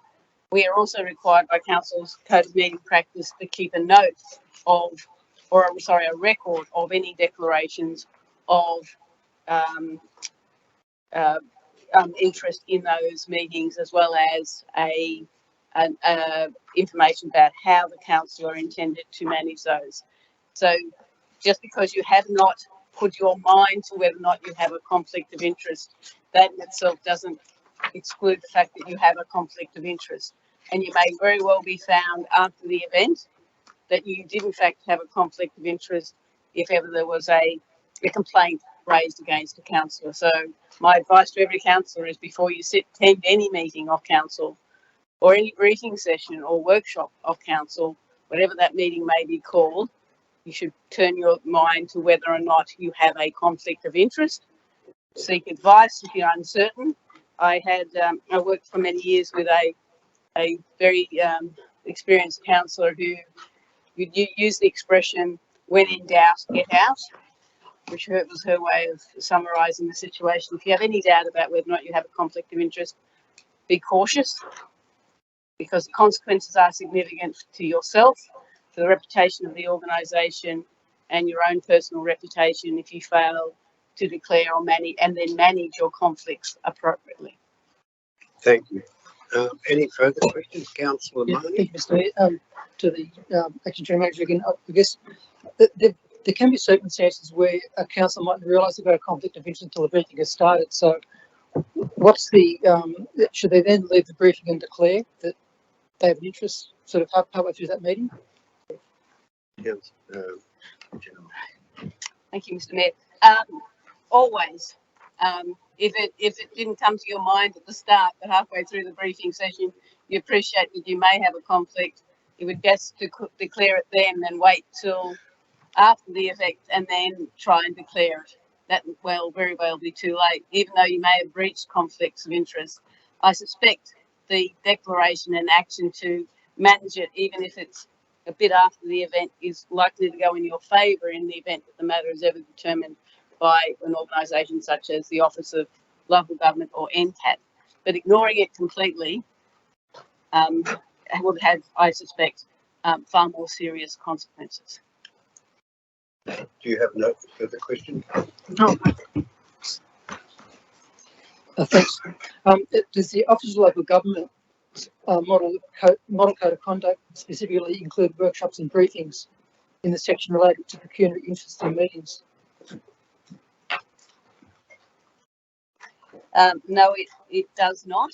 We are also required by council's code of meeting practice to keep a note of, a record of any declarations of interest in those meetings, as well as information about how the councillor intended to manage those. So just because you have not put your mind to whether or not you have a conflict of interest, that in itself doesn't exclude the fact that you have a conflict of interest. And you may very well be found after the event that you did in fact have a conflict of interest if ever there was a complaint raised against a councillor. So my advice to every councillor is before you attend any meeting of council or any briefing session or workshop of council, whatever that meeting may be called, you should turn your mind to whether or not you have a conflict of interest. Seek advice if you're uncertain. I worked for many years with a very experienced councillor who would use the expression, when in doubt, get out, which was her way of summarising the situation. If you have any doubt about whether or not you have a conflict of interest, be cautious, because the consequences are significant to yourself, for the reputation of the organisation and your own personal reputation if you fail to declare or manage your conflicts appropriately. Thank you. Any further questions, Councillor Yeah, Marnie? thank you, Mr. Mayor. To the Acting General Manager again, I guess there can be circumstances where a council might realise they've got a conflict of interest until the briefing has started. So what's the, should they then leave the briefing and declare that they have an interest sort of halfway through that meeting? Yes, Thank you, Mr. Mayor. Always, if it didn't come to your mind at the start, but halfway through the briefing session, you appreciate that you may have a conflict, it would best to declare it then than wait till after the event and then try and declare it. That will very well be too late, even though you may have breached conflicts of interest. I suspect the declaration and action to manage it, even if it's a bit after the event, is likely to go in your favour in the event that the matter is ever determined by an organisation such as the Office of Local Government or NCAT. But ignoring it completely would have, I suspect, far more serious consequences. do you have no further questions? No. Thanks. Does the Office of Local Government model code of conduct specifically include workshops and briefings in the section related to pecuniary interests in meetings? No, it does not.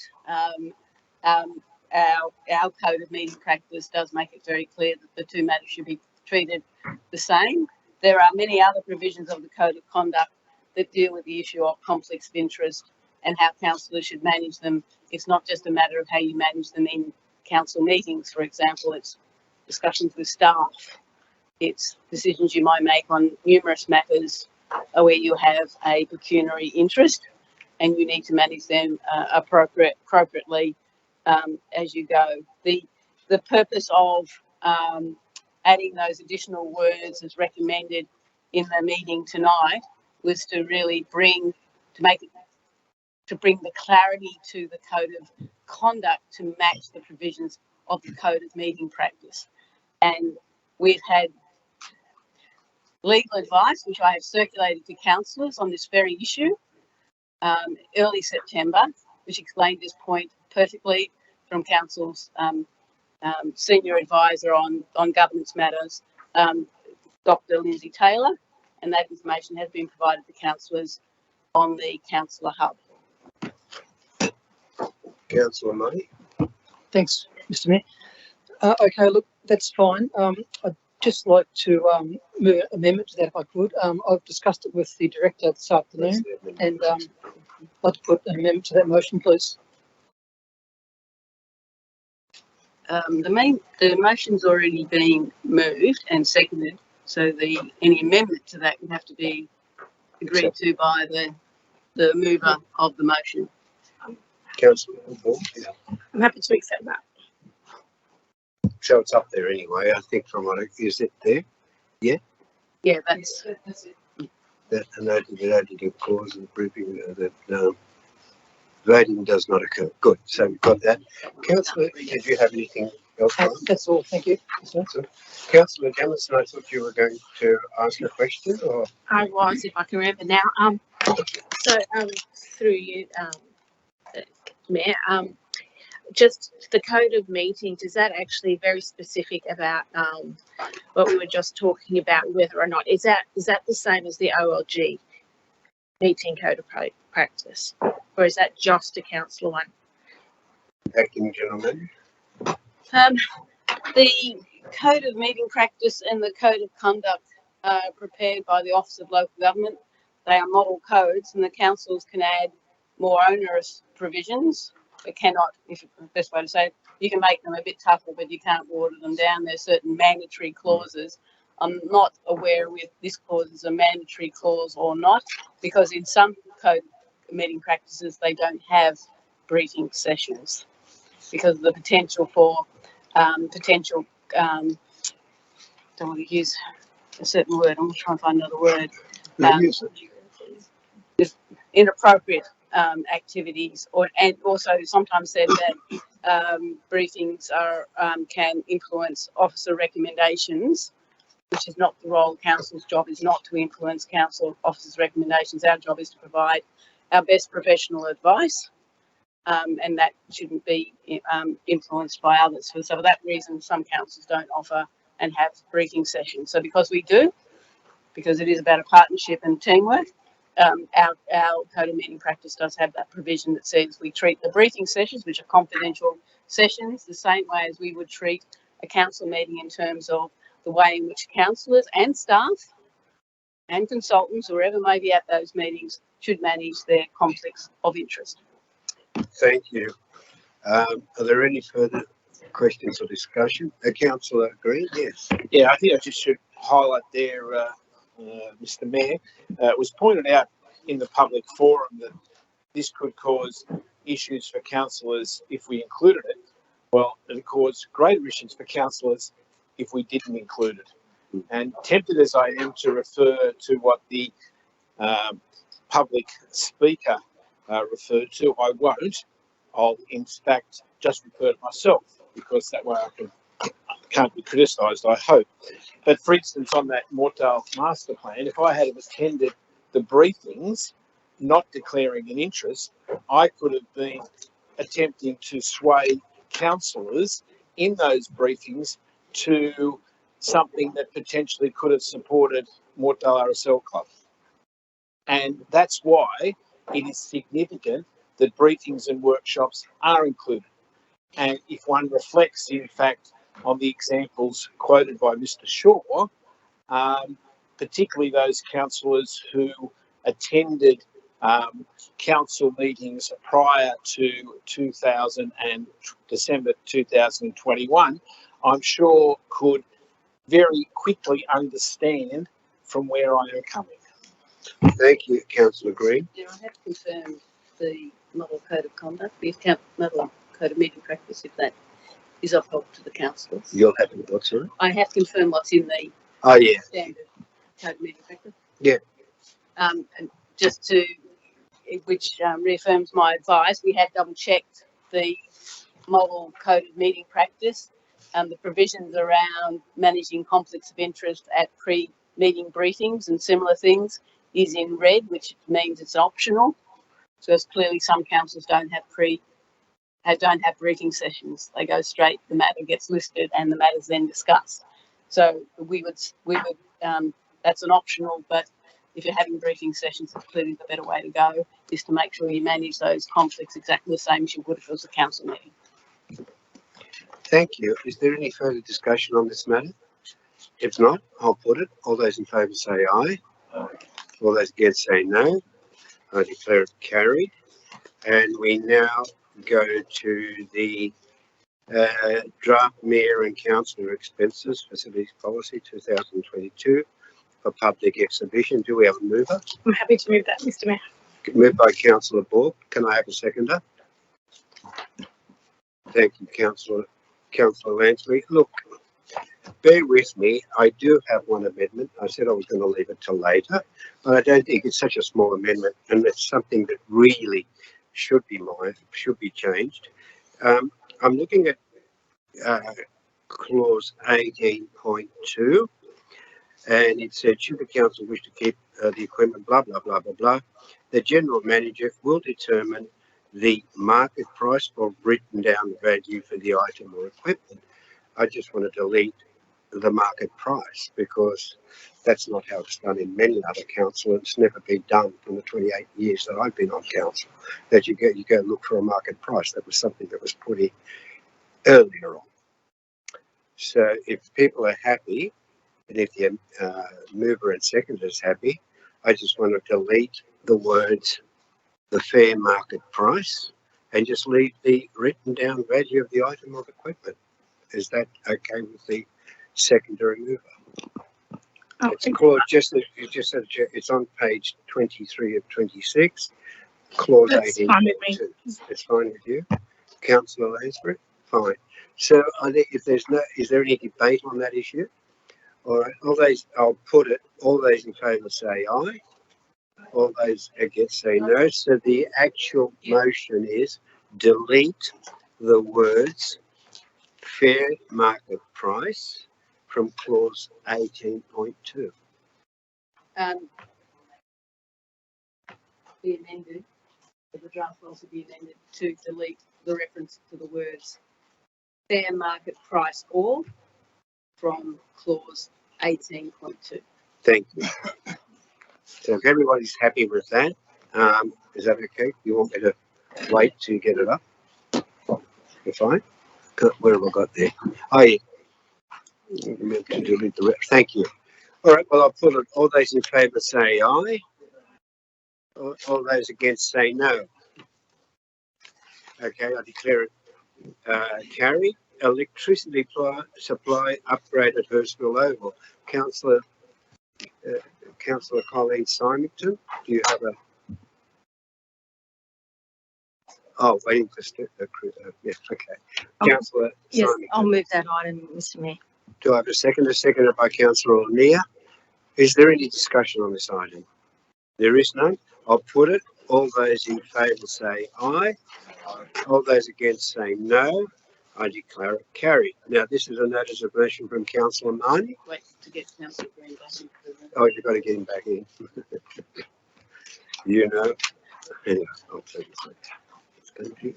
Our code of meeting practice does make it very clear that the two matters should be treated the same. There are many other provisions of the code of conduct that deal with the issue of conflicts of interest and how councillors should manage them. It's not just a matter of how you manage them in council meetings, for example. It's discussions with staff. It's decisions you might make on numerous matters where you have a pecuniary interest and you need to manage them appropriately as you go. The purpose of adding those additional words as recommended in the meeting tonight was to really bring the clarity to the code of conduct to match the provisions of the code of meeting practice. And we've had legal advice, which I have circulated to councillors on this very issue early September, which explained this point perfectly from council's senior advisor on governance matters, Dr. Lindsay Taylor, and that information has been provided to councillors on the councillor hub. Councillor Marnie? Thanks, Mr. Mayor. Okay, look, that's fine. I'd just like to move an amendment to that if I could. I've discussed it with the director this afternoon, and I'd like to put an amendment to that motion, please. The motion's already been moved and seconded, so any amendment to that would have to be agreed to by the mover of the motion. Councillor Ball? I'm happy to accept that. So it's up there anyway, I think, from what is it there? Yeah? Yeah, that's it. That a noted clause in the briefing that voting does not occur. Good, so we've got that. Councillor, did you have anything else? That's all, thank you. Councillor Jamison, I thought you were going to ask a question, or? I was, if I can remember now. Through you, Mayor, just the code of meeting, is that actually very specific about what we were just talking about, whether or not, is that the same as the OLG meeting code of practice? or is that just a councillor one? Acting gentleman. The Code of Meeting Practice and the Code of Conduct are prepared by the Office of Local Government. They are model codes, and the councils can add more onerous provisions, but cannot, if the best way to say it, you can make them a bit tougher, but you can't water them down. There's certain mandatory clauses. I'm not aware if this clause is a mandatory clause or not, because in some code meeting practices, they don't have briefing sessions because of the potential for don't want to use a certain word. I'm going to try and find another word. Just inappropriate activities, and also sometimes said that briefings are can influence officer recommendations, which is not the role of council's job. Is not to influence council officers' recommendations. Our job is to provide our best professional advice. And that shouldn't be influenced by others. So for that reason, some councils don't offer and have briefing sessions. So because we do, because it is about a partnership and teamwork, our Code of Meeting Practice does have that provision that says we treat the briefing sessions, which are confidential sessions, the same way as we would treat a council meeting in terms of the way in which councillors and staff and consultants, or whoever may be at those meetings, should manage their conflicts of interest. Thank you. Are there any further questions or discussion? Councillor Green, yes. Yeah, I think I just should highlight there, Mr. Mayor, it was pointed out in the public forum that this could cause issues for councillors if we included it. Well, it would cause greater issues for councillors if we didn't include it. And tempted as I am to refer to what the public speaker referred to, I won't. I'll in fact just refer to myself, because that way I can't be criticised, I hope. But for instance, on that Mortdale master plan, if I had attended the briefings, not declaring an interest, I could have been attempting to sway councillors in those briefings to something that potentially could have supported Mortdale RSL Club. And that's why it is significant that briefings and workshops are included. And if one reflects, in fact, on the examples quoted by Mr. Shaw, particularly those councillors who attended council meetings prior to December 2021, I'm sure could very quickly understand from where I am coming. Thank you, Councillor Green. Yeah, I have confirmed the model code of conduct, the model code of meeting practice, if that is of help to the councillors. You'll have to what, sorry? I have confirmed what's in the standard code of meeting practice. Yeah. And just to, which reaffirms my advice, we have double checked the model code of meeting practice. The provisions around managing conflicts of interest at pre-meeting briefings and similar things is in red, which means it's optional. So it's clearly some councils don't have briefing sessions. They go straight, the matter gets listed and the matter's then discussed. So we would that's an optional, but if you're having briefing sessions, it's clearly the better way to go is to make sure you manage those conflicts exactly the same as you would if it was a council meeting. Thank you. Is there any further discussion on this matter? If not, I'll put it. All those in favour say aye. All those against say no. I declare it carried. And we now go to the draft Mayor and Councillor Expenses Facilities Policy 2022 for public exhibition. Do we have a mover? I'm happy to move that, Mr. Mayor. Moved by Councillor Bork. Can I have a seconder? Thank you, Councillor Lansley. Look, bear with me. I do have one amendment. I said I was going to leave it till later, but I don't think it's such a small amendment, and it's something that really should be changed. I'm looking at clause 18.2, and it said, should the council wish to keep the equipment, blah, blah, blah, blah, blah, the general manager will determine the market price or written down value for the item or equipment. I just want to delete the market price, because that's not how it's done in many other councils. It's never been done in the 28 years that I've been on council, that you go look for a market price. That was something that was put in earlier on. So if people are happy, and if the mover and seconder is happy, I just want to delete the words "the fair market price" and just leave the written down value of the item of equipment. Is that okay with the secondary mover? Oh, It's clause it's on page 23 of 26, clause that's 18. fine with me. It's fine with you, Councillor Lansbury? Fine. So if is there any debate on that issue? All right, I'll put it, all those in favour say aye, all those against say no. So the actual motion is delete the words fair market price from clause 18.2. Be amended, the draft will also be amended to delete the reference to the words fair market price or from clause 18.2. Thank you. So if everybody's happy with that, is that okay? You want me to wait to get it up? You're fine? Where have I got there? Oh, yeah. To delete the thank you. All right, well, I'll put it. All those in favour say aye. All those against say no. Okay, I declare it carried. Electricity supply upgrade at Hurstville Oval. Councillor Colleen Symington, do you have a? Oh, waiting for yes, okay. Councillor Yes, Symington. I'll move that item, Mr. Mayor. Do I have a second? A seconded by Councillor O'Neill. Is there any discussion on this item? There is none. I'll put it. All those in favour say aye. All those against say no. I declare it carried. Now, this is a notice of motion from Councillor Marnie. Wait to get Councillor Green back in. Oh, you've got to get him back in. You know. Anyway, I'll take it. It's going to be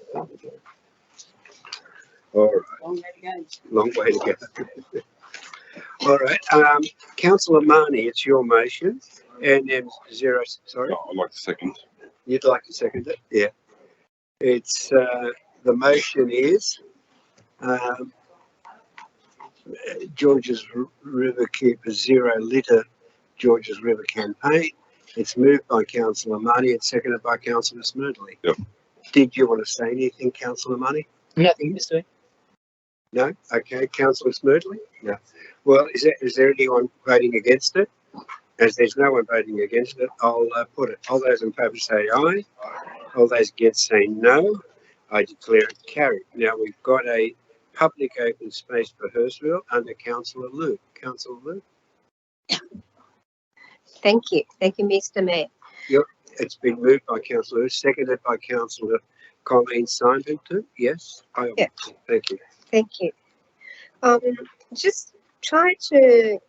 all right. Long way to go. Long way to go. All right. Councillor Marnie, it's your motion. And then zero. Sorry. I'd like to second. You'd like to second it? Yeah. It's the motion is Georges River Keeper Zero Litter Georges River campaign. It's moved by Councillor Marnie and seconded by Councillor Smerdley. Yep. Did you want to say anything, Councillor Marnie? Nothing, Mr. No? Okay. Councillor Smerdley? No. Well, is there anyone voting against it? As there's no one voting against it, I'll put it. All those in favour say aye. All those against say no. I declare it carried. Now we've got a public open space for Hurstville under Councillor Liu. Councillor Liu? Thank you, Mr. Mayor. Yep. It's been moved by Councillor Liu, seconded by Councillor Colleen Symington. Yes? Yeah. Thank you. Thank you. Just try to,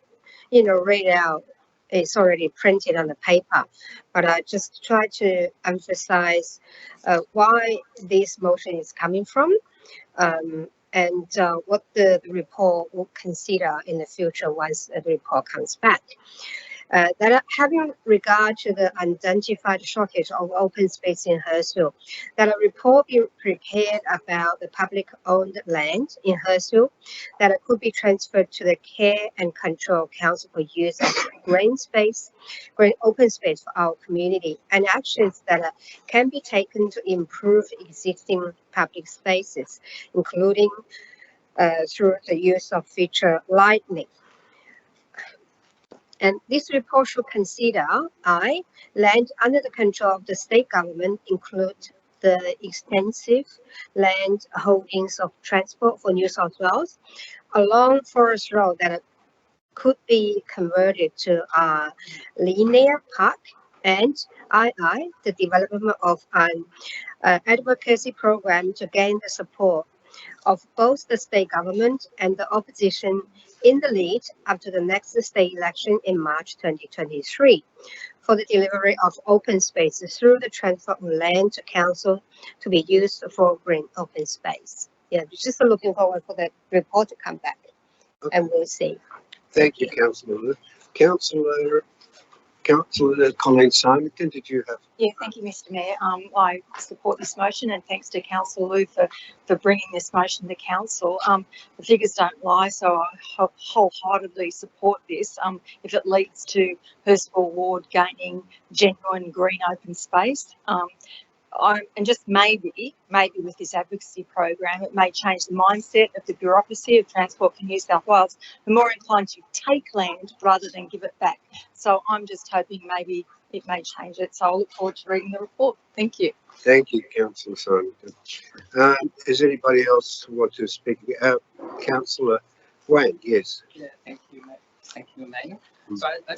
read out. It's already printed on the paper, but I just try to emphasize why this motion is coming from, and what the report will consider in the future once the report comes back. That having regard to the identified shortage of open space in Hurstville, that a report be prepared about the public-owned land in Hurstville that it could be transferred to the Care and Control Council for use as green open space for our community, and actions that can be taken to improve existing public spaces, including through the use of feature lighting. And this report should consider land under the control of the state government include the extensive land holdings of Transport for New South Wales along Forest Road that could be converted to a linear park, and the development of an advocacy program to gain the support of both the state government and the opposition in the lead up to the next state election in March 2023 for the delivery of open spaces through the transfer of land to council to be used for green open space. Yeah, just looking forward for the report to come back, and we'll see. Thank you, Councillor Lou. Councillor Colleen Simonton, did you have? Yeah, thank you, Mr. Mayor. I support this motion, and thanks to Councillor Lou for bringing this motion to council. The figures don't lie, so I wholeheartedly support this. If it leads to Hurstville Ward gaining genuine green open space, and just maybe with this advocacy program, it may change the mindset of the bureaucracy of Transport for New South Wales. We're more inclined to take land rather than give it back. So I'm just hoping maybe it may change it. So I'll look forward to reading the report. Thank you. Thank you, Councillor Simonton. Is anybody else who want to speak? Councillor Wayne, yes. Yeah, thank you, Mayor. So I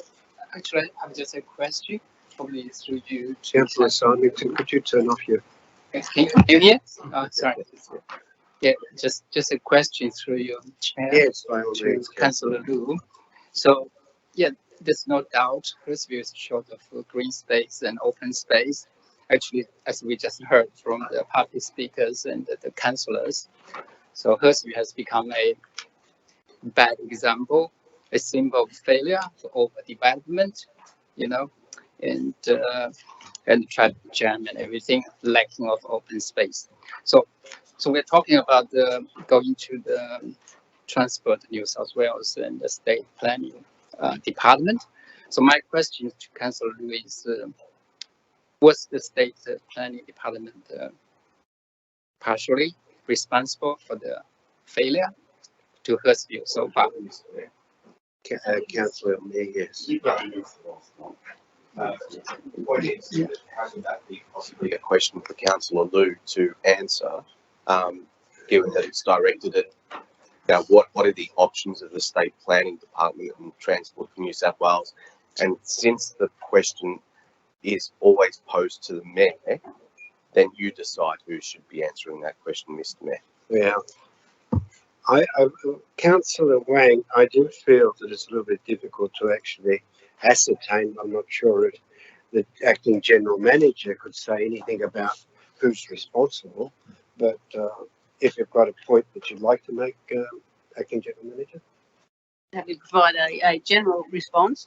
actually have just a question, probably through you. Councillor Simonton, could you turn off your? Can you hear? Oh, sorry. Yeah, just a question through your chair. Yes, by all to means, Councillor Lou. So, yeah, there's no doubt Hurstville is short of green space and open space. Actually, as we just heard from the party speakers and the councillors, so Hurstville has become a bad example, a symbol of failure for overdevelopment, you know, and traffic jam and everything, lacking of open space. So we're talking about going to the Transport New South Wales and the State Planning Department. So my question to Councillor Lou is, was the State Planning Department partially responsible for the failure to Hurstville so far? Councillor Lee, yes. Hasn't that be possibly a question for Councillor Lou to answer, given that it's directed at what are the options of the State Planning Department and Transport for New South Wales? And since the question is always posed to the Mayor, then you decide who should be answering that question, Mr. Mayor. Yeah. Councillor Wang, I do feel that it's a little bit difficult to actually ascertain. I'm not sure if the acting general manager could say anything about who's responsible, but if you've got a point that you'd like to make, acting general manager. Happy to provide a general response.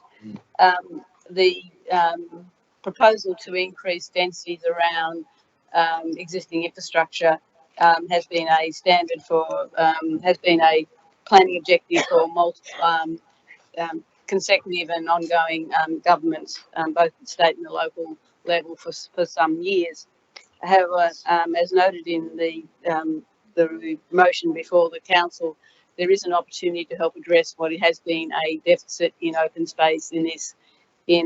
The proposal to increase densities around existing infrastructure has been a standard for, has been a planning objective for multiple consecutive and ongoing governments, both at the state and the local level for some years. However, as noted in the motion before the council, there is an opportunity to help address what has been a deficit in open space in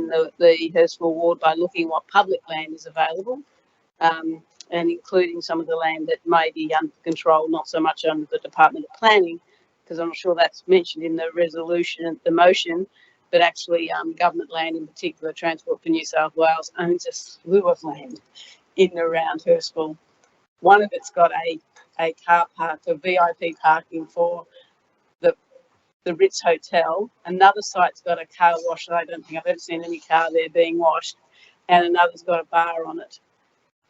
the Hurstville ward by looking what public land is available, and including some of the land that may be under control, not so much under the Department of Planning, because I'm not sure that's mentioned in the resolution, the motion, but actually government land, in particular Transport for New South Wales, owns a slew of land in and around Hurstville. One of it's got a car park, a VIP parking for the Ritz Hotel. Another site's got a car wash. I don't think I've ever seen any car there being washed, and another's got a bar on it.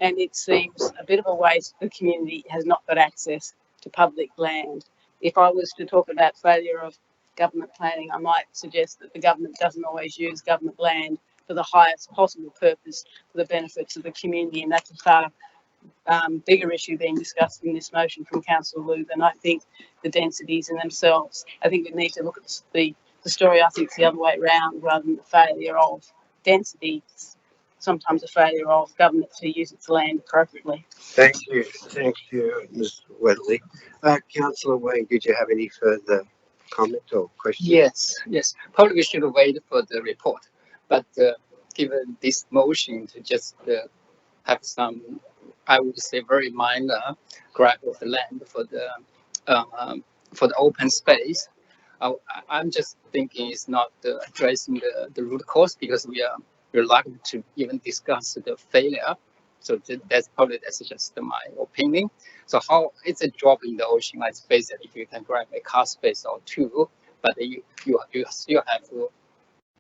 And it seems a bit of a waste. The community has not got access to public land. If I was to talk about failure of government planning, I might suggest that the government doesn't always use government land for the highest possible purpose for the benefits of the community, and that's a far bigger issue being discussed in this motion from Councillor Lou than I think the densities in themselves. I think we need to look at the story. I think it's the other way around, rather than the failure of density, sometimes a failure of government to use its land appropriately. Thank you, Ms. Wedley. Councillor Wayne, did you have any further comment or question? Yes. Probably we should wait for the report, but given this motion to just have some, I would say, very minor grab of the land for the open space, I'm just thinking it's not addressing the root cause, because we are reluctant to even discuss the failure. So that's just my opinion. So how it's a drop in the ocean, like basically if you can grab a car space or two, but you still have a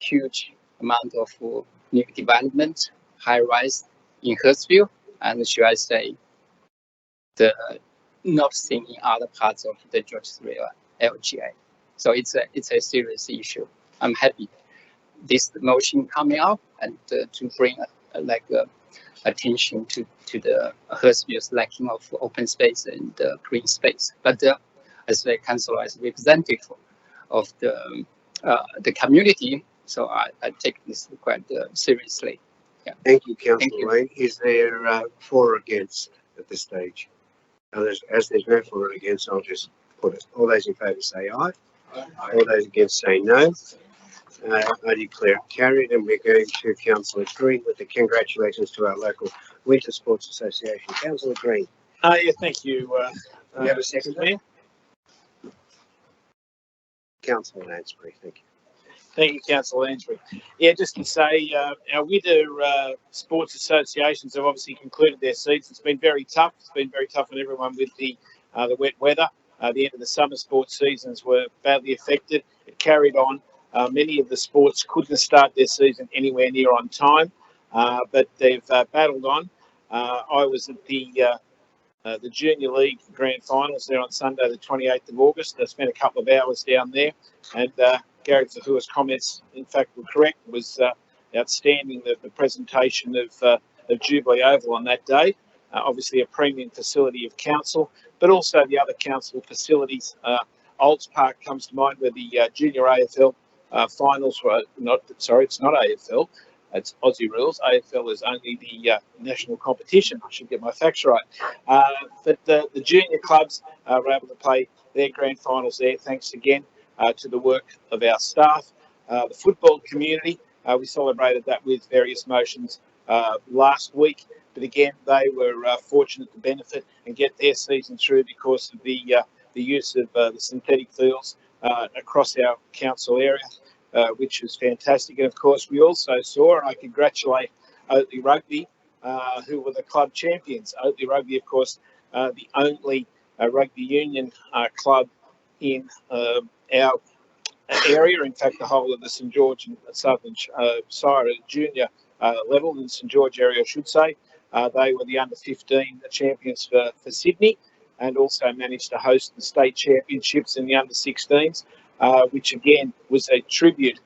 huge amount of new development, high rise in Hurstville, and should I say the not seen in other parts of the Georges River LGA. So it's a serious issue. I'm happy this motion coming up and to bring attention to the Hurstville's lacking of open space and green space. But as a councillor, as representative of the community, so I take this quite seriously. Yeah. Thank you, Councillor Lane. Is there for or against at this stage? As there's no for or against, I'll just put it. All those in favour say aye. All those against say no. I declare it carried, and we're going to Councillor Green with the congratulations to our local Winter Sports Association. Councillor Green. Yeah, thank you. You have a second, Mayor? Councillor Lansbury, thank you. Thank you, Councillor Lansbury. Yeah, just to say, our winter sports associations have obviously concluded their season. It's been very tough. It's been very tough on everyone with the wet weather. The end of the summer sports seasons were badly affected. It carried on. Many of the sports couldn't start their season anywhere near on time, but they've battled on. I was at the Junior League Grand Finals there on Sunday, the 28th of August. I spent a couple of hours down there, and Gary Zahua's comments, in fact, were correct. It was outstanding, the presentation of Jubilee Oval on that day. Obviously a premium facility of council, but also the other council facilities. Olds Park comes to mind, where the Junior AFL finals were it's not AFL, it's Aussie rules. AFL is only the national competition. I should get my facts right. But the junior clubs were able to play their grand finals there, thanks again to the work of our staff. The football community, we celebrated that with various motions last week. But again, they were fortunate to benefit and get their season through because of the use of the synthetic fields across our council area, which was fantastic. And of course, we also saw, and I congratulate Oatley Rugby, who were the club champions. Oatley Rugby, of course, the only rugby union club in our area. In fact, the whole of the St George and Southern Shire junior level in the St George area, I should say. They were the under-15 champions for Sydney, and also managed to host the state championships in the under-16s, which again was a tribute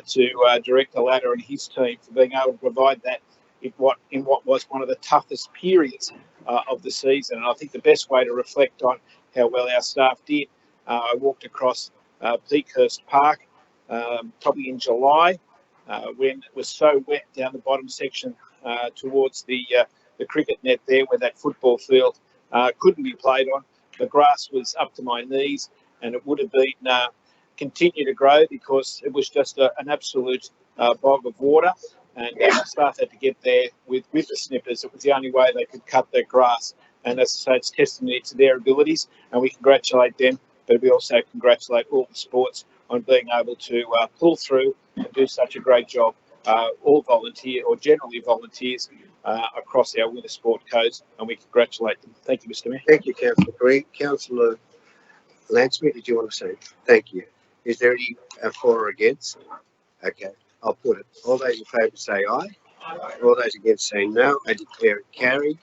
to Director Ladder and his team for being able to provide that in what was one of the toughest periods of the season. And I think the best way to reflect on how well our staff did, I walked across Peakhurst Park probably in July, when it was so wet down the bottom section towards the cricket net there, where that football field couldn't be played on. The grass was up to my knees, and it would have been continue to grow because it was just an absolute bog of water, and our staff had to get there with the snippers. It was the only way they could cut their grass, and as I say, it's testimony to their abilities, and we congratulate them, but we also congratulate all the sports on being able to pull through and do such a great job. All volunteer or generally volunteers across our winter sport codes, and we congratulate them. Thank you, Mr. Mayor. Thank you, Councillor Green. Councillor Lansbury, did you want to say? Thank you. Is there any for or against? Okay, I'll put it. All those in favour say aye. All those against say no. I declare it carried.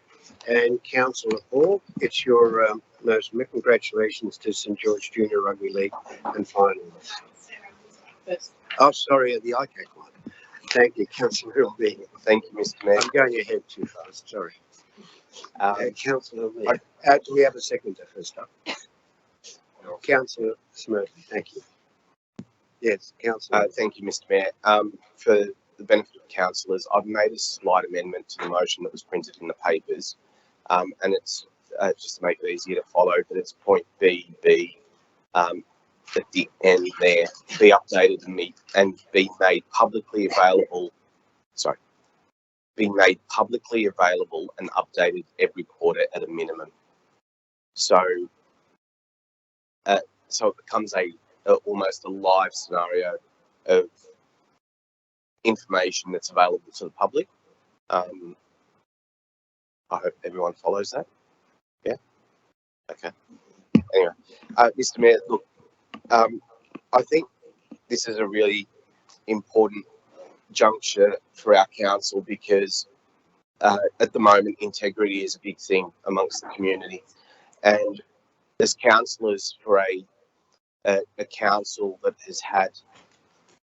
And Councillor Hall, it's your most congratulations to St George Junior Rugby League and finals. Oh, sorry, the ICAC one. Thank you, Councillor Lee. Thank you, Mr. Mayor. I'm going ahead too fast, sorry. Councillor Lee. Do we have a seconder first up? Councillor Smurfy, thank you. Yes, Councillor. Thank you, Mr. Mayor. For the benefit of councillors, I've made a slight amendment to the motion that was printed in the papers, and it's just to make it easier to follow, but it's point BB at the end there, be updated and be made publicly available. Sorry, be made publicly available and updated every quarter at a minimum. So, so it becomes almost a live scenario of information that's available to the public. I hope everyone follows that. Yeah. Okay. Anyway, Mr. Mayor, look, I think this is a really important juncture for our council because at the moment integrity is a big thing amongst the community, and as councillors for a a council that has had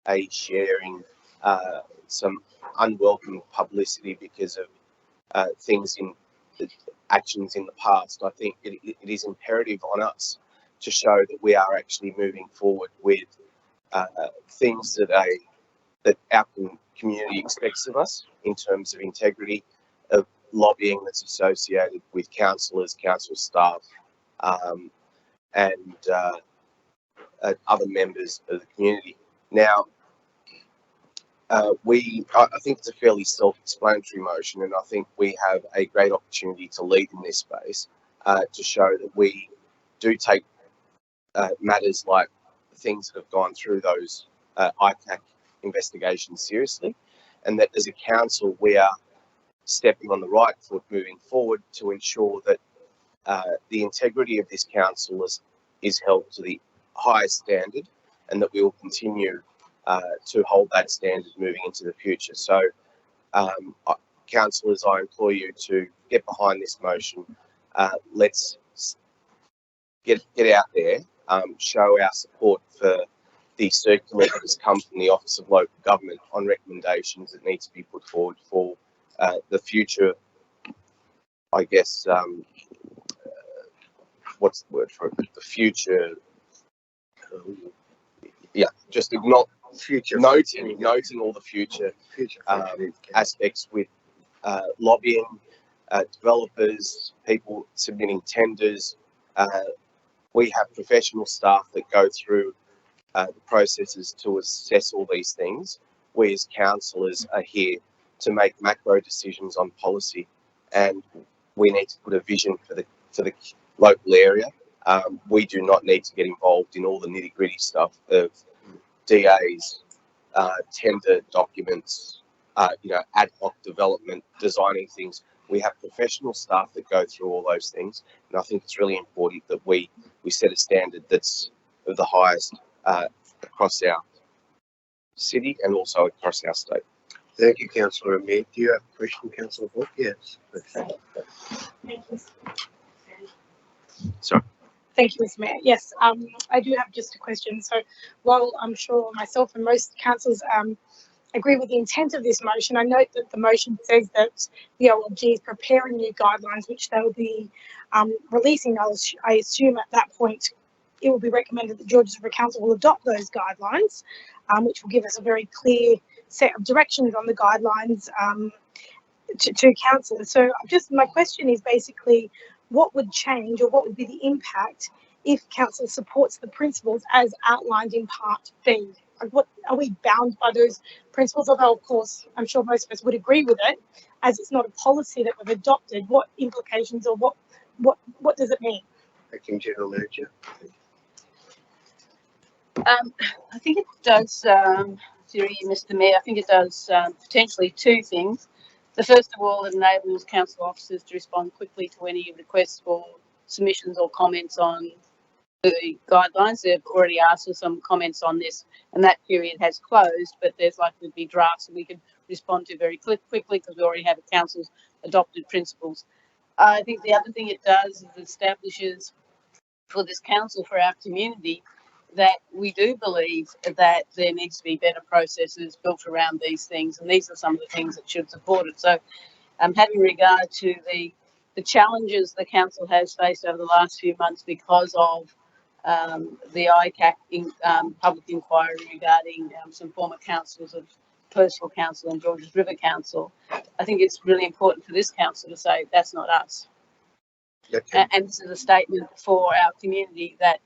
a sharing some unwelcome publicity because of things in actions in the past. I think it is imperative on us to show that we are actually moving forward with things that our community expects of us in terms of integrity, of lobbying that's associated with councillors, council staff, and other members of the community. Now, I think it's a fairly self-explanatory motion, and I think we have a great opportunity to lead in this space to show that we do take matters like things that have gone through those ICAC investigations seriously, and that as a council we are stepping on the right foot moving forward to ensure that the integrity of this council is held to the highest standard, and that we will continue to hold that standard moving into the future. So, councillors, I implore you to get behind this motion. Let's get out there, show our support for the circular that has come from the Office of Local Government on recommendations that need to be put forward for the future, I guess, what's the word for it? The future, yeah, just not future, noting all the future aspects with lobbying, developers, people submitting tenders. We have professional staff that go through the processes to assess all these things. We as councillors are here to make macro decisions on policy, and we need to put a vision for the local area. We do not need to get involved in all the nitty-gritty stuff of DAs, tender documents, ad hoc development, designing things. We have professional staff that go through all those things, and I think it's really important that we set a standard that's of the highest across our city and also across our state. Thank you, Councillor Amir. Do you have a question, Councillor Book? Yes. Thank you. Sorry. Thank you, Mr. Mayor. Yes, I do have just a question. So while I'm sure myself and most councillors agree with the intent of this motion, I note that the motion says that the OLG is preparing new guidelines, which they will be releasing. I assume at that point it will be recommended that Georges River Council will adopt those guidelines, which will give us a very clear set of directions on the guidelines to councillors. So just my question is basically, what would change or what would be the impact if council supports the principles as outlined in Part B? Like, what are we bound by those principles? Although, of course, I'm sure most of us would agree with it, as it's not a policy that we've adopted. What implications or what does it mean? Acting General Manager. I think it does, through you, Mr. Mayor, I think it does potentially two things. The first of all, it enables council officers to respond quickly to any requests for submissions or comments on the guidelines. They've already asked for some comments on this, and that period has closed, but there's likely to be drafts that we could respond to very quickly because we already have a council's adopted principles. I think the other thing it does is it establishes for this council, for our community, that we do believe that there needs to be better processes built around these things, and these are some of the things that should support it. So, having regard to the challenges the council has faced over the last few months because of the ICAC public inquiry regarding some former councillors of Percival Council and Georges River Council, I think it's really important for this council to say that's not us. Okay. And this is a statement for our community that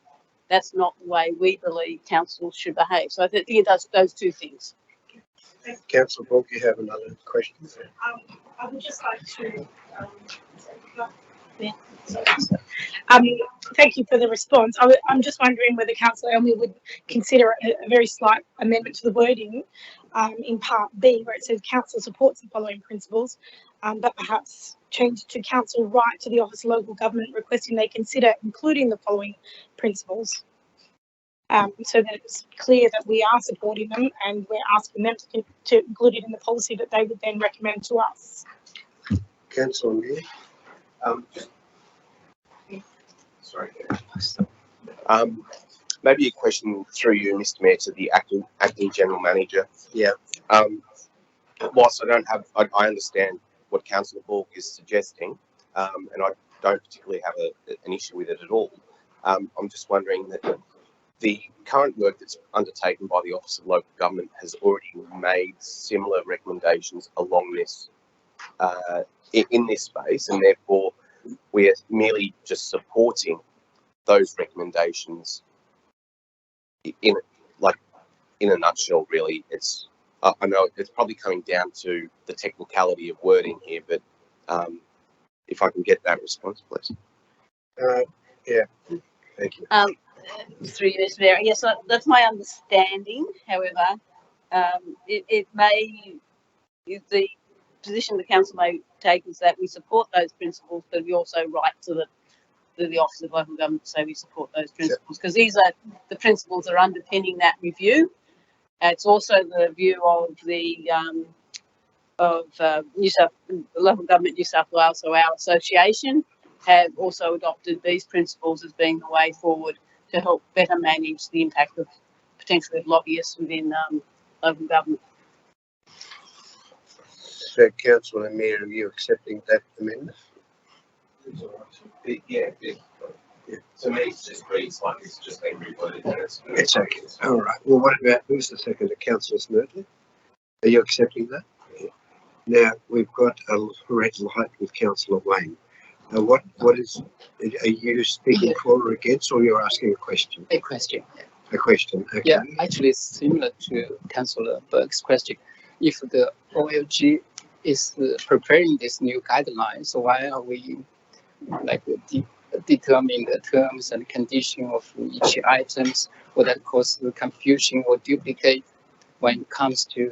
that's not the way we believe councils should behave. So I think it does those two things. Councillor Book, you have another question? I would just like to thank you for the response. I'm just wondering whether Councillor Elmy would consider a very slight amendment to the wording in Part B, where it says council supports the following principles, but perhaps change to council right to the Office of Local Government requesting they consider including the following principles, so that it's clear that we are supporting them and we're asking them to include it in the policy that they would then recommend to us. Councillor Mayor. Sorry. Maybe a question through you, Mr. Mayor, to the acting general manager. Yeah. Whilst I understand what Councillor Borg is suggesting, and I don't particularly have an issue with it at all. I'm just wondering that the current work that's undertaken by the Office of Local Government has already made similar recommendations along this in this space, and therefore we're merely just supporting those recommendations in a nutshell. Really, it's I know it's probably coming down to the technicality of wording here, but if I can get that response, please. Yeah, thank you. Through you, Mr. Mayor. Yes, that's my understanding. However, it may, the position the council may take is that we support those principles, but we also write to the Office of Local Government to say we support those principles, because these are the principles that are underpinning that review. It's also the view of the Local Government New South Wales, so our association, have also adopted these principles as being the way forward to help better manage the impact of potentially lobbyists within local government. So, Councillor Mayor, are you accepting that amendment? Yeah. To me, it just reads like it's just been reworded. It's okay. All right. Well, what about, who's the second? Councillor Smurley? Are you accepting that? Yeah. Now, we've got a red light with Councillor Wayne. What is, are you speaking for or against, or you're asking a question? A question. A question, okay. Yeah, actually it's similar to Councillor Burke's question. If the OLG is preparing this new guidelines, so why are we determining the terms and condition of each items? Will that cause the confusion or duplicate when it comes to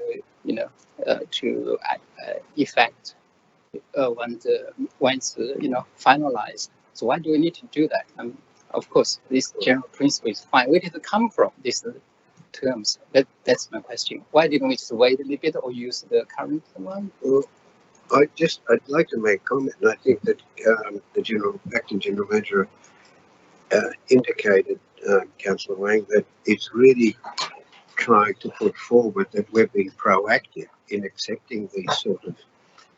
effect when it's finalized? So why do we need to do that? Of course, this general principle is fine. Where did it come from? These terms. That's my question. Why didn't we just wait a little bit or use the current one? Well, I'd like to make a comment, and I think that the acting general manager indicated, Councillor Wang, that it's really trying to put forward that we're being proactive in accepting these sort of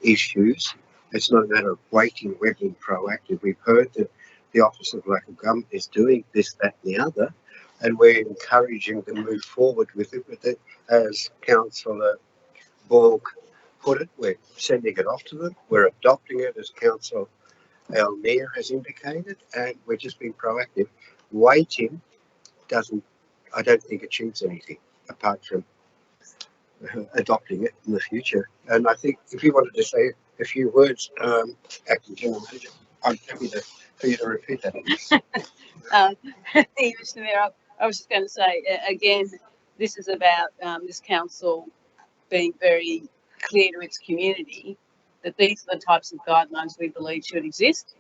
issues. It's not a matter of waiting, we're being proactive. We've heard that the Office of Local Government is doing this, that and the other, and we're encouraging them to move forward with it. But as Councillor Borg put it, we're sending it off to them, we're adopting it as Councillor Mayor has indicated, and we're just being proactive. Waiting I don't think achieves anything apart from adopting it in the future. And I think if you wanted to say a few words, Acting General Manager, I'm happy for you to repeat that. Mr. Mayor, I was just going to say, again, this is about this council being very clear to its community that these are the types of guidelines we believe should exist,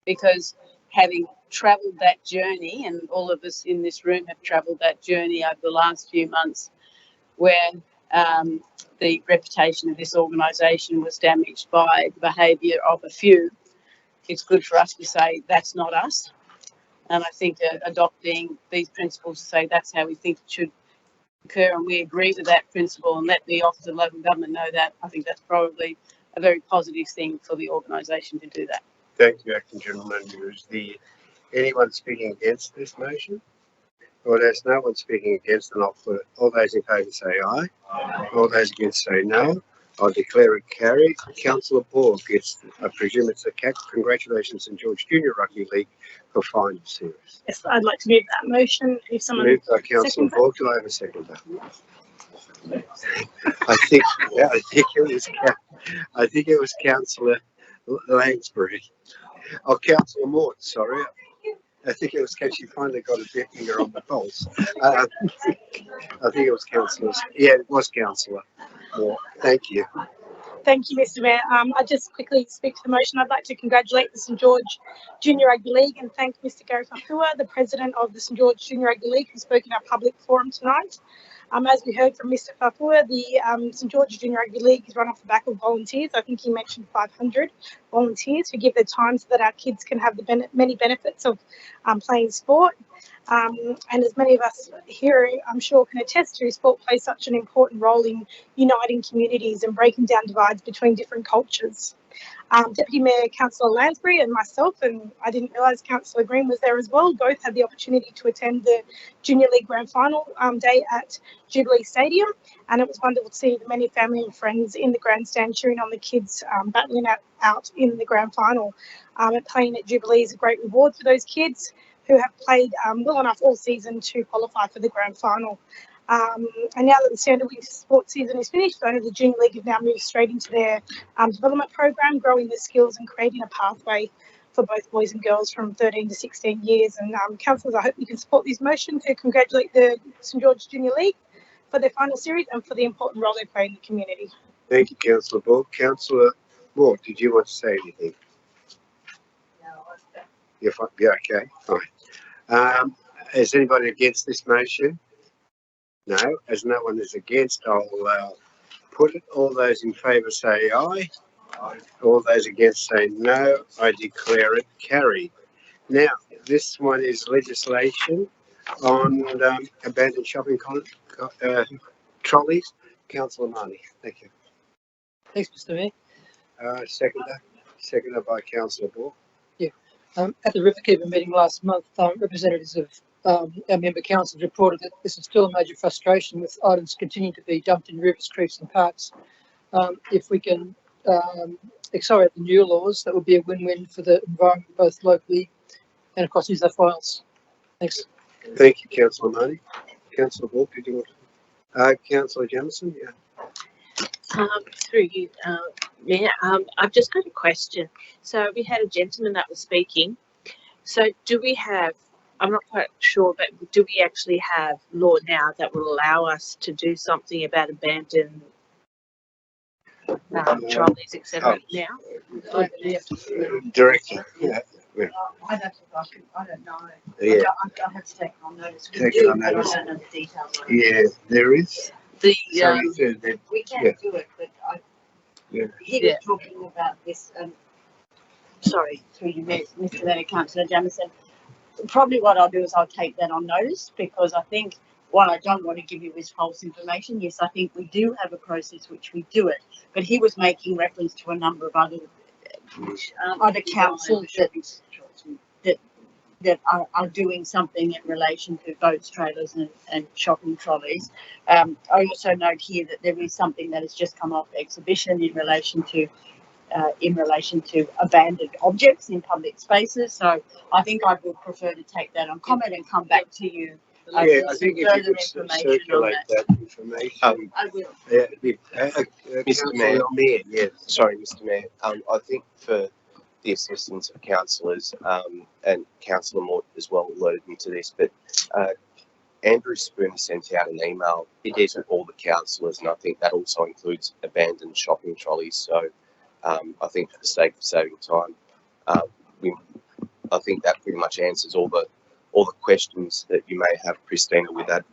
because having travelled that journey, and all of us in this room have travelled that journey over the last few months, where the reputation of this organisation was damaged by the behaviour of a few, it's good for us to say that's not us. And I think adopting these principles to say that's how we think it should occur, and we agree with that principle, and let the Office of Local Government know that, I think that's probably a very positive thing for the organisation to do that. Thank you, Acting General Manager. Is anyone speaking against this motion? Well, there's no one speaking against, and I'll put it. All those in favour say aye. All those against say no. I'll declare it carried. Councillor Borg, I presume it's a congratulations St George Junior Rugby League for final series. Yes, I'd like to move that motion. If someone moved by Councillor Borg, do I have a seconder? I think it was Councillor Langsbury. Oh, Councillor Mort, sorry. I think it was because she finally got a bit finger on the pulse. I think it was Councillor. Yeah, it was Councillor Mort. Thank you. Thank you, Mr. Mayor. I just quickly speak to the motion. I'd like to congratulate the St George Junior Rugby League and thank Mr. Gary Fafua, the president of the St George Junior Rugby League, who spoke in our public forum tonight. As we heard from Mr. Fafua, the St George Junior Rugby League is run off the back of volunteers. I think he mentioned 500 volunteers who give their time so that our kids can have the many benefits of playing sport. And as many of us here, I'm sure, can attest to, sport plays such an important role in uniting communities and breaking down divides between different cultures. Deputy Mayor Councillor Lansbury and myself, and I didn't realise Councillor Green was there as well, both had the opportunity to attend the Junior League Grand Final day at Jubilee Stadium, and it was wonderful to see the many family and friends in the grandstand cheering on the kids battling out in the Grand Final. And playing at Jubilee is a great reward for those kids who have played well enough all season to qualify for the Grand Final. And now that the standard winter sports season is finished, I know the Junior League have now moved straight into their development program, growing their skills and creating a pathway for both boys and girls from 13 to 16 years. And councillors, I hope you can support this motion to congratulate the St George Junior League for their final series and for the important role they play in the community. Thank you, Councillor Ball. Councillor Moore, did you want to say anything? Yeah, okay, fine. Is anybody against this motion? No, as no one is against, I'll put it. All those in favour say aye. Aye. All those against say no. I declare it carried. Now, this one is legislation on abandoned shopping trolleys. Councillor Marnie, thank you. Thanks, Mr. Mayor. Seconder by Councillor Ball. Yeah. At the Riverkeeper meeting last month, representatives of our member councils reported that this is still a major frustration, with items continuing to be dumped in rivers, creeks and parks. If we can accelerate the new laws, that would be a win-win for the environment, both locally and across New South Wales. Thanks. Thank you, Councillor Marnie. Councillor Ball, did you want to? Councillor Jamieson, yeah. Through you, Mayor, I've just got a question. So we had a gentleman that was speaking. So do we have, I'm not quite sure, but do we actually have law now that will allow us to do something about abandoned trolleys, etc. now? Directly. Yeah. I don't know. Yeah. I have to take it on notice. Take it on notice. I don't know the details. Yeah, there is. The we can't do it, but he was talking about this. Sorry, through you, Mr. Mayor, Councillor Jamieson. Probably what I'll do is I'll take that on notice, because I think what I don't want to give you is false information. Yes, I think we do have a process which we do it, but he was making reference to a number of other councils that are doing something in relation to boats, trailers and shopping trolleys. I also note here that there is something that has just come off exhibition in relation to abandoned objects in public spaces. So I think I would prefer to take that on comment and come back to you. Yeah, I think if you could circulate that information. I will. Yeah, Mr. Mayor. Yeah. Sorry, Mr. Mayor. I think for the assistance of councillors, and Councillor Mort as well alerted me to this, but Andrew Spooner sent out an email to all the councillors, and I think that also includes abandoned shopping trolleys. So I think for the sake of saving time, I think that pretty much answers all the questions that you may have, Christina, with that.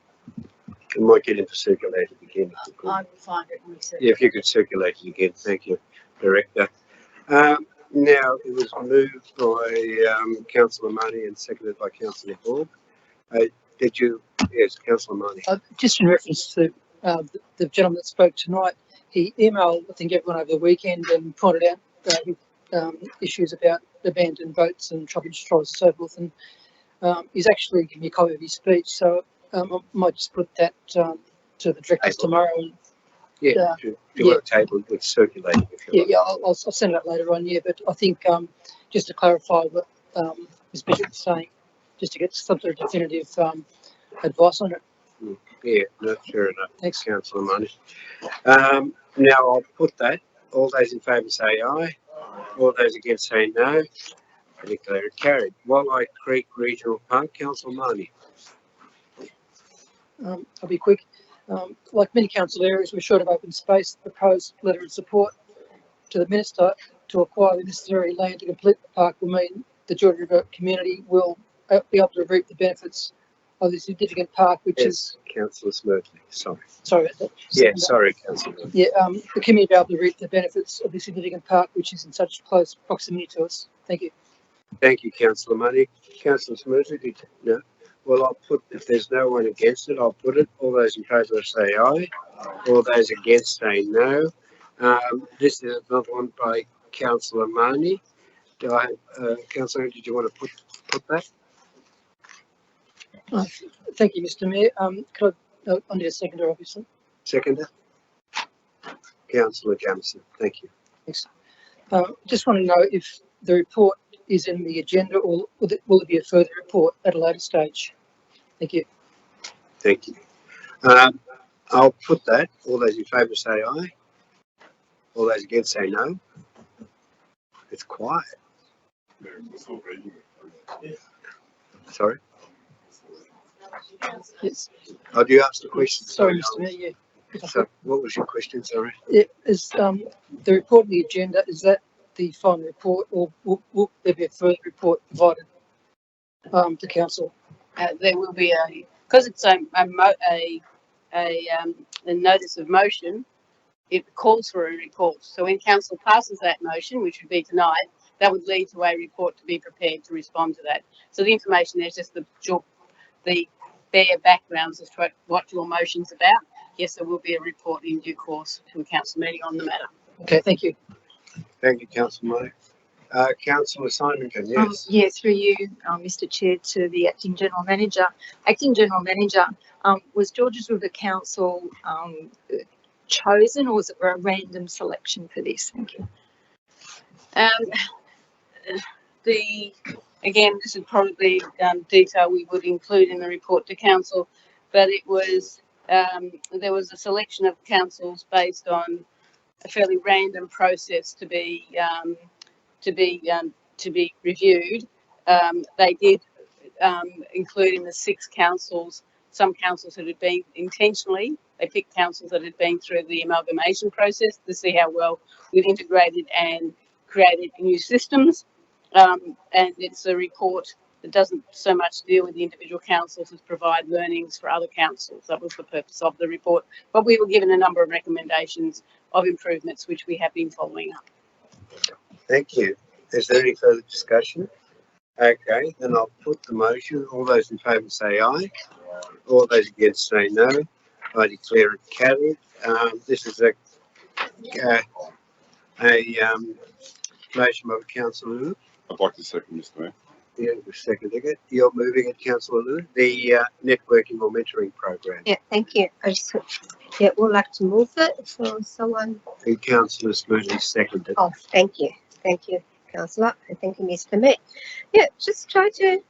We might get into circulated again. I will find it and recirculate. Yeah, if you could circulate it again, thank you, Director. Now, it was moved by Councillor Marnie and seconded by Councillor Ball. Yes, Councillor Marnie. Just in reference to the gentleman that spoke tonight, he emailed, I think, everyone over the weekend and pointed out issues about abandoned boats and shopping trolleys and so forth. And he's actually giving me a copy of his speech, so I might just put that to the directors tomorrow. And, if you want to table it, we'll circulate it. I'll send that later on. Yeah, but I think just to clarify what Ms. Bishop was saying, just to get some sort of definitive advice on it. Yeah, no, fair enough. Thanks, Councillor Marnie. Now I'll put that. All those in favour say aye. All those against say no. I declare it carried. Walleye Creek Regional Park, Councillor Marnie. I'll be quick. Like many council areas, we're short of open space. The proposed letter of support to the Minister to acquire the necessary land to complete the park will mean the George River community will be able to reap the benefits of the significant park, which is, Yes, Councillor Smurley, sorry. sorry about that. Yeah, Second, sorry, Councillor. yeah, the community be able to reap the benefits of the significant park, which is in such close proximity to us. Thank you. Thank you, Councillor Money. Councillor Smurley, did no? Well, I'll put, if there's no one against it, I'll put it. All those in favour say aye. All those against say no. This is another one by Councillor Money. Do I, Councillor, did you want to put that? Thank you, Mr. Mayor. Could I need a seconder, obviously. Seconder? Councillor Jamieson, thank you. Thanks. Just want to know if the report is in the agenda, or will it be a further report at a later stage? Thank you. Thank you. I'll put that. All those in favour say aye. All those against say no. It's quiet. Sorry? Yes. Oh, do you ask the question? Sorry, Mr. Mayor. Yeah. So, what was your question? Sorry. Yeah, is the report on the agenda, is that the final report, or will there be a further report provided to council? There will be because it's a notice of motion, it calls for a report. So when council passes that motion, which would be tonight, that would lead to a report to be prepared to respond to that. So the information there's just the bare backgrounds as to what your motion's about. Yes, there will be a report in due course to a council meeting on the matter. Okay, thank you. Thank you, Councillor May. Councillor Simonton, yes. Yes, through you, Mr. Chair, to the Acting General Manager. Acting General Manager, was Georges River Council chosen, or was it a random selection for this? Thank you. Again, this is probably detail we would include in the report to council, but it was there was a selection of councils based on a fairly random process to be reviewed. They did include in the 6 councils some councils that had been intentionally. They picked councils that had been through the amalgamation process to see how well we've integrated and created new systems. And it's a report that doesn't so much deal with the individual councils as provide learnings for other councils. That was the purpose of the report. But we were given a number of recommendations of improvements which we have been following up. Thank you. Is there any further discussion? Okay, then I'll put the motion. All those in favour say aye. All those against say no. I declare it carried. This is a motion by Councillor Lewis. I'd like to second, Mr. Mayor. Yeah, seconding it. You're moving it, Councillor Lewis. The networking or mentoring program. Yeah, thank you. I just would like to move it. So someone. And Councillor Smoothly seconded. Oh, thank you. Thank you, Councillor. And thank you, Mr. Mayor. Yeah, just try to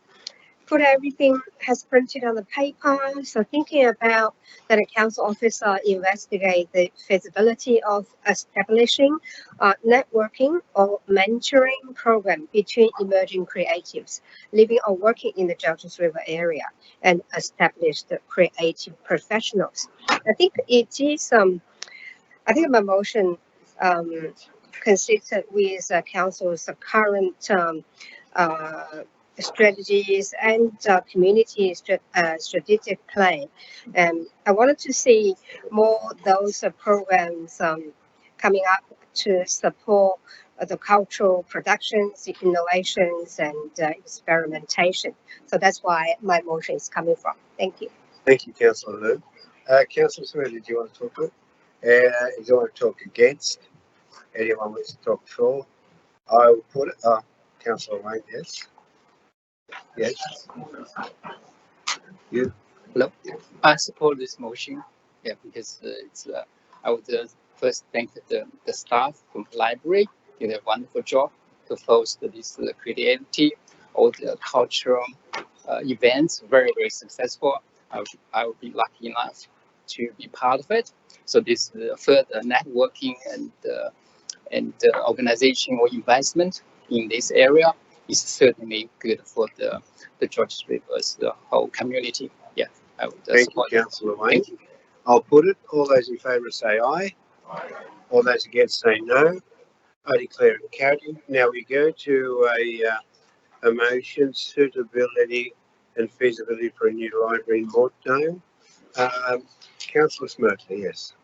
put everything has printed on the paper. So thinking about that a council officer investigate the feasibility of establishing a networking or mentoring program between emerging creatives living or working in the Georges River area and establish the creative professionals. I think it is I think my motion consistent with council's current strategies and community strategic plan. I wanted to see more those programs coming up to support the cultural productions, innovations, and experimentation. So that's why my motion is coming from. Thank you. Thank you, Councillor Lou. Councillor Smith, do you want to talk to it? Do you want to talk against? Anyone wants to talk for? I will put it. Councillor Wayne, yes. Yes. You. Hello. I support this motion. Yeah, because it's. I would first thank the staff from the library. Did a wonderful job to foster this creativity, all the cultural events, very successful. I would be lucky enough to be part of it. So this further networking and organization or investment in this area is certainly good for the Georges River's the whole community. Yeah, I would support. Thank you, Councillor Wayne. I'll put it. All those in favour say aye. All those against say no. I declare it carried. Now we go to a motion suitability and feasibility for a new library in Mortdale. Councillor Smirtley, yes.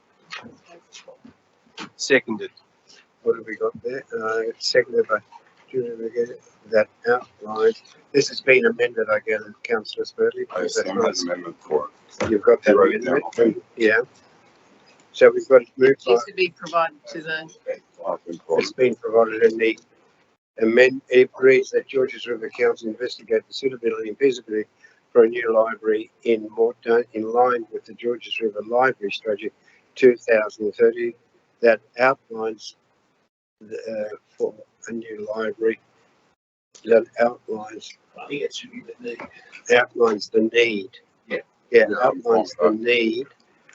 Seconded. What have we got there? Seconded by that outlines. This has been amended, I gather, Councillor Smirtley. I sent an amendment for it. You've got that You wrote it amendment? down, okay. Yeah. So we've got it moved by. Needs to be provided to the. It's been provided in the amendment. It reads that Georges River Council investigate the suitability and feasibility for a new library in Mortdale in line with the Georges River Library Strategy 2030 that outlines for a new library that outlines. I think it should be the need. Outlines the need. Yeah, outlines the need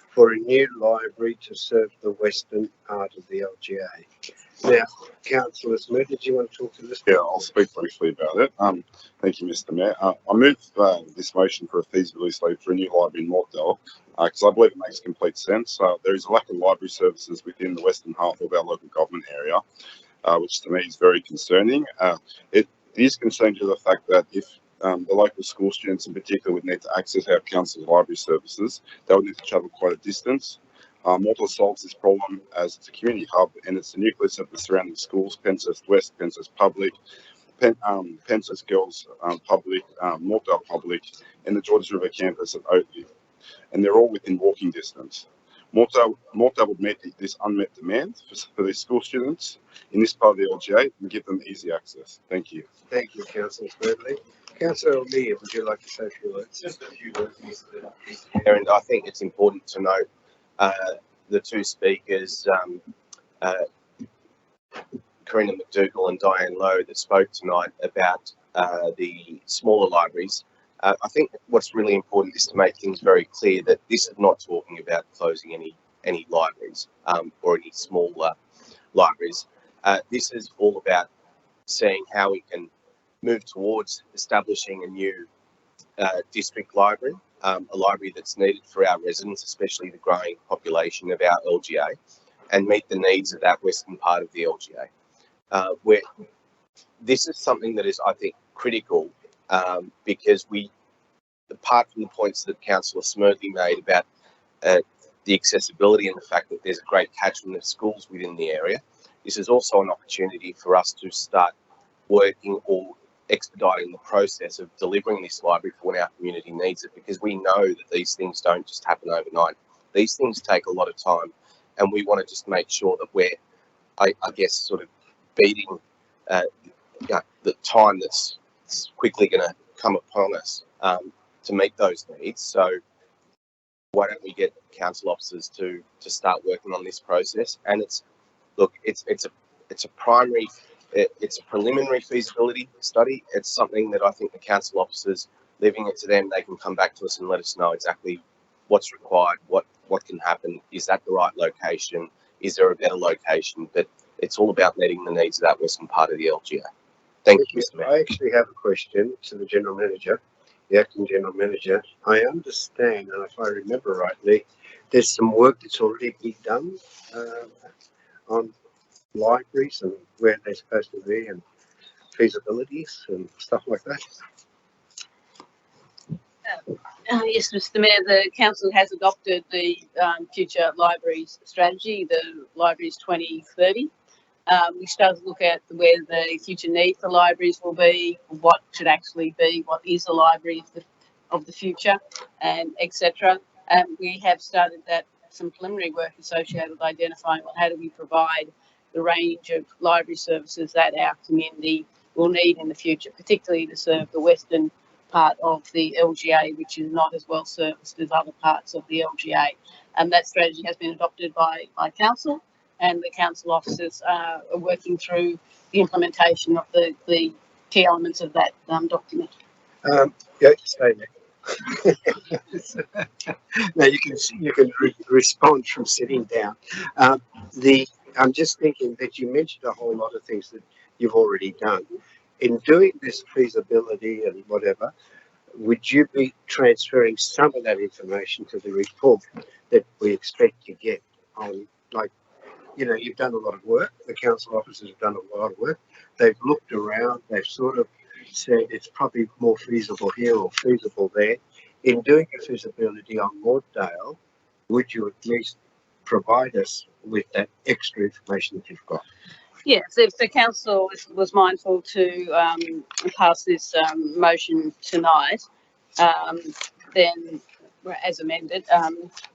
for a new library to serve the western part of the LGA. Now, Councillor Smith, did you want to talk to this? Yeah, I'll speak briefly about it. Thank you, Mr. Mayor. I move this motion for a feasibility study for a new library in Mortdale because I believe it makes complete sense. There is a lack of library services within the western half of our local government area, which to me is very concerning. It is concerning to the fact that if the local school students in particular would need to access our council's library services, they would need to travel quite a distance. Mortdale solves this problem as it's a community hub and it's the nucleus of the surrounding schools, Penshurst West, Penshurst Public, Penshurst Girls Public, Mortdale Public, and the Georges River campus at Oakley. And they're all within walking distance. Mortdale would meet this unmet demand for these school students in this part of the LGA and give them easy access. Thank you. Thank you, Councillor Smedley. Councillor O'Neill, would you like to say a few words? Just a few words, Mr. Mayor, and I think it's important to note the two speakers, Karina McDougall and Diane Lowe, that spoke tonight about the smaller libraries. I think what's really important is to make things very clear that this is not talking about closing any libraries or any small libraries. This is all about seeing how we can move towards establishing a new district library, a library that's needed for our residents, especially the growing population of our LGA, and meet the needs of that western part of the LGA. Where this is something that is, I think, critical because apart from the points that Councillor Smurley made about the accessibility and the fact that there's a great catchment of schools within the area, this is also an opportunity for us to start working or expediting the process of delivering this library for when our community needs it, because we know that these things don't just happen overnight. These things take a lot of time, and we want to just make sure that we're, I guess, sort of beating the time that's quickly going to come upon us to meet those needs. So why don't we get council officers to start working on this process? And it's a preliminary feasibility study. It's something that I think the council officers, leaving it to them, they can come back to us and let us know exactly what's required, what can happen. Is that the right location? Is there a better location? But it's all about meeting the needs of that western part of the LGA. Thank you, Mr. Mayor. I actually have a question to the General Manager, the Acting General Manager. I understand, and if I remember rightly, there's some work that's already been done on libraries and where they're supposed to be and feasibilities and stuff like that. Yes, Mr. Mayor, the council has adopted the future libraries strategy, the Libraries 2030. We started to look at where the future need for libraries will be, what should actually be, what is a library of the future, and etc. We have started some preliminary work associated with identifying how do we provide the range of library services that our community will need in the future, particularly to serve the western part of the LGA, which is not as well serviced as other parts of the LGA. And that strategy has been adopted by council, and the council officers are working through the implementation of the key elements of that document. Yeah, stay there. Now you can respond from sitting down. I'm just thinking that you mentioned a whole lot of things that you've already done. In doing this feasibility and whatever, would you be transferring some of that information to the report that we expect to get on, like, you've done a lot of work, the council officers have done a lot of work, they've looked around, they've sort of said it's probably more feasible here or feasible there. In doing a feasibility on Mortdale, would you at least provide us with that extra information that you've got? Yes, if the council was mindful to pass this motion tonight, then as amended,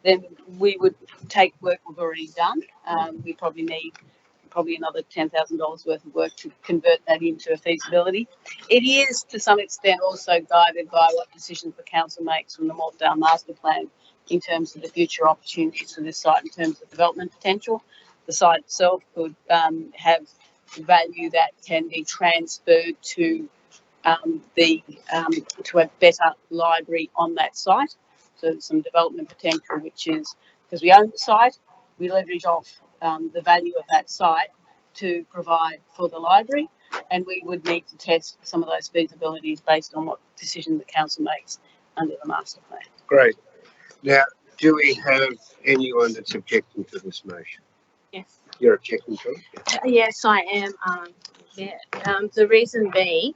then we would take work we've already done. We probably need another $10,000 worth of work to convert that into a feasibility. It is to some extent also guided by what decisions the council makes from the Mortdale master plan in terms of the future opportunities for this site in terms of development potential. The site itself could have value that can be transferred to to a better library on that site. So there's some development potential, which is because we own the site, we leverage off the value of that site to provide for the library, and we would need to test some of those feasibilities based on what decision the council makes under the master plan. Great. Now, do we have anyone that's objecting to this motion? Yes. You're objecting to it? Yes, I am. The reason being,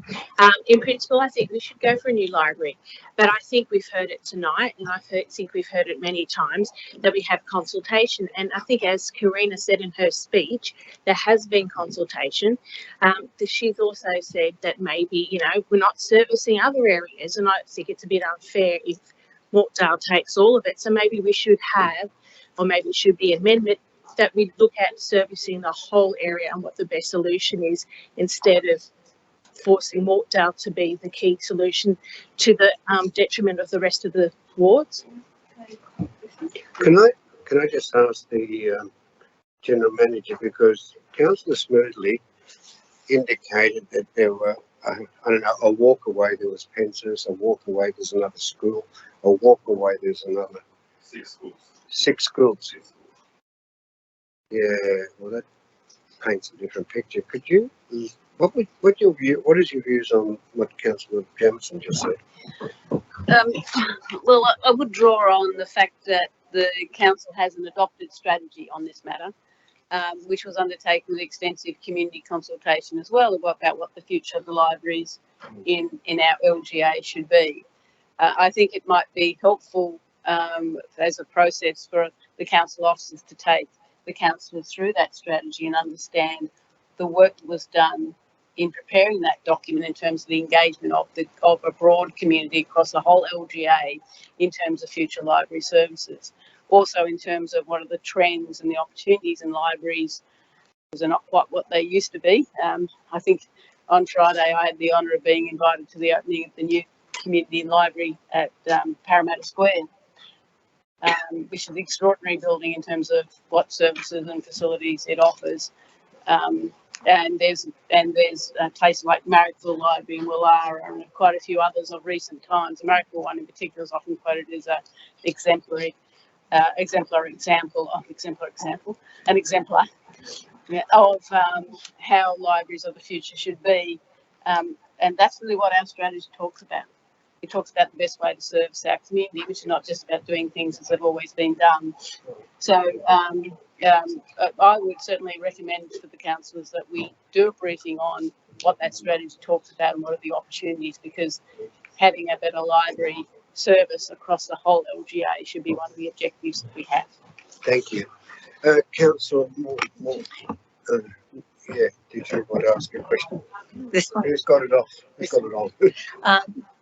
in principle, I think we should go for a new library, but I think we've heard it tonight, and think we've heard it many times that we have consultation. And I think, as Karina said in her speech, there has been consultation. She's also said that maybe we're not servicing other areas, and I think it's a bit unfair if Mortdale takes all of it. So maybe we should have, or maybe it should be amendment that we look at servicing the whole area and what the best solution is, instead of forcing Mortdale to be the key solution to the detriment of the rest of the wards. Can I just ask the general manager, because Councillor Smoothly indicated that there were a walk away there was Penshurst, a walk away there's another school, a walk away there's another 6 schools. Yeah, well, that paints a different picture. Could you, what is your views on what Councillor Jamieson just said? Well, I would draw on the fact that the council has an adopted strategy on this matter, which was undertaken with extensive community consultation as well about what the future of the libraries in our LGA should be. I think it might be helpful as a process for the council officers to take the councillors through that strategy and understand the work that was done in preparing that document in terms of the engagement of a broad community across the whole LGA in terms of future library services. Also in terms of what are the trends and the opportunities in libraries, because they're not quite what they used to be. I think on Friday I had the honour of being invited to the opening of the new community library at Parramatta Square, which is an extraordinary building in terms of what services and facilities it offers. And there's places like Marrickville Library in Willara and quite a few others of recent times. The Marrickville one in particular is often quoted as an exemplar example of how libraries of the future should be. And that's really what our strategy talks about. It talks about the best way to service our community, which is not just about doing things as they've always been done. So I would certainly recommend to the councillors that we do a briefing on what that strategy talks about and what are the opportunities, because having a better library service across the whole LGA should be one of the objectives that we have. Thank you. Councillor did you want to ask a question? This one. Who's got it off? Who's got it on?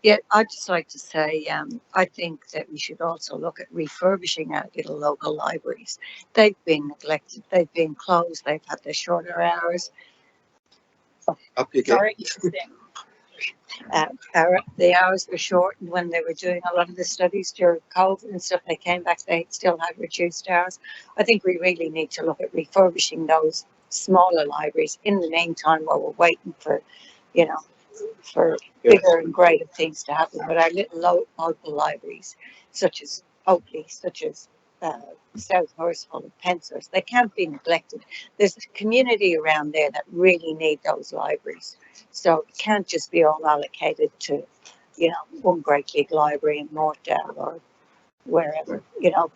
Yeah, I'd just like to say, I think that we should also look at refurbishing our little local libraries. They've been neglected, they've been closed, they've had their shorter hours. Up you go. Sorry. The hours were shortened when they were doing a lot of the studies during COVID and stuff. They came back, they still had reduced hours. I think we really need to look at refurbishing those smaller libraries in the meantime while we're waiting for, for bigger and greater things to happen. But our little local libraries, such as Oakley, such as South Horseful and Penshurst, they can't be neglected. There's a community around there that really need those libraries. So it can't just be all allocated to, one great big library in Mortdale or wherever.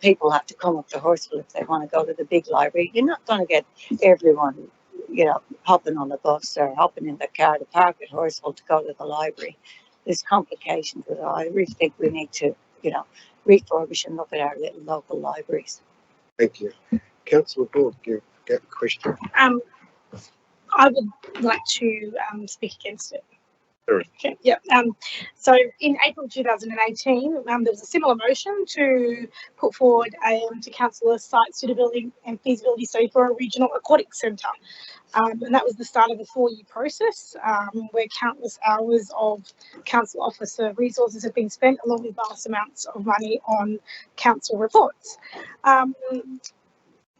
People have to come up to Horseful if they want to go to the big library. You're not going to get everyone, you know, hopping on a bus or hopping in the car to park at Horsfall to go to the library. There's complications with it. I really think we need to, you know, refurbish and look at our little local libraries. Thank you. Councillor Board, you get a question. I would like to speak against it. Sure. Okay, yeah. So in April 2018, there was a similar motion to put forward to council a site suitability and feasibility study for a regional aquatic centre. And that was the start of a 4-year process where countless hours of council officer resources have been spent, along with vast amounts of money on council reports.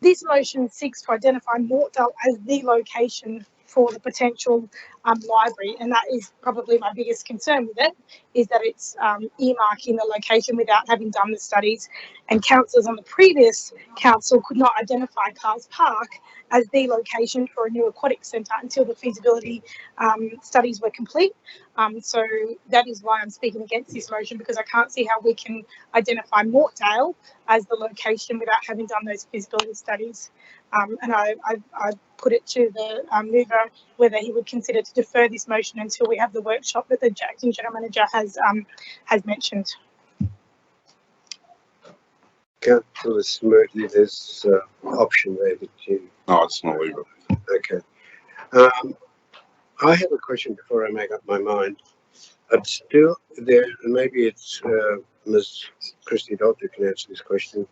This motion seeks to identify Mortdale as the location for the potential library, and that is probably my biggest concern with it, is that it's earmarking the location without having done the studies, and councillors on the previous council could not identify Carrs Park as the location for a new aquatic centre until the feasibility studies were complete. So that is why I'm speaking against this motion, because I can't see how we can identify Mortdale as the location without having done those feasibility studies. And I put it to the mover whether he would consider to defer this motion until we have the workshop that the acting general manager has mentioned. Councillor Smirty, there's option there that you. No, it's not legal. Okay. I have a question before I make up my mind. I'm still there, and maybe it's Ms. Christy Doctor can answer this question.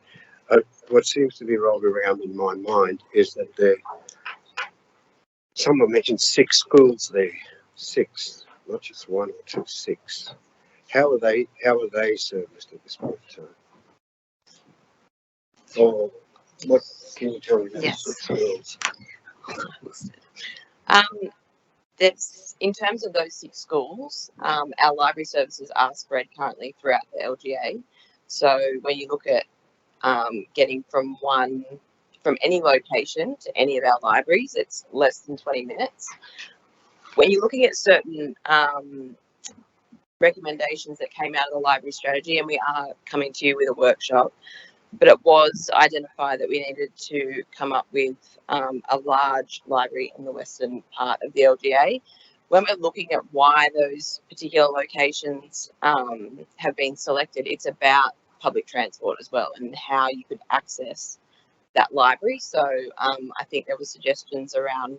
What seems to be rolling around in my mind is that someone mentioned 6 schools there. 6, not just 1 or 2, 6. How are they serviced at this point in time? Or what can you tell me about Yes. 6 schools? That's in terms of those 6 schools, our library services are spread currently throughout the LGA. So when you look at getting from any location to any of our libraries, it's less than 20 minutes. When you're looking at certain recommendations that came out of the library strategy, and we are coming to you with a workshop, but it was identified that we needed to come up with a large library in the western part of the LGA. When we're looking at why those particular locations have been selected, it's about public transport as well and how you could access that library. So I think there were suggestions around,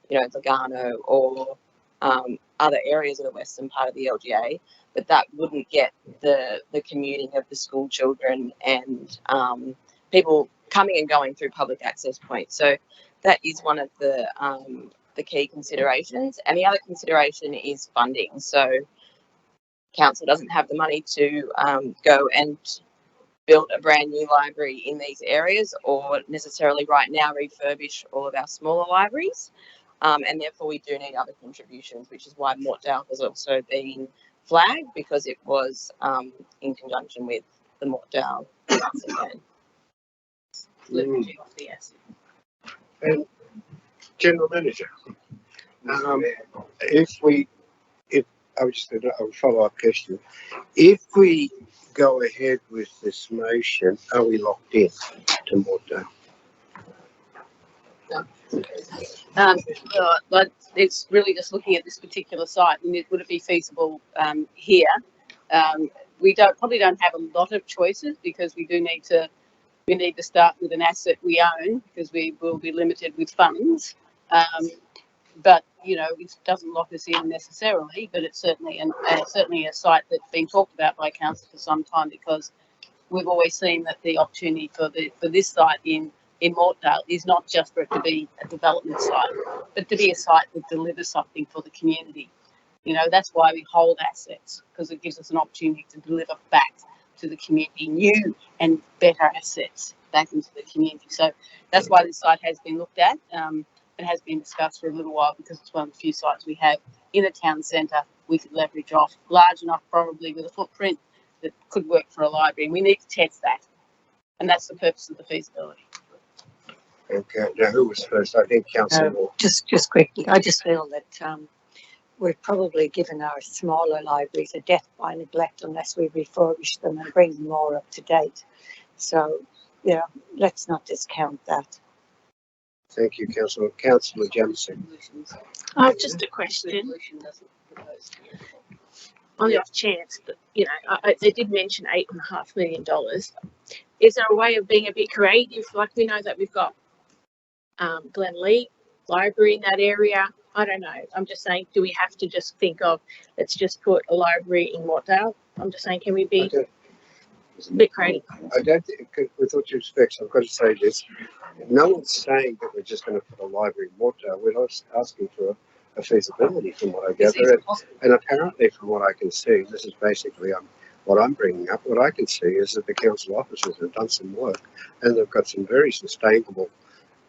you know, Lugano or other areas of the western part of the LGA, but that wouldn't get the commuting of the school children and people coming and going through public access points. So that is one of the key considerations. And the other consideration is funding. So council doesn't have the money to go and build a brand new library in these areas, or necessarily right now refurbish all of our smaller libraries. And therefore we do need other contributions, which is why Mortdale has also been flagged, because it was in conjunction with the Mortdale master plan. Leveraging off the asset. And General Manager, if I would just a follow-up question, if we go ahead with this motion, are we locked in to Mortdale? But it's really just looking at this particular site, and would it be feasible here? We probably don't have a lot of choices, because we need to start with an asset we own, because we will be limited with funds. But you know, it doesn't lock us in necessarily, but it's certainly certainly a site that's been talked about by council for some time, because we've always seen that the opportunity for this site in Mortdale is not just for it to be a development site, but to be a site that delivers something for the community. You know, that's why we hold assets, because it gives us an opportunity to deliver back to the community new and better assets back into the community. So that's why this site has been looked at. It has been discussed for a little while, because it's one of the few sites we have in a town centre we could leverage off, large enough probably with a footprint that could work for a library. And we need to test that, and that's the purpose of the feasibility. Okay, now who was first? I think Councillor Moore. Just quickly, I just feel that we're probably giving our smaller libraries a death by neglect unless we refurbish them and bring them more up to date. So, you know, let's not discount that. Thank you, Councillor Jamieson. Just a question. On the off chance that, you know, they did mention $8.5 million. Is there a way of being a bit creative? Like, we know that we've got Glen Lee Library in that area. I don't know. I'm just saying, do we have to just think of, let's just put a library in Mortdale? I'm just saying, can we be a bit creative? I don't think, with all due respect, I've got to say this. No one's saying that we're just going to put a library in Mortdale. We're not asking for a feasibility, from what I gather. And apparently, from what I can see, this is basically what I'm bringing up. What I can see is that the council officers have done some work, and they've got some very sustainable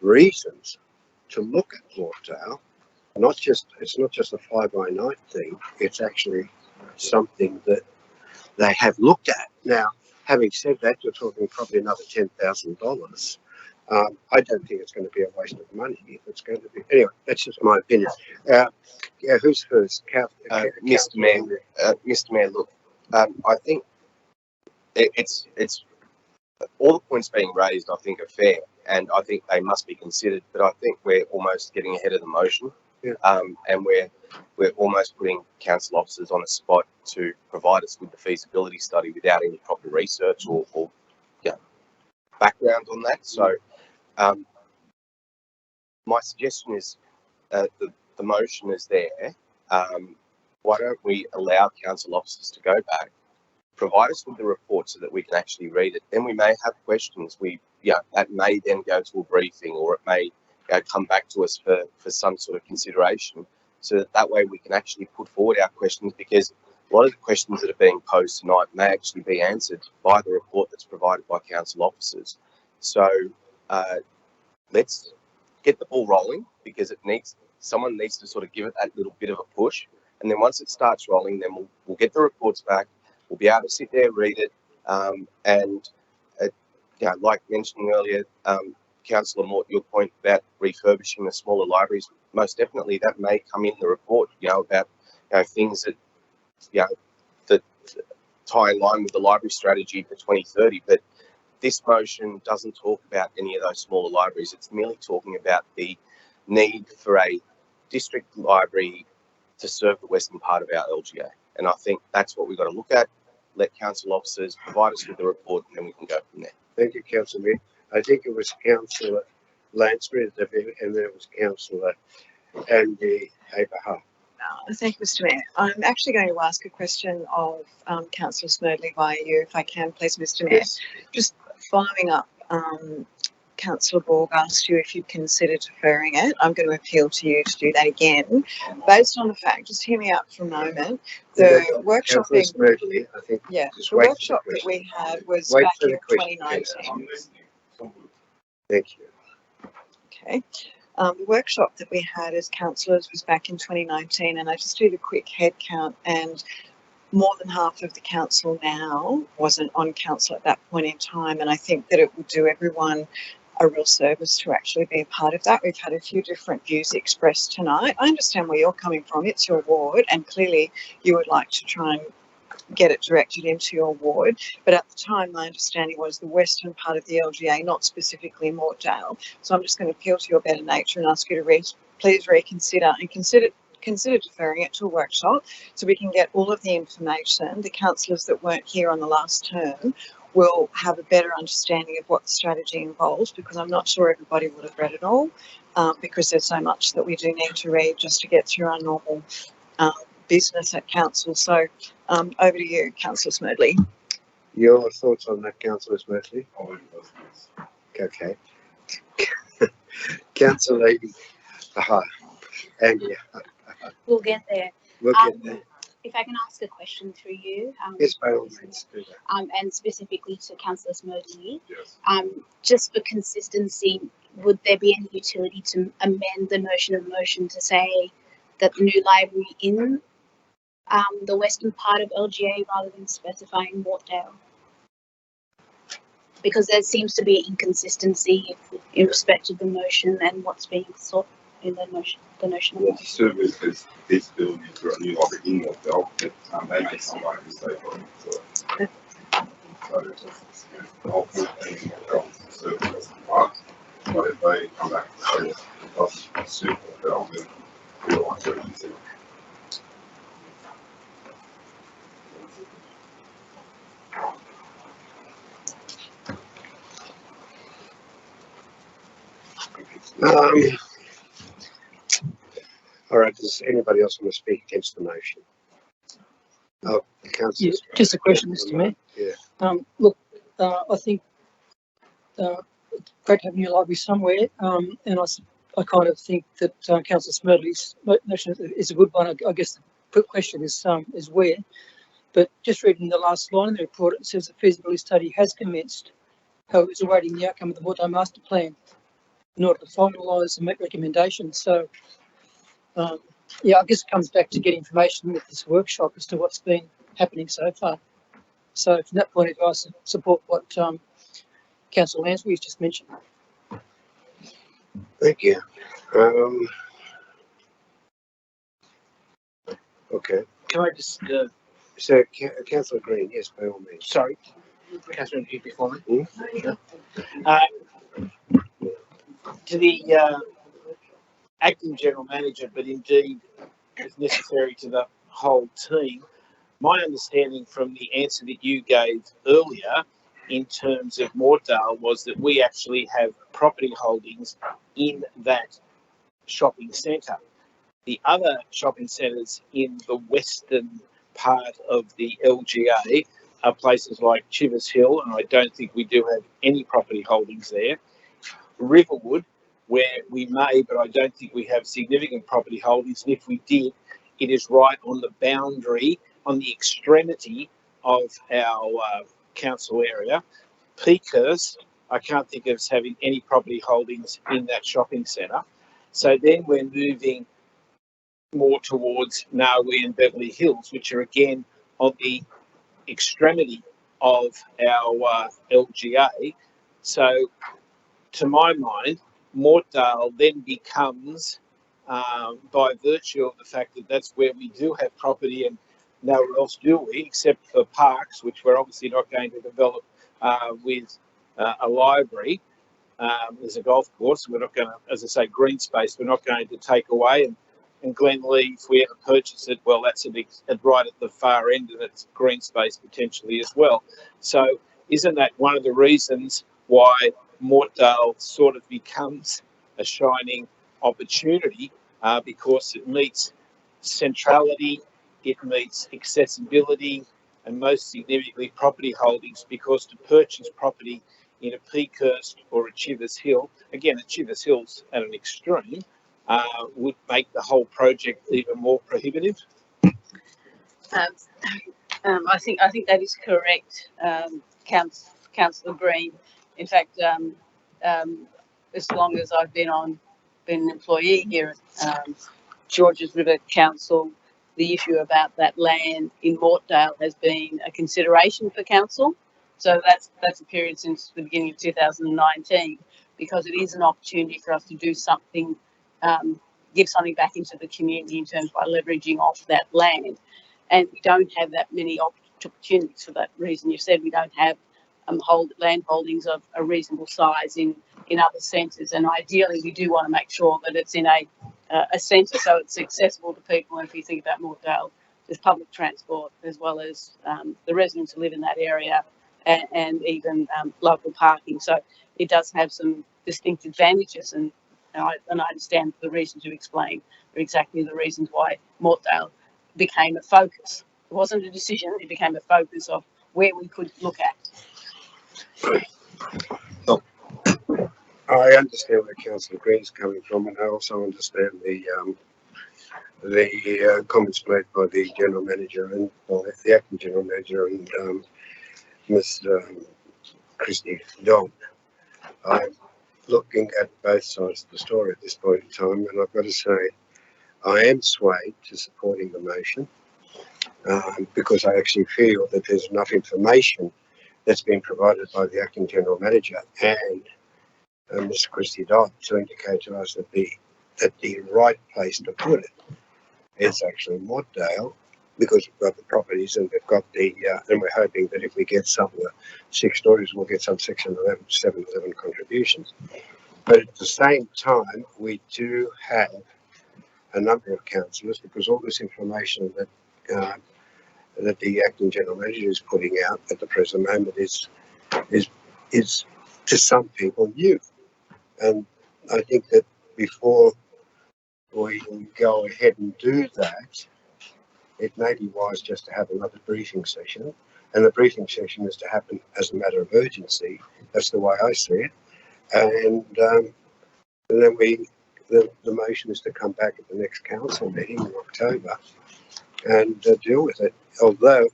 reasons to look at Mortdale. It's not just a fly-by-night thing. It's actually something that they have looked at. Now, having said that, you're talking probably another $10,000. I don't think it's going to be a waste of money. If it's going to be, anyway, that's just my opinion. Who's first? Mr. Mayor, look, I think it's all the points being raised, I think, are fair, and I think they must be considered. But I think we're almost getting ahead of the motion, and we're almost putting council officers on a spot to provide us with the feasibility study without any proper research or background on that. So, my suggestion is the motion is there. Why don't we allow council officers to go back, provide us with the report so that we can actually read it? Then we may have questions. That may then go to a briefing, or it may come back to us for some sort of consideration, so that way we can actually put forward our questions, because a lot of the questions that are being posed tonight may actually be answered by the report that's provided by council officers. So let's get the ball rolling, because someone needs to sort of give it that little bit of a push, and then once it starts rolling, then we'll get the reports back. We'll be able to sit there, read it, and like mentioned earlier, Councillor Mort, your point about refurbishing the smaller libraries, most definitely that may come in the report. About things that that tie in line with the library strategy for 2030. But this motion doesn't talk about any of those smaller libraries. It's merely talking about the need for a district library to serve the western part of our LGA. And I think that's what we've got to look at. Let council officers provide us with the report, and then we can go from there. Thank you, Councillor. I think it was Councillor Lansbury, and then it was Councillor Andy Abraham. Thank you, Mr. Mayor. I'm actually going to ask a question of Councillor Smerdley via you, if I can, please, Mr. Mayor. Yes. Just following up, Councillor Borg asked you if you'd consider deferring it. I'm going to appeal to you to do that again, based on the fact, just hear me out for a moment, the workshop that we had was back in 2019. Thank you. Okay. The workshop that we had as councillors was back in 2019, and I just did a quick head count, and more than half of the council now wasn't on council at that point in time, and I think that it would do everyone a real service to actually be a part of that. We've had a few different views expressed tonight. I understand where you're coming from. It's your ward, and clearly you would like to try and get it directed into your ward. But at the time, my understanding was the western part of the LGA, not specifically Mortdale. So I'm just going to appeal to your better nature and ask you to please reconsider and consider deferring it to a workshop, so we can get all of the information. The councillors that weren't here on the last term will have a better understanding of what the strategy involves, because I'm not sure everybody would have read it all, because there's so much that we do need to read just to get through our normal business at council. So over to you, Councillor Smerdley. Your thoughts on that, Councillor Smerdley? Okay. Councillor Andy. We'll get there. We'll get there. If I can ask a question through you. Yes, by all means, do that. And specifically to Councillor Smerdley. Yes. Just for consistency, would there be any utility to amend the notion of motion to say that the new library in the western part of LGA rather than specifying Mortdale? Because there seems to be inconsistency in respect of the motion and what's being sought in the notion. Well, the service is this building for a new library in Mortdale, but they may come back and say, so the whole point being Mortdale service part. But if they come back and of suitable development in the alternatives. All right, does anybody else want to speak against the motion? Oh, the councillor. Yeah, just a question, Mr. Mayor. Yeah. Look, I think it's great to have a new library somewhere, and I kind of think that Councillor Smedley's motion is a good one. I guess the quick question is where. But just reading the last line in the report, it says the feasibility study has commenced. However, it's awaiting the outcome of the Mortdale Master Plan in order to finalise and make recommendations. So, yeah, I guess it comes back to getting information with this workshop as to what's been happening so far. So, from that point of view, I support what Councillor Lansbury has just mentioned. Thank you. Okay. Can I just, So, Councillor Green, yes, by all means. sorry, Catherine, you before me. Hmm? To the acting general manager, but indeed, if necessary, to the whole team. My understanding from the answer that you gave earlier in terms of Mortdale was that we actually have property holdings in that shopping centre. The other shopping centres in the western part of the LGA are places like Chivers Hill, and I don't think we do have any property holdings there. Riverwood, where we may, but I don't think we have significant property holdings, and if we did, it is right on the boundary, on the extremity of our council area. Peakhurst, I can't think of us having any property holdings in that shopping centre. So then we're moving more towards Narwee and Beverly Hills, which are again on the extremity of our LGA. So to my mind, Mortdale then becomes, by virtue of the fact that that's where we do have property and nowhere else do we, except for parks, which we're obviously not going to develop with a library. There's a golf course. We're not going to, as I say, green space, we're not going to take away. And Glen Lee, if we ever purchase it, well, that's right at the far end, and it's green space potentially as well. So isn't that one of the reasons why Mortdale sort of becomes a shining opportunity, because it meets centrality, it meets accessibility, and most significantly property holdings, because to purchase property in a Peakhurst or a Chivers Hill, again, a Chivers Hill's at an extreme, would make the whole project even more prohibitive. I think that is correct, Councillor Green. In fact, as long as I've been an employee here at Georges River Council, the issue about that land in Mortdale has been a consideration for council. So that's a period since the beginning of 2019, because it is an opportunity for us to do something, give something back into the community in terms by leveraging off that land. And we don't have that many opportunities for that reason. You said we don't have land holdings of a reasonable size in other centres, and ideally we do want to make sure that it's in a centre so it's accessible to people. And if you think about Mortdale, there's public transport as well as the residents who live in that area, and even local parking. So it does have some distinct advantages, and I understand the reasons you explained are exactly the reasons why Mortdale became a focus. It wasn't a decision, it became a focus of where we could look at. Look, I understand where Councillor Green's coming from, and I also understand the comments made by the General Manager and the Acting General Manager and Ms. Christy Don. I'm looking at both sides of the story at this point in time, and I've got to say I am swayed to supporting the motion, because I actually feel that there's enough information that's been provided by the Acting General Manager and Ms. Christy Dodd to indicate to us that the right place to put it is actually Mortdale, because we've got the properties and we've got and we're hoping that if we get some of the 6 stories, we'll get some Section 11, 711 contributions. But at the same time, we do have a number of councillors, because all this information that the acting general manager is putting out at the present moment is to some people new, and I think that before we go ahead and do that, it may be wise just to have another briefing session, and the briefing session is to happen as a matter of urgency. That's the way I see it, and then the motion is to come back at the next council meeting in October and deal with it. Although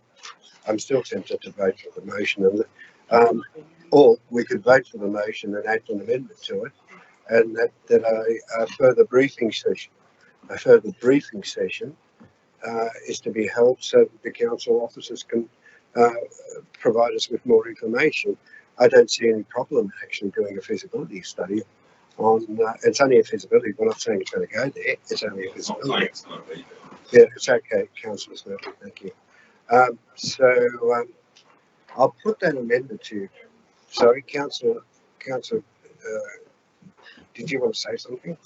I'm still tempted to vote for the motion, and or we could vote for the motion and add an amendment to it, and that a further briefing session is to be held so that the council officers can provide us with more information. I don't see any problem in actually doing a feasibility study on. It's only a feasibility. We're not saying it's going to go there. It's only a feasibility. Yeah, it's okay, Councillor Smurley. Thank you. I'll put that amendment to you. Sorry, Councillor. Did you want to say something?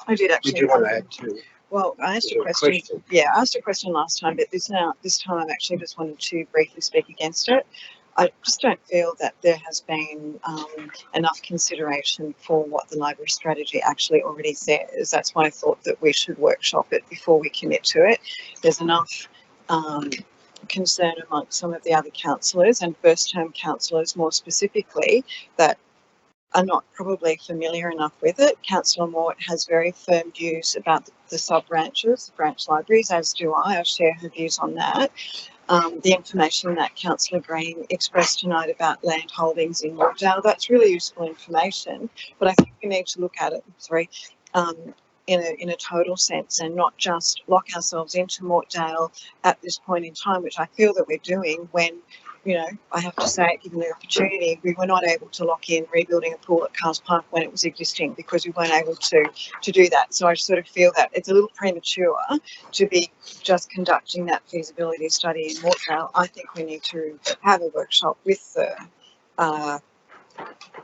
I did actually. Did you want to add to? Well, I asked a question. Yeah, I asked a question last time, but this time I've actually just wanted to briefly speak against it. I just don't feel that there has been enough consideration for what the library strategy actually already says. That's why I thought that we should workshop it before we commit to it. There's enough concern amongst some of the other councillors and first-term councillors more specifically that are not probably familiar enough with it. Councillor Mort has very firm views about the sub-branches, branch libraries, as do I. I share her views on that. The information that Councillor Green expressed tonight about land holdings in Mortdale, that's really useful information, but I think we need to look at it, in a total sense and not just lock ourselves into Mortdale at this point in time, which I feel that we're doing when, you know, I have to say, given the opportunity, we were not able to lock in rebuilding a pool at Cars Park when it was existing because we weren't able to do that. So I sort of feel that it's a little premature to be just conducting that feasibility study in Mortdale. I think we need to have a workshop with the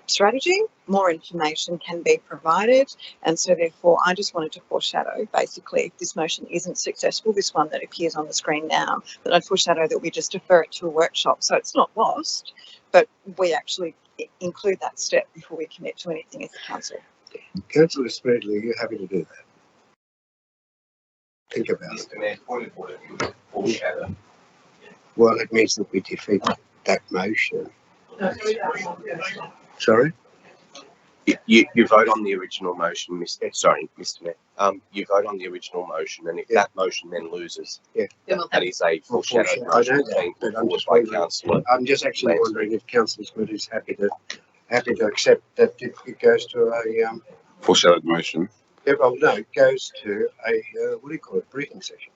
strategy. More information can be provided, and so therefore I just wanted to foreshadow, basically, if this motion isn't successful, this one that appears on the screen now, that I'd foreshadow that we just defer it to a workshop, so it's not lost, but we actually include that step before we commit to anything as a council. Councillor Smedley, are you happy to do that? Think about it. Well, it means that we defeat that motion. Sorry? You vote on the original motion, Mr. Mayor. You vote on the original motion, and if that motion then loses, that is a foreshadowed motion being put forward by Councillor. I'm just actually wondering if Councillor Smith is happy to accept that it goes to a foreshadowed motion. Yeah, well, no, it goes to a what do you call it, briefing session.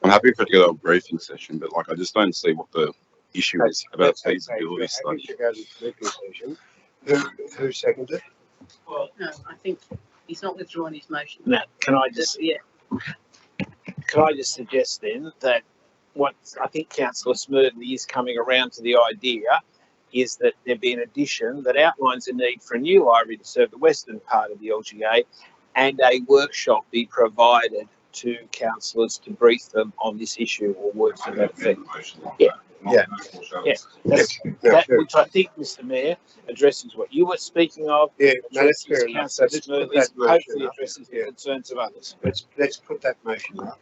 I'm happy for it to go to a briefing session, but like I just don't see what the issue is about feasibility study. To go to the briefing session. Who seconded it? Well, no, I think he's not withdrawing his motion. Now, can I just suggest then that what I think Councillor Smurley is coming around to the idea is that there be an addition that outlines a need for a new library to serve the western part of the LGA, and a workshop be provided to councillors to brief them on this issue or words to that effect. That which I think, Mr. Mayor, addresses what you were speaking of. Yeah, no, that's fair enough. So hopefully addresses the concerns of others. Let's put that motion up.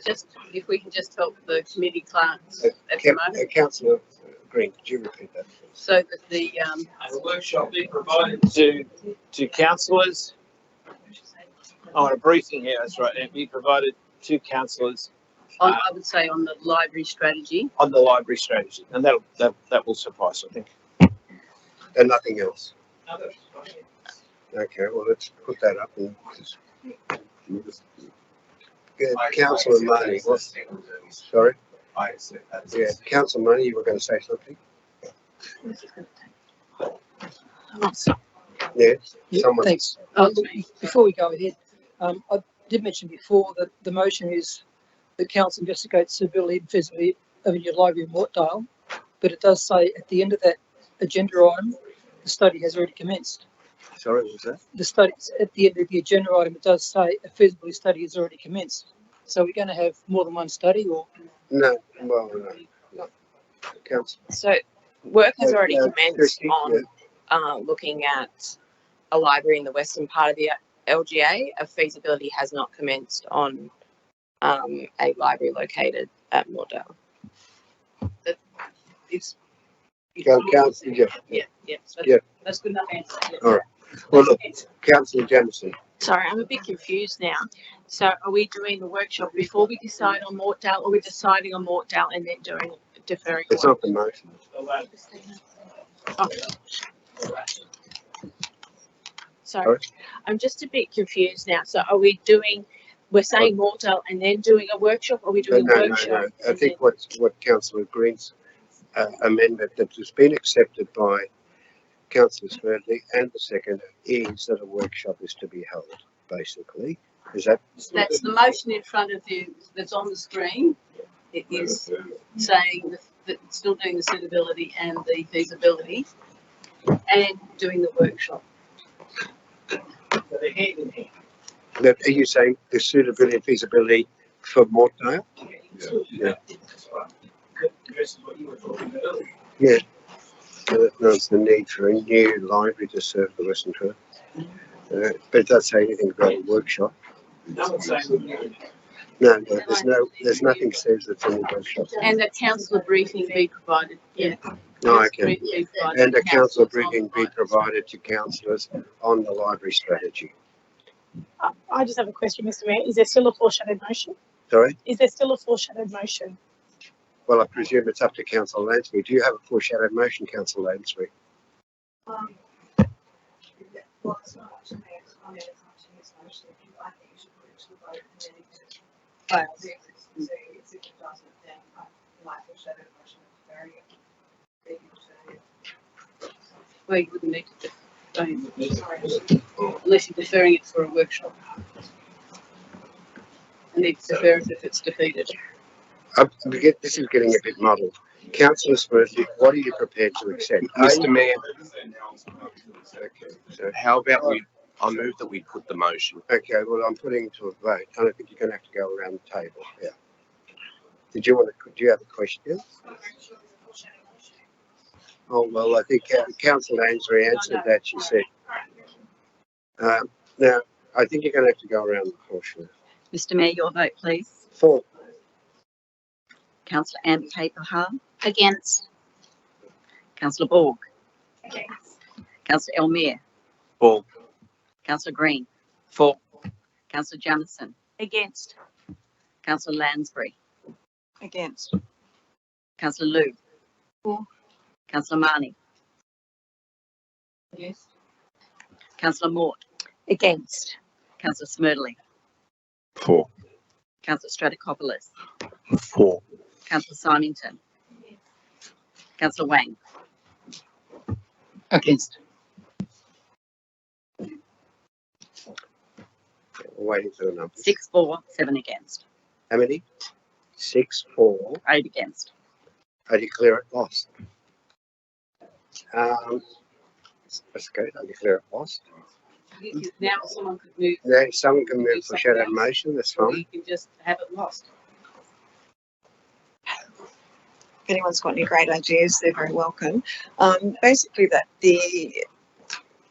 Just if we can just help the committee clerks at the moment. Councillor Green, could you repeat that, please? So that the workshop be provided to councillors. On a briefing here, that's right, and be provided to councillors. I would say on the library strategy. On the library strategy, and that will suffice, I think. And nothing else. Okay, well, let's put that up and Councillor Money. Sorry. Yeah, Councillor Money, you were going to say something. Thanks. Before we go ahead, I did mention before that the motion is the council investigates suitability and feasibility of a new library in Mortdale, but it does say at the end of that agenda item, the study has already commenced. Sorry, what was that? The studies at the end of the agenda item, it does say a feasibility study has already commenced. So we're going to have more than one study, or No, well, no. Council. So work has already commenced Christy, on looking at a library in the western part of the LGA. A feasibility has not commenced on a library located at Mortdale. It's Councillor Jeff. yeah. Yeah. That's good enough answer. Yeah. All right. Well, look, Councillor Jamieson. Sorry, I'm a bit confused now. So are we doing the workshop before we decide on Mortdale, or are we deciding on Mortdale and then deferring? It's not the motion. Oh. Sorry, I'm just a bit confused now. So are we doing, we're saying Mortdale and then doing a workshop, or are we doing a workshop? No. I think what Councillor Green's amendment that has been accepted by Councillor Smedley and the second is that a workshop is to be held, basically. Is that? That's the motion in front of you that's on the screen. It is saying that it's still doing the suitability and the feasibility and doing the workshop. That, are you saying the suitability and feasibility for Mortdale? Yeah. Yeah. So that knows the need for a new library to serve the Western Coast. But it does say anything about a workshop. No, there's nothing says that's in the workshop. And a councillor briefing be provided. Yeah. No, okay. And a councillor briefing be provided to councillors on the library strategy. I just have a question, Mr. Mayor. Is there still a foreshadowed motion? Sorry? Is there still a foreshadowed motion? Well, I presume it's up to Councillor Lansbury. Do you have a foreshadowed motion, Councillor Lansbury? Well, it's not up to me. I mean, it's up to his motion. I think you should put it to the vote and then if it doesn't, then I might foreshadow the motion of very Well, you wouldn't need to unless you're deferring it for a workshop. You need to defer it if it's defeated. This is getting a bit muddled. Councillor Smurfy, what are you prepared to accept? Mr. Mayor, okay, so how about I move that we put the motion. Okay, well, I'm putting it to a vote. I don't think you're going to have to go around the table. Yeah. Do you have a question? Oh, well, I think Councillor Lansbury answered that. She said, now, I think you're going to have to go around the portion. Mr. Mayor, your vote, please. For. Councillor Amber Capehart. Against. Councillor Borg. Against. Councillor Elmere. For. Councillor Green. For. Councillor Jamieson. Against. Councillor Lansbury. Against. Councillor Liu. For. Councillor Marnie. Yes. Councillor Mort. Against. Councillor Smedley. For. Councillor Stratokopoulos. For. Councillor Symington. Councillor Wang. Against. We're waiting for the numbers. 6 for, 7 against. How many? 6 for. 8 against. I declare it lost. That's okay. I declare it lost. Now someone could move. Now, someone can move for shadow motion. That's Or fine. you can just have it lost. If anyone's got any great ideas, they're very welcome. Basically, that the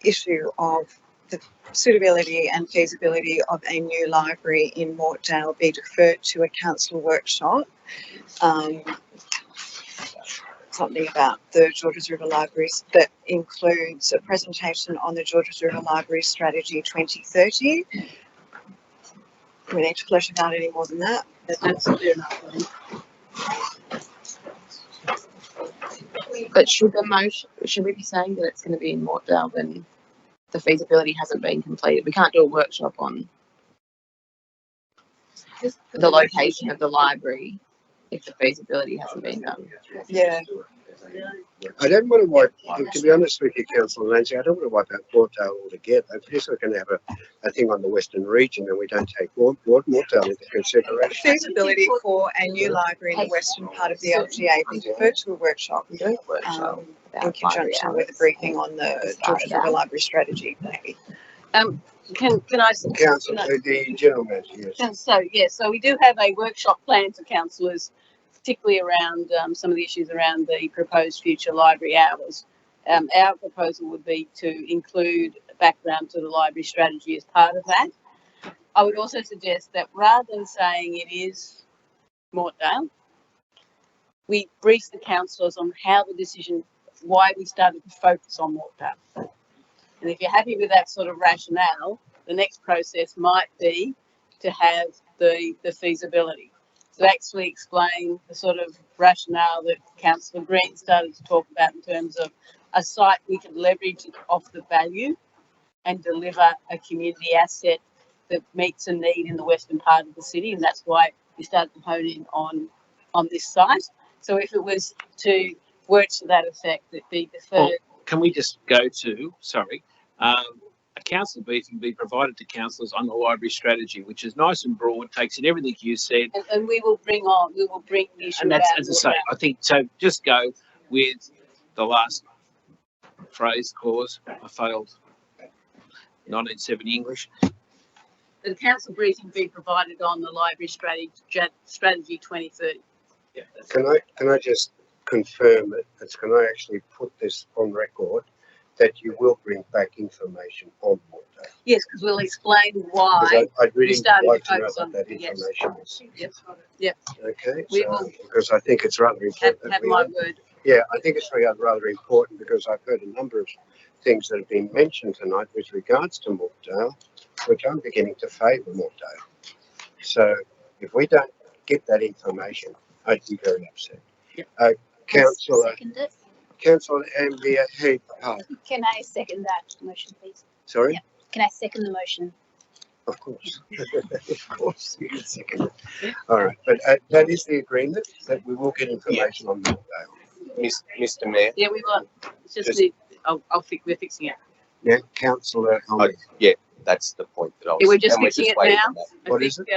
issue of the suitability and feasibility of a new library in Mortdale be deferred to a council workshop. Something about the Georges River Libraries that includes a presentation on the Georges River Library Strategy 2030. We need to flesh it out any more than that. That's clear enough. But should we be saying that it's going to be in Mortdale when the feasibility hasn't been completed? We can't do a workshop on the location of the library if the feasibility hasn't been done. Yeah. I don't want to wipe, to be honest with you, Councillor Nancy, I don't want to wipe out Mortdale altogether. If we're going to have a thing on the Western region and we don't take Mortdale into consideration. Feasibility for a new library in the western part of the LGA be deferred to a workshop in conjunction with a briefing on the Georges River Library strategy, maybe. Can I? Councillor, the general manager, yes. So we do have a workshop planned for councillors, particularly around some of the issues around the proposed future library hours. Our proposal would be to include background to the library strategy as part of that. I would also suggest that rather than saying it is Mortdale, we brief the councillors on how the decision, why we started to focus on Mortdale. And if you're happy with that sort of rationale, the next process might be to have the feasibility. To actually explain the sort of rationale that Councillor Green started to talk about in terms of a site we could leverage off the value and deliver a community asset that meets a need in the western part of the city, and that's why we started to hone in on this site. So if it was to work to that effect, it'd be deferred. Well, can we just go to, a council briefing be provided to councillors on the library strategy, which is nice and broad, takes in everything you said. And we will bring the issue. And that's, as I say, I think, so just go with the last phrase, clause. I failed 1970 English. The council briefing be provided on the library strategy 2030. Yeah, Can I just confirm it? Can I actually put this on record that you will bring back information on Mortdale? Yes, because we'll explain why I'd really we started like to to know focus what on that information is. Yep. Okay, We so, will because I think it's rather important. have my word. Yeah, I think it's rather important because I've heard a number of things that have been mentioned tonight with regards to Mortdale, which I'm beginning to favour Mortdale. So if we don't get that information, I'd be very upset. Yep. Councillor Ambia Heath. Can I second that motion, please? Sorry? Yeah. Can I second the motion? Of course. Of course, you can second it. All right, but that is the agreement that we will get information on Mortdale. Mr. Mayor. Yeah, we will. We're fixing it. Yeah, Councillor. Yeah, that's the point that I was. Yeah, we're just fixing it now. What is it?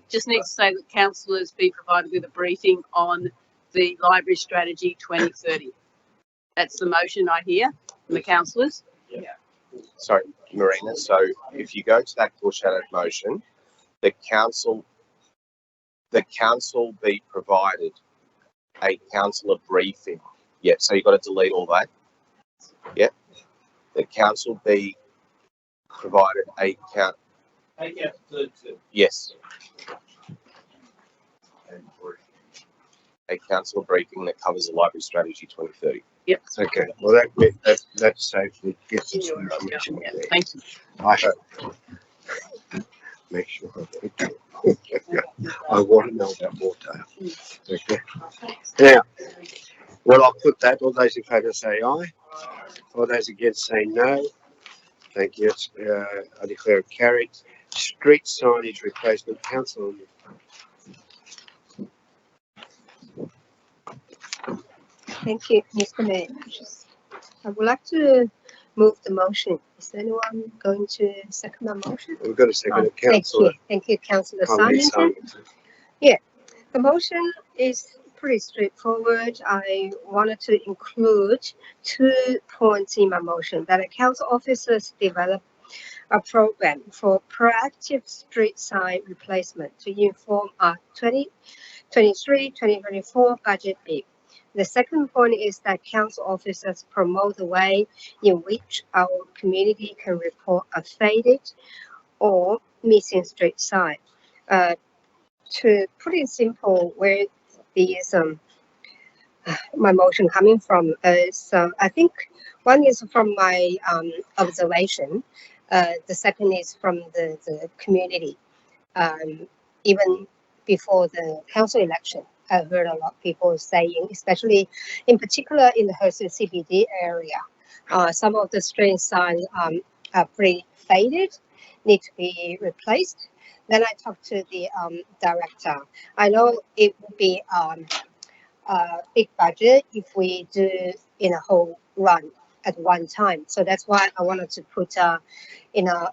Just need to say that councillors be provided with a briefing on the library strategy 2030. That's the motion I hear from the councillors. Yeah. Sorry, Marina. So if you go to that foreshadowed motion, the council be provided a councillor briefing. Yeah, so you've got to delete all that. Yeah. The council be provided a count. Yes. A council briefing that covers the library strategy 2030. Yep. Okay. Well, that safely gets us information. Yeah, thank you. I hope. Make sure I want to know about Mortdale. Okay. Now, well, I'll put that. All those in favour say aye. All those against say no. Thank you. I declare it carried. Street signage replacement, council. Thank you, Mr. Mayor. I would like to move the motion. Is anyone going to second the motion? We've got a second, Councillor. Thank you, Councillor Simon. Yeah, the motion is pretty straightforward. I wanted to include 2 points in my motion that council officers develop a program for proactive street sign replacement to inform our 2023-2024 budget bill. The second point is that council officers promote the way in which our community can report a faded or missing street sign. To put it simple, where these my motion coming from is I think one is from my observation. The second is from the community. Even before the council election, I heard a lot of people saying, especially in particular in the Hershey CBD area, some of the street signs are pretty faded, need to be replaced. Then I talked to the director. I know it would be big budget if we do in a whole run at one time. So that's why I wanted to put in a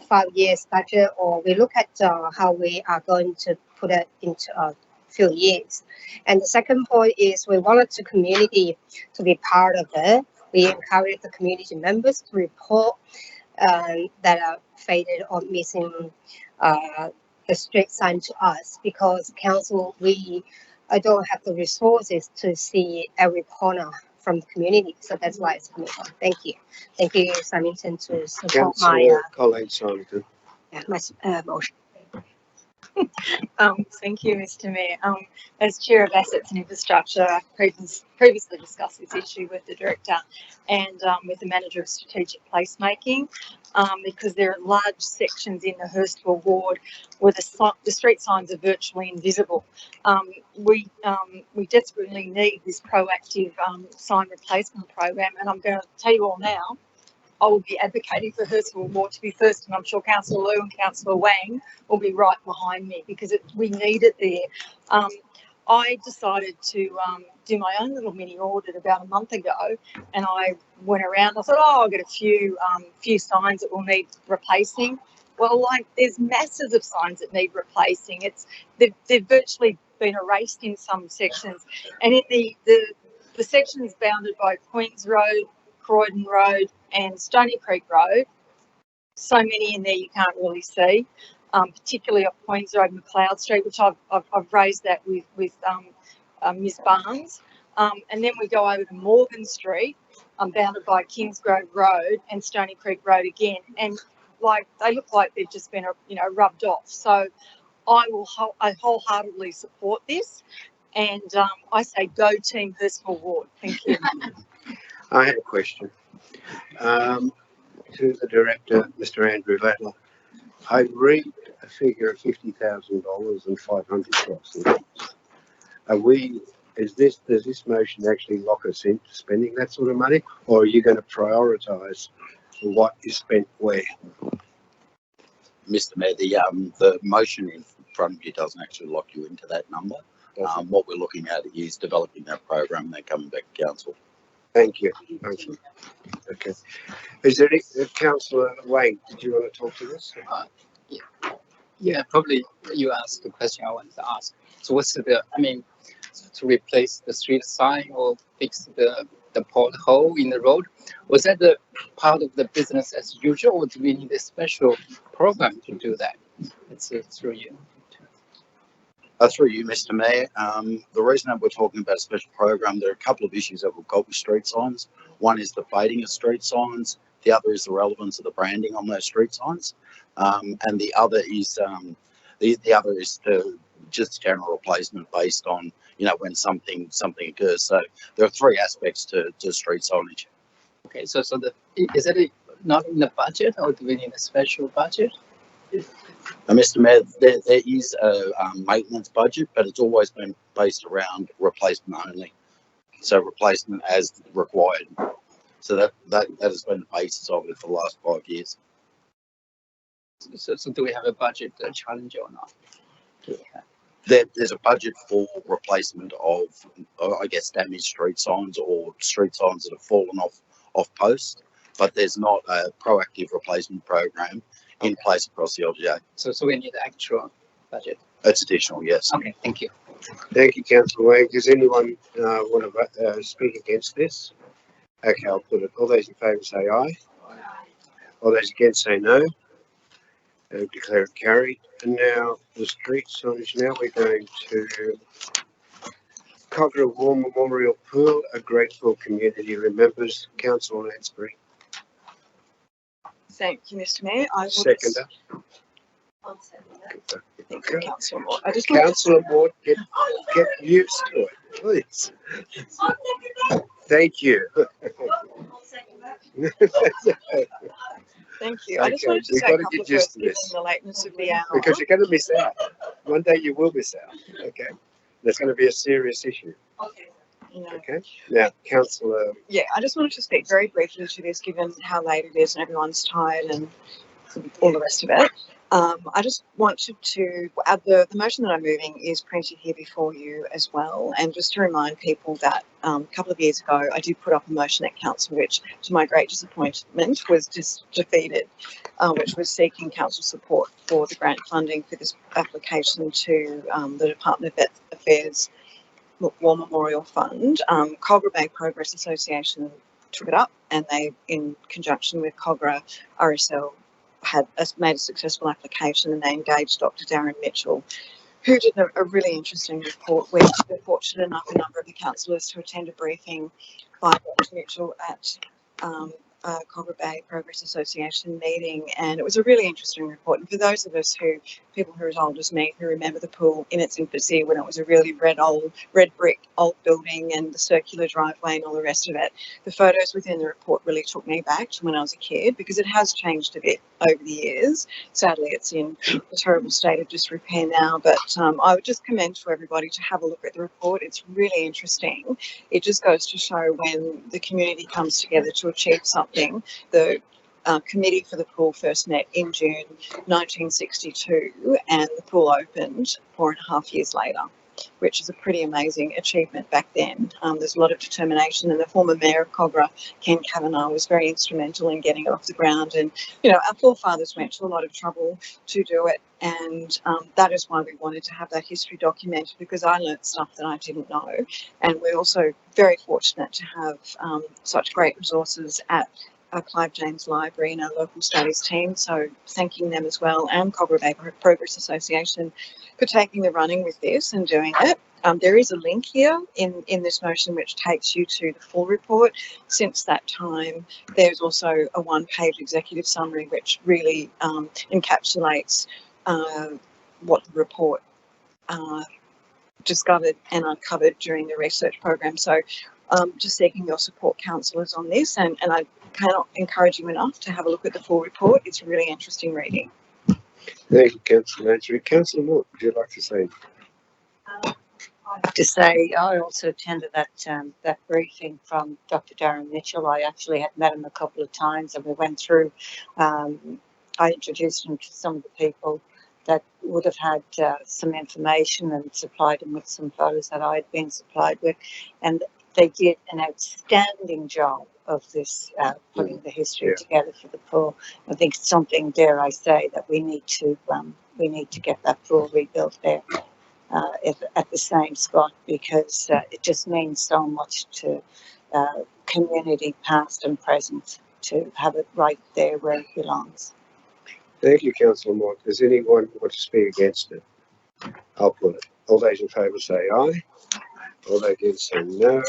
5 years budget, or we look at how we are going to put it into a few years. And the second point is we wanted the community to be part of it. We encourage the community members to report that are faded or missing the street sign to us, because council, I don't have the resources to see every corner from the community. So that's why it's coming from. Thank you. Thank you, Symington, to support Councillor Colleen Symington. my motion. Thank you, Mr. Mayor. As Chair of Assets and Infrastructure, I previously discussed this issue with the Director and with the Manager of Strategic Placemaking, because there are large sections in the Hurstville ward where the street signs are virtually invisible. We desperately need this proactive sign replacement program, and I'm going to tell you all now, I will be advocating for Hurstville Ward to be first, and I'm sure Councillor Liu and Councillor Wang will be right behind me, because we need it there. I decided to do my own little mini audit about a month ago, and I went around. I thought, oh, I'll get a few signs that will need replacing. Well, like, there's masses of signs that need replacing. They've virtually been erased in some sections, and in the sections bounded by Queens Road, Croydon Road and Stony Creek Road, so many in there you can't really see, particularly up Queens Road and McLeod Street, which I've raised that with Ms Barnes. And then we go over to Morgan Street, bounded by Kingsgrove Road and Stony Creek Road again, and like they look like they've just been rubbed off. So I wholeheartedly support this, and I say go Team Hurstville Ward. Thank you. I have a question to the Director, Mr. Andrew Latler. I read a figure of $50,000 and 500 crossings. Does this motion actually lock us into spending that sort of money, or are you going to prioritise what is spent where? Mr. Mayor, the motion in front of you doesn't actually lock you into that number. What we're looking at is developing that program and then coming back to council. Thank you. Thank you. Okay. Is there any, Councillor Wang, did you want to talk to this? Yeah, probably you asked the question I wanted to ask. So what's to replace the street sign or fix the pothole in the road, was that the part of the business as usual, or do we need a special program to do that? It's through you. Through you, Mr. Mayor. The reason that we're talking about a special program, there are a couple of issues that we've got with street signs. One is the fading of street signs. The other is the relevance of the branding on those street signs. And the other is just general replacement based on, when something occurs. So there are three aspects to street signage. Okay, so is it not in the budget, or do we need a special budget? Mr. Mayor, there is a maintenance budget, but it's always been based around replacement only. So replacement as required. So that has been the basis of it for the last 5 years. So do we have a budget challenge or not? There's a budget for replacement of, I guess, damaged street signs or street signs that have fallen off post, but there's not a proactive replacement program in place across the LGA. So we need the actual budget. It's additional, yes. Okay, thank you. Thank you, Councillor Wang. Does anyone want to speak against this? Okay, I'll put it. All those in favour say aye. All those against say no. And declare it carried. And now the street signage. Now we're going to Cogra War Memorial Pool. A grateful community remembers. Councillor Lansbury. Thank you, Mr. Mayor. I will Seconder. Thank you, Councillor Moore. Councillor Moore, get used to it, please. Thank you. Thank you. I just wanted to say a couple of words given the lateness of the hour. Because you're going to miss out. One day you will miss out. Okay. There's going to be a serious issue. Okay. Okay. Now, Councillor. Yeah, I just wanted to speak very briefly to this, given how late it is and everyone's tired and all the rest of it. I just wanted to add the motion that I'm moving is printed here before you as well. And just to remind people that a couple of years ago, I did put up a motion at council, which to my great disappointment was just defeated, which was seeking council support for the grant funding for this application to the Department of Vet Affairs War Memorial Fund. Cogra Bay Progress Association took it up, and they, in conjunction with Cogra RSL, had made a successful application, and they engaged Dr. Darren Mitchell, who did a really interesting report. We were fortunate enough, a number of the councillors, to attend a briefing by Dr. Mitchell at Cogra Bay Progress Association meeting, and it was a really interesting report. And for those of us people who are as old as me, who remember the pool in its infancy when it was a really red brick old building and the circular driveway and all the rest of it, the photos within the report really took me back to when I was a kid, because it has changed a bit over the years. Sadly, it's in a terrible state of disrepair now, but I would just commend to everybody to have a look at the report. It's really interesting. It just goes to show when the community comes together to achieve something. The committee for the pool first met in June 1962, and the pool opened 4.5 years later, which is a pretty amazing achievement back then. There's a lot of determination, and the former mayor of Cogra, Ken Kavanagh, was very instrumental in getting it off the ground. And, you know, our forefathers went to a lot of trouble to do it, and that is why we wanted to have that history documented, because I learnt stuff that I didn't know. And we're also very fortunate to have such great resources at Clive James Library and our local studies team, so thanking them as well, and Cogra Bay Progress Association for taking the running with this and doing it. There is a link here in this motion which takes you to the full report. Since that time, there's also a one-page executive summary which really encapsulates what the report discovered and uncovered during the research program. So just seeking your support, councillors, on this, and I cannot encourage you enough to have a look at the full report. It's really interesting reading. Thank you, Councillor Mansouri. Councillor Moore, would you like to say? I have to say, I also attended that briefing from Dr. Darren Mitchell. I actually had met him a couple of times, and we went through. I introduced him to some of the people that would have had some information, and supplied him with some photos that I had been supplied with, and they did an outstanding job of this, putting the history together for the pool. I think it's something, dare I say, that we need to get that pool rebuilt there at the same spot, because it just means so much to community past and present to have it right there where it belongs. Thank you, Councillor Moore. Does anyone want to speak against it? I'll put it. All those in favour say aye. All those against say no.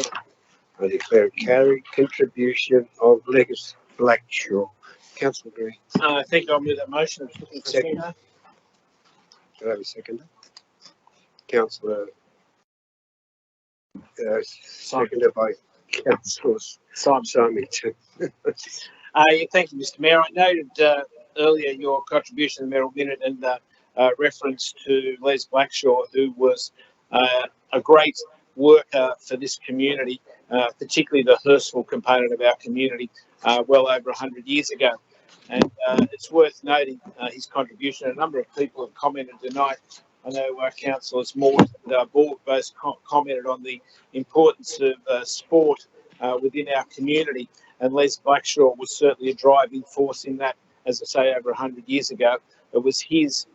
I declare it carried. Contribution of Legacy Blackshaw. Councillor Green. Thank you. I'll move that motion. Second. Do I have a seconder? Councillor. Seconded by Councillor Symington. Thank you, Mr. Mayor. I noted earlier your contribution to the Mayoral Minute and reference to Les Blackshaw, who was a great worker for this community, particularly the Hurstville component of our community, well over 100 years ago. And it's worth noting his contribution. A number of people have commented tonight. I know councillors Mort and Borg both commented on the importance of sport within our community, and Les Blackshaw was certainly a driving force in that. As I say, over 100 years ago, it was his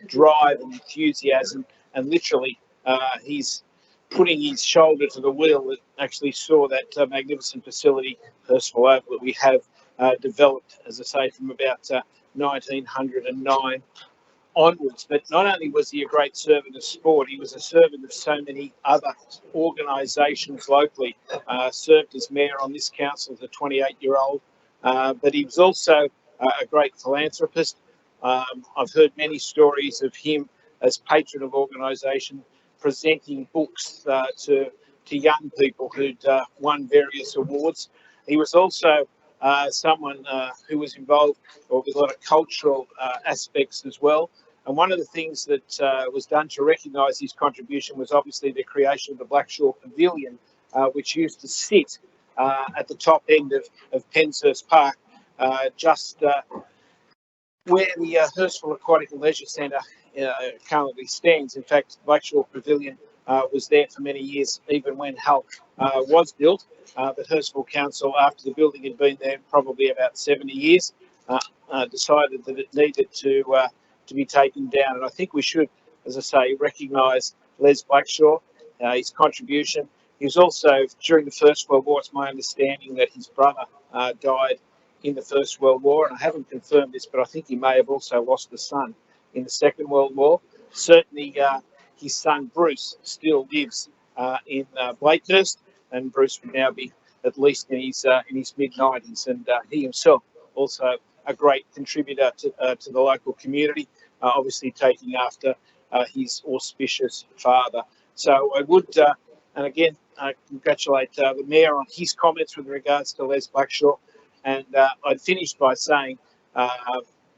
drive and enthusiasm, and literally he's putting his shoulder to the wheel that actually saw that magnificent facility, Hurstville Oval, that we have developed, as I say, from about 1909 onwards. But not only was he a great servant of sport, he was a servant of so many other organisations locally. Served as mayor on this council as a 28-year-old, but he was also a great philanthropist. I've heard many stories of him as patron of organisation, presenting books to young people who'd won various awards. He was also someone who was involved with a lot of cultural aspects as well. And one of the things that was done to recognise his contribution was obviously the creation of the Blackshaw Pavilion, which used to sit at the top end of Penshurst Park, just where the Hurstville Aquatic and Leisure Centre currently stands. In fact, Blackshaw Pavilion was there for many years, even when Hulk was built. But Hurstville Council, after the building had been there probably about 70 years, decided that it needed to be taken down. And I think we should, as I say, recognise Les Blackshaw, his contribution. He was also, during the First World War, it's my understanding that his brother died in the First World War, and I haven't confirmed this, but I think he may have also lost a son in the Second World War. Certainly, his son Bruce still lives in Blakehurst, and Bruce would now be at least in his mid-90s, and he himself also a great contributor to the local community, obviously taking after his auspicious father. So I would, and again, congratulate the Mayor on his comments with regards to Les Blackshaw. And I'd finish by saying,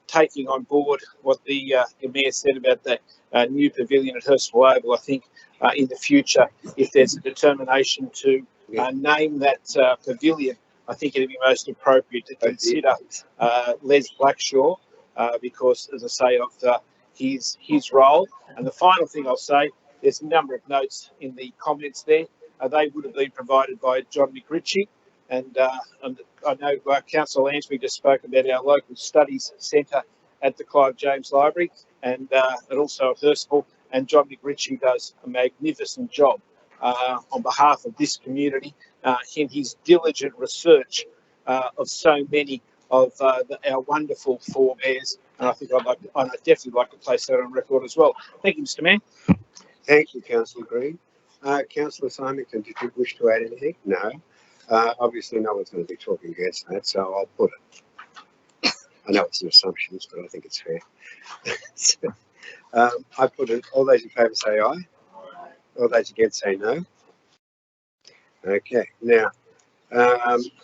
taking on board what the Mayor said about the new pavilion at Hurstville Oval. I think in the future, if there's a determination to name that pavilion, I think it'd be most appropriate to consider Les Blackshaw because, as I say, of his role. And the final thing I'll say, there's a number of notes in the comments there. They would have been provided by John McRitchie. And I know Councillor Lansbury just spoke about our local studies centre at the Clive James Library and also at Hurstville. And John McRitchie does a magnificent job on behalf of this community in his diligent research of so many of our wonderful forebears. And I think I'd definitely like to place that on record as well. Thank you, Mr. Mayor. Thank you, Councillor Green. Councillor Symington, did you wish to add anything? No. Obviously, no one's going to be talking against that, so I'll put it. I know it's an assumption, but I think it's fair. So, I put it. All those in favour say aye. All those against say no. Okay. Now,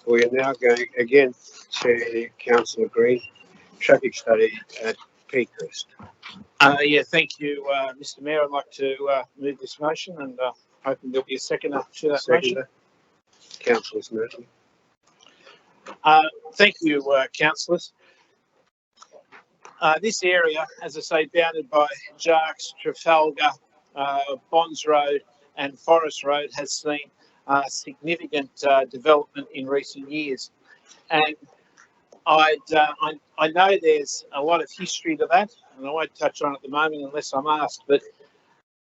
we are now going again to Councillor Green, traffic study at Peakhurst. Yeah, thank you, Mr. Mayor. I'd like to move this motion, and hoping there'll be a seconder to that motion. Councillor Merton. Thank you, councillors. This area, as I say, bounded by Jarks, Trafalgar, Bonds Road and Forest Road, has seen significant development in recent years. And I know there's a lot of history to that, and I won't touch on it at the moment unless I'm asked, but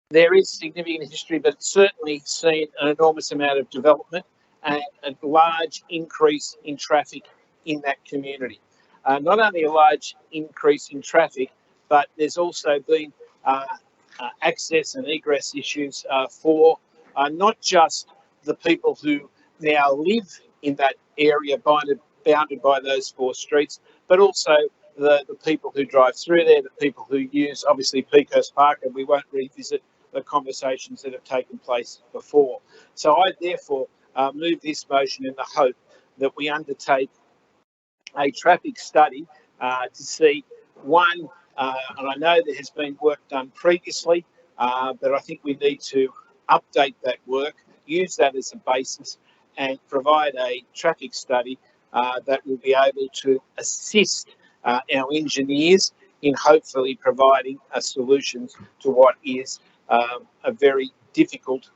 there is significant history, but it's certainly seen an enormous amount of development and a large increase in traffic in that community. Not only a large increase in traffic, but there's also been access and egress issues for not just the people who now live in that area bounded by those four streets, but also the people who drive through there, the people who use, obviously, Peakhurst Park, and we won't revisit the conversations that have taken place before. So I therefore move this motion in the hope that we undertake a traffic study to see one, and I know there has been work done previously, but I think we need to update that work, use that as a basis, and provide a traffic study that will be able to assist our engineers in hopefully providing solutions to what is a very difficult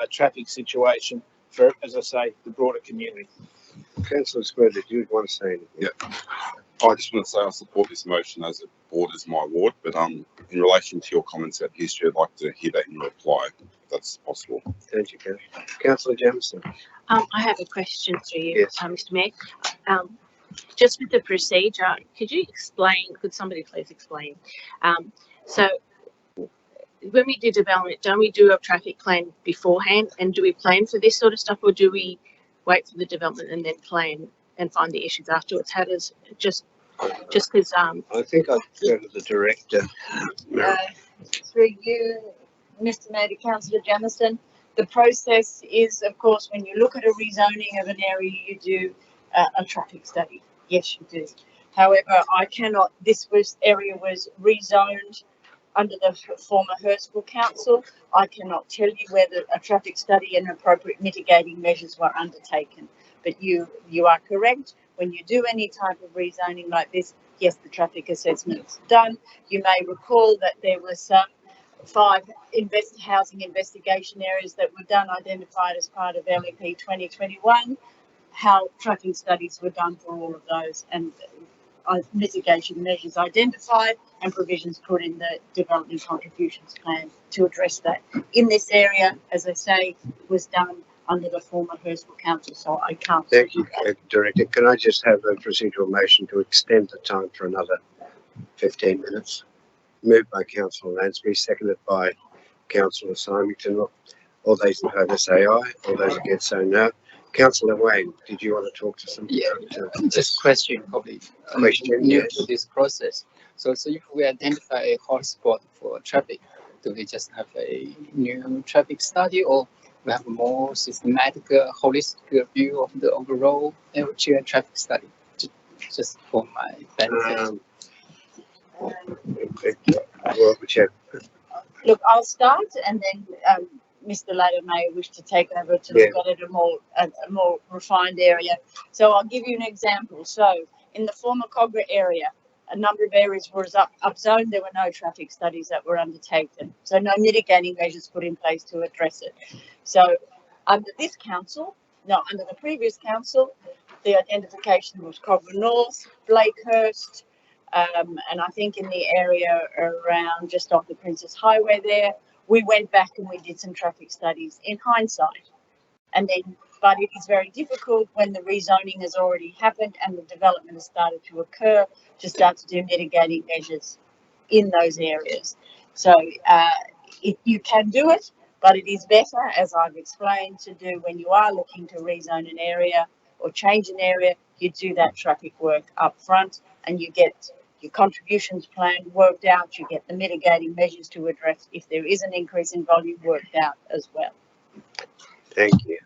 traffic situation for, as I say, the broader community. Councillor Square, did you want to say anything? Yeah. I just want to say I support this motion as it borders my ward, but in relation to your comments about history, I'd like to hear that in reply, if that's possible. Thank you, Councillor Jamieson. I have a question to you, Yes. Mr. Mayor. Just with the procedure, could you explain, could somebody please explain? So when we do development, don't we do a traffic plan beforehand? And do we plan for this sort of stuff, or do we wait for the development and then plan and find the issues afterwards? How does, just because I think I'd go to the director. Through you, Mr. Mayor, to Councillor Jamieson, the process is, of course, when you look at a rezoning of an area, you do a traffic study. Yes, you do. However, I cannot, area was rezoned under the former Hurstville Council. I cannot tell you whether a traffic study and appropriate mitigating measures were undertaken. But you are correct. when you do any type of rezoning like this, yes, the traffic assessment's done. You may recall that there were some 5 housing investigation areas that were done, identified as part of LEP 2021, how traffic studies were done for all of those, and mitigation measures identified and provisions put in the development contributions plan to address that. In this area, as I say, was done under the former Hurstville Council, so I can't. Thank you, Director. Can I just have a procedural motion to extend the time for another 15 minutes? Moved by Councillor Lansbury, seconded by Councillor Symington. All those in favour say aye. All those against say no. Councillor Wayne, did you want to talk to some? Yeah, just question probably. Question, new yes. to this process. So if we identify a hotspot for traffic, do we just have a new traffic study, or we have a more systematic, holistic view of the overall area traffic study? Just for my benefit. Look, I'll start, and then Mr. Latter may wish to take over to look at it a more refined area. So I'll give you an example. So in the former Cogra area, a number of areas was upzoned. There were no traffic studies that were undertaken, so no mitigating measures put in place to address it. So under this council, under the previous council, the identification was Cogra North, Blakehurst, and I think in the area around just off the Princess Highway there, we went back and we did some traffic studies in hindsight. And then, but it is very difficult when the rezoning has already happened and the development has started to occur to start to do mitigating measures in those areas. So you can do it, but it is better, as I've explained, to do when you are looking to rezone an area or change an area, you do that traffic work up front and you get your contributions plan worked out, you get the mitigating measures to address if there is an increase in volume worked out as well. Thank you.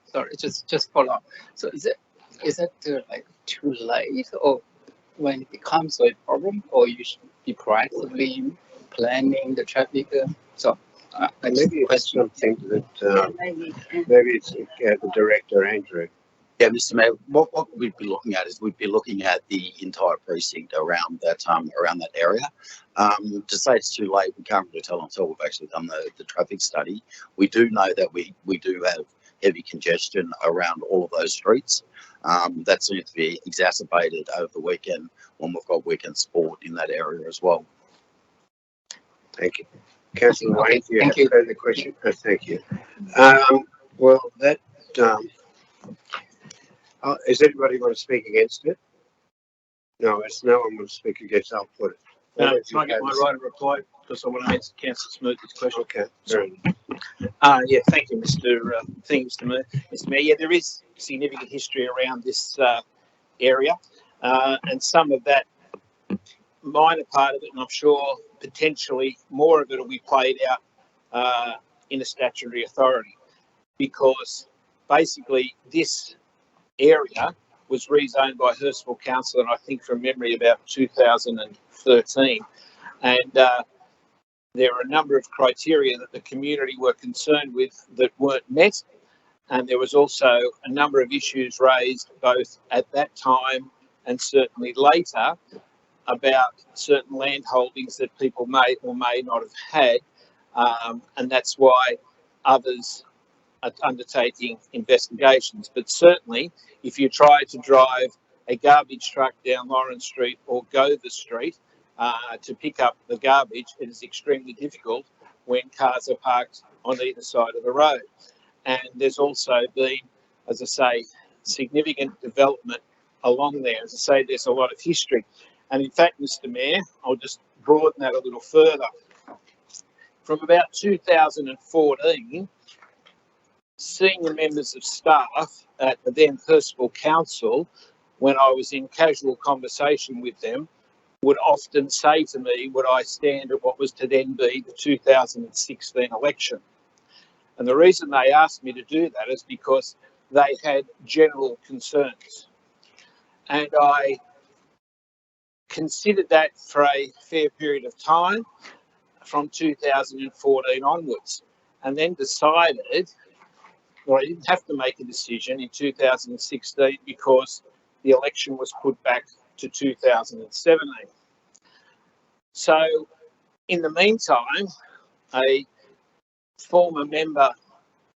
Sorry, just follow up. So is it like too late, or when it becomes a problem, or you should be proactively planning the traffic? Maybe it's something that maybe it's the Director, Andrew. Yeah, Mr. Mayor, what we'd be looking at is we'd be looking at the entire precinct around that area. To say it's too late, we can't really tell until we've actually done the traffic study. We do know that we do have heavy congestion around all of those streets. That seems to be exacerbated over the weekend when we've got weekend sport in that area as well. Thank you. Councillor Wayne, do you have you. further question? Thank you. Well, that is anybody going to speak against it? No, it's no one will speak against. I'll put it. Can I get my right of reply because I want to answer Councillor Smoothy's question? Okay. Sorry. Yeah, thank you, Mr. Mayor. Yeah, there is significant history around this area, and some of that minor part of it, and I'm sure potentially more of it will be played out in a statutory authority, because basically this area was rezoned by Hurstville Council, and I think from memory about 2013, and there are a number of criteria that the community were concerned with that weren't met, and there was also a number of issues raised both at that time and certainly later about certain land holdings that people may or may not have had, and that's why others are undertaking investigations. But certainly, if you try to drive a garbage truck down Lawrence Street or Gover Street to pick up the garbage, it is extremely difficult when cars are parked on either side of the road. And there's also been, as I say, significant development along there. As I say, there's a lot of history. And in fact, Mr. Mayor, I'll just broaden that a little further. From about 2014, senior members of staff at the then Hurstville Council, when I was in casual conversation with them, would often say to me, would I stand at what was to then be the 2016 election? And the reason they asked me to do that is because they had general concerns. And I considered that for a fair period of time from 2014 onwards, and then decided, well, I didn't have to make a decision in 2016 because the election was put back to 2017. So in the meantime, a former member,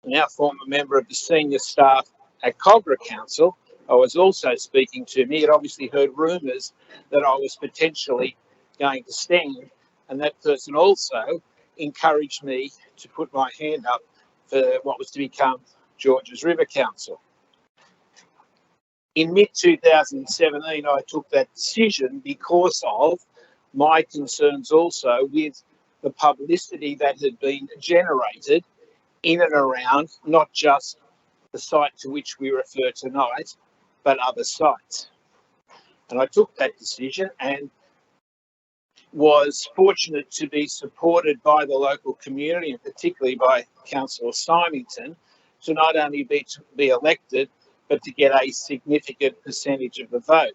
now former member of the senior staff at Cogra Council, I was also speaking to me. He had obviously heard rumours that I was potentially going to stand, and that person also encouraged me to put my hand up for what was to become Georges River Council. In mid-2017, I took that decision because of my concerns also with the publicity that had been generated in and around not just the site to which we refer tonight, but other sites. And I took that decision and was fortunate to be supported by the local community, and particularly by Councillor Symington, to not only be elected, but to get a significant percentage of the vote.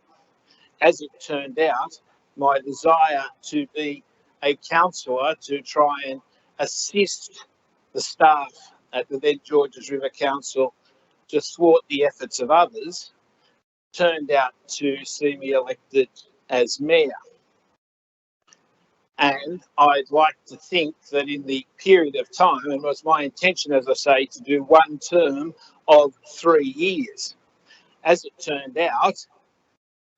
As it turned out, my desire to be a councillor to try and assist the staff at the then Georges River Council to thwart the efforts of others turned out to see me elected as mayor. And I'd like to think that in the period of time, and it was my intention, as I say, to do one term of 3 years. As it turned out,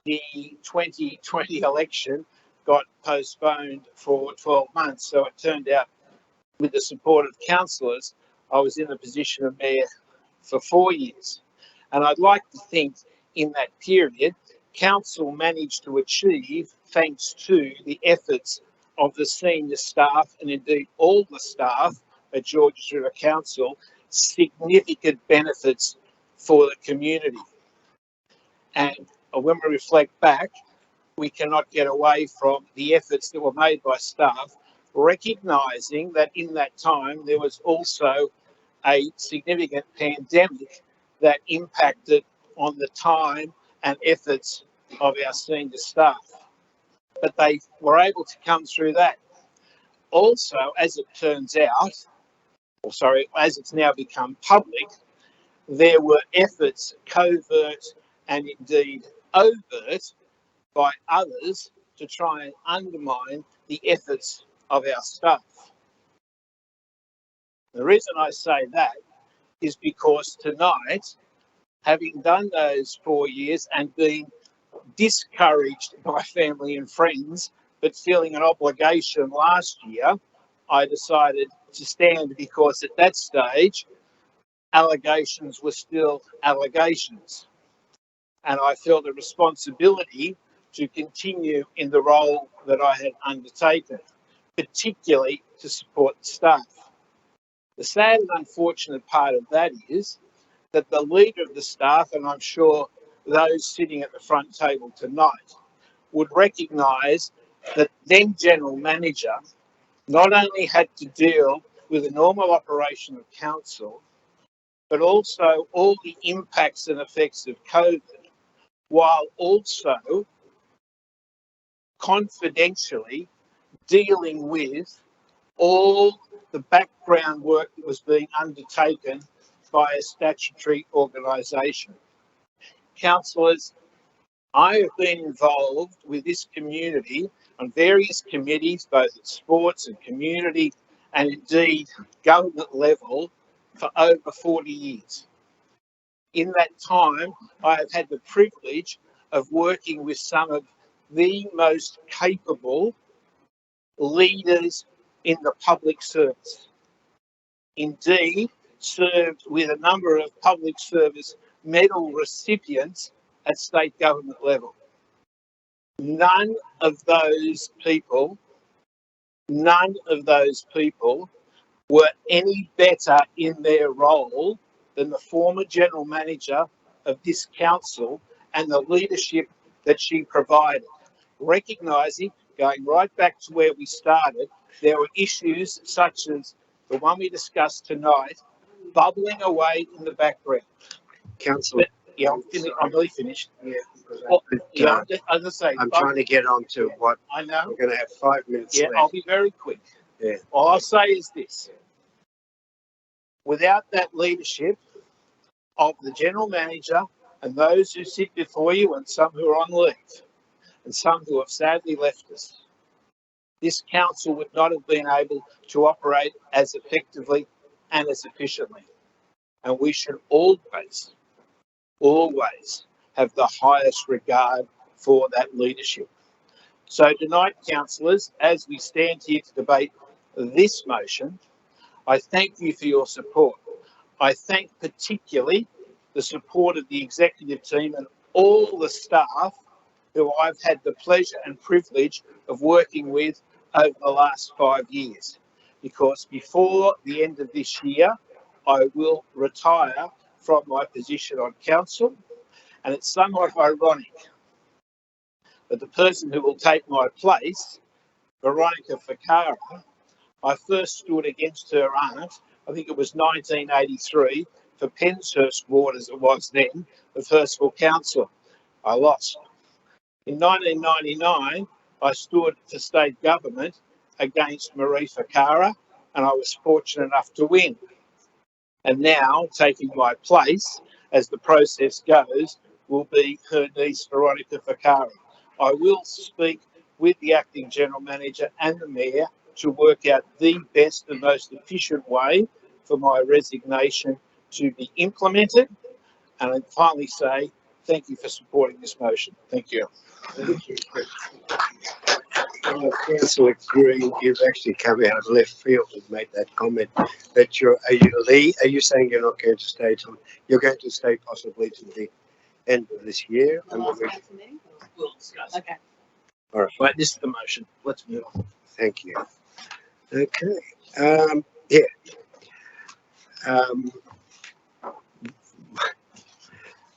the 2020 election got postponed for 12 months. So it turned out, with the support of councillors, I was in the position of mayor for 4 years. And I'd like to think in that period, council managed to achieve, thanks to the efforts of the senior staff and indeed all the staff at Georges River Council, significant benefits for the community. And when we reflect back, we cannot get away from the efforts that were made by staff, recognising that in that time there was also a significant pandemic that impacted on the time and efforts of our senior staff. But they were able to come through that. Also, as it turns out, or sorry, as it's now become public, there were efforts, covert and indeed overt, by others to try and undermine the efforts of our staff. The reason I say that is because tonight, having done those 4 years and been discouraged by family and friends, but feeling an obligation last year, I decided to stand because at that stage, allegations were still allegations. And I felt a responsibility to continue in the role that I had undertaken, particularly to support the staff. The sad and unfortunate part of that is that the leader of the staff, and I'm sure those sitting at the front table tonight, would recognise that then General Manager not only had to deal with the normal operation of council, but also all the impacts and effects of COVID, while also confidentially dealing with all the background work that was being undertaken by a statutory organisation. Councillors, I have been involved with this community on various committees, both at sports and community and indeed government level, for over 40 years. In that time, I have had the privilege of working with some of the most capable leaders in the public service. Indeed, served with a number of public service medal recipients at state government level. None of those people were any better in their role than the former General Manager of this council and the leadership that she provided. Recognising, going right back to where we started, there were issues such as the one we discussed tonight, bubbling away in the background. Councillor. Yeah, I'm really finished. Yeah. Well, yeah, as I say, I'm trying to get on to what I know. we're going to have 5 minutes Yeah, left. I'll be very quick. Yeah. All I'll say is this. Without that leadership of the General Manager and those who sit before you, and some who are on leave, and some who have sadly left us, this council would not have been able to operate as effectively and as efficiently. And we should always have the highest regard for that leadership. So tonight, councillors, as we stand here to debate this motion, I thank you for your support. I thank particularly the support of the executive team and all the staff who I've had the pleasure and privilege of working with over the last 5 years. Because before the end of this year, I will retire from my position on council, and it's somewhat ironic that the person who will take my place, Veronica Ficara, I first stood against her aunt, I think it was 1983, for Penshurst Ward as it was then, the Hurstville Council. I lost. In 1999, I stood for state government against Marie Ficara, and I was fortunate enough to win. And now, taking my place, as the process goes, will be her niece, Veronica Ficara. I will speak with the acting general manager and the mayor to work out the best and most efficient way for my resignation to be implemented. And I'd finally say thank you for supporting this motion. Thank you. Thank you. Councillor Green, you've actually come out of left field and made that comment. That are you saying you're not going to stay till you're going to stay possibly to the end of this year? We'll discuss. Okay. All right. Right, this is the motion. Let's move on. Thank you. Okay. Yeah.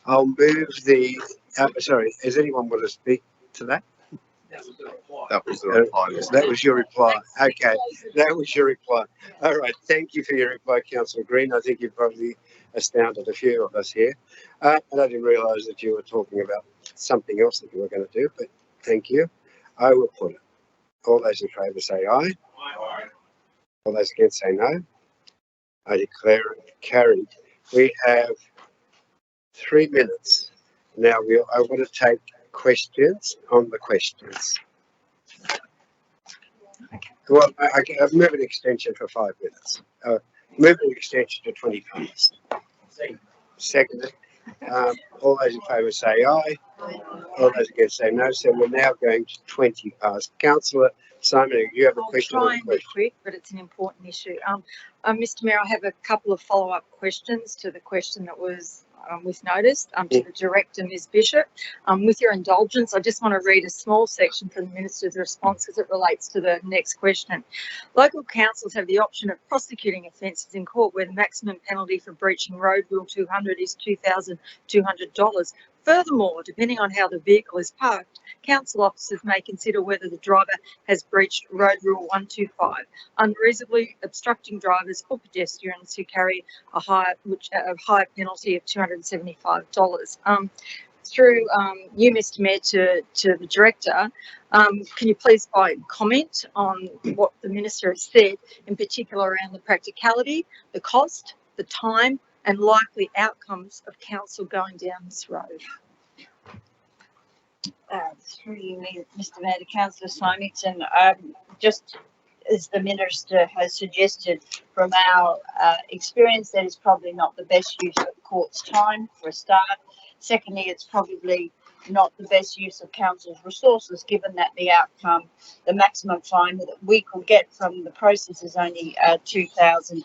I'll move the. Sorry, does anyone want to speak to that? That was the reply. That was your reply. Okay, that was your reply. All right, thank you for your reply, Councillor Green. I think you've probably astounded a few of us here. And I didn't realise that you were talking about something else that you were going to do, but thank you. I will put it. All those in favour say aye. Aye. All those against say no. I declare it carried. We have 3 minutes. Now I want to take questions on the questions. Well, I've moved an extension for 5 minutes. Move an extension to 20 past. Seconded. All those in favour say aye. All those against say no. So we're now going to 20 past. Councillor Simon, you have a question? I'll try and be quick, but it's an important issue. Mr. Mayor, I have a couple of follow-up questions to the question that was noticed to the Director, Ms. Bishop. With your indulgence, I just want to read a small section from the Minister's response because it relates to the next question. Local councils have the option of prosecuting offences in court where the maximum penalty for breaching Road Rule 200 is $2,200. Furthermore, depending on how the vehicle is parked, council officers may consider whether the driver has breached Road Rule 125, unreasonably obstructing drivers or pedestrians who carry a higher penalty of $275. Through you, Mr. Mayor, to the Director, can you please comment on what the Minister has said, in particular around the practicality, the cost, the time, and likely outcomes of council going down this road? Through you, Mr. Mayor, to Councillor Symington, just as the Minister has suggested, from our experience, that is probably not the best use of the court's time for a start. Secondly, it's probably not the best use of council's resources, given that the outcome, the maximum fine that we could get from the process is only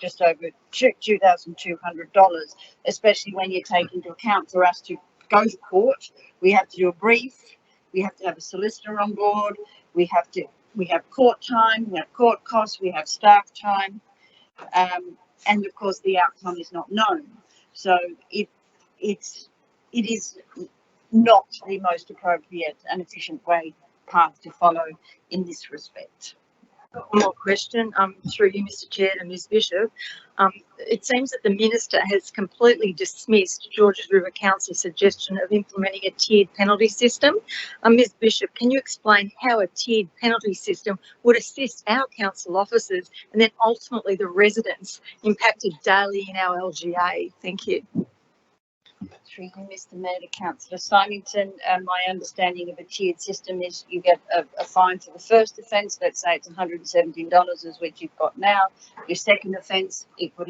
just over $2,200, especially when you take into account for us to go to court, we have to do a brief, we have to have a solicitor on board, we have court time, we have court costs, we have staff time, and of course the outcome is not known. So it is not the most appropriate and efficient path to follow in this respect. One more question through you, Mr. Chair, to Ms. Bishop. It seems that the Minister has completely dismissed Georges River Council's suggestion of implementing a tiered penalty system. Ms. Bishop, can you explain how a tiered penalty system would assist our council officers and then ultimately the residents impacted daily in our LGA? Thank you. Through you, Mr. Mayor, to Councillor Symington, my understanding of a tiered system is you get a fine for the first offence. Let's say it's $117, is what you've got now. Your second offence, it would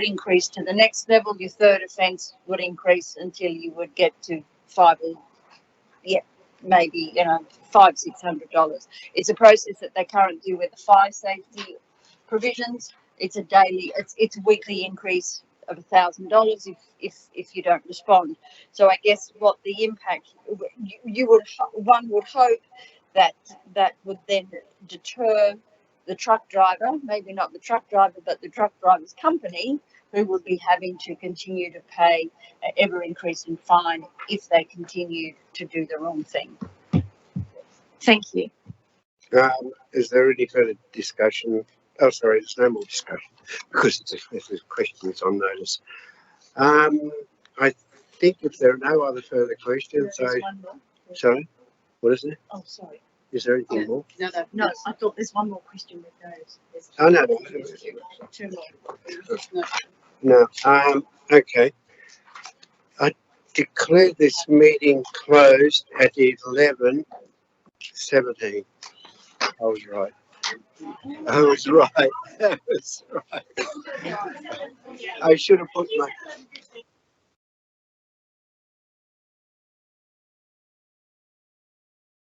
increase to the next level. Your third offence would increase until you would get to maybe $500-600. It's a process that they currently do with the fire safety provisions. It's a weekly increase of $1,000 if you don't respond. So I guess what the impact one would hope that would then deter the truck driver, maybe not the truck driver, but the truck driver's company, who would be having to continue to pay an ever-increasing fine if they continue to do the wrong thing. Thank you. Is there any further discussion? Oh, sorry, there's no more discussion because it's a question that's on notice. I think if there are no other further questions, sorry, what is it? Oh, sorry. Is there anything more? No, I thought there's one more question with those. Oh, no. Two more. No. Okay. I declare this meeting closed at 11:17. I was right. I was right. I was right. I should have put my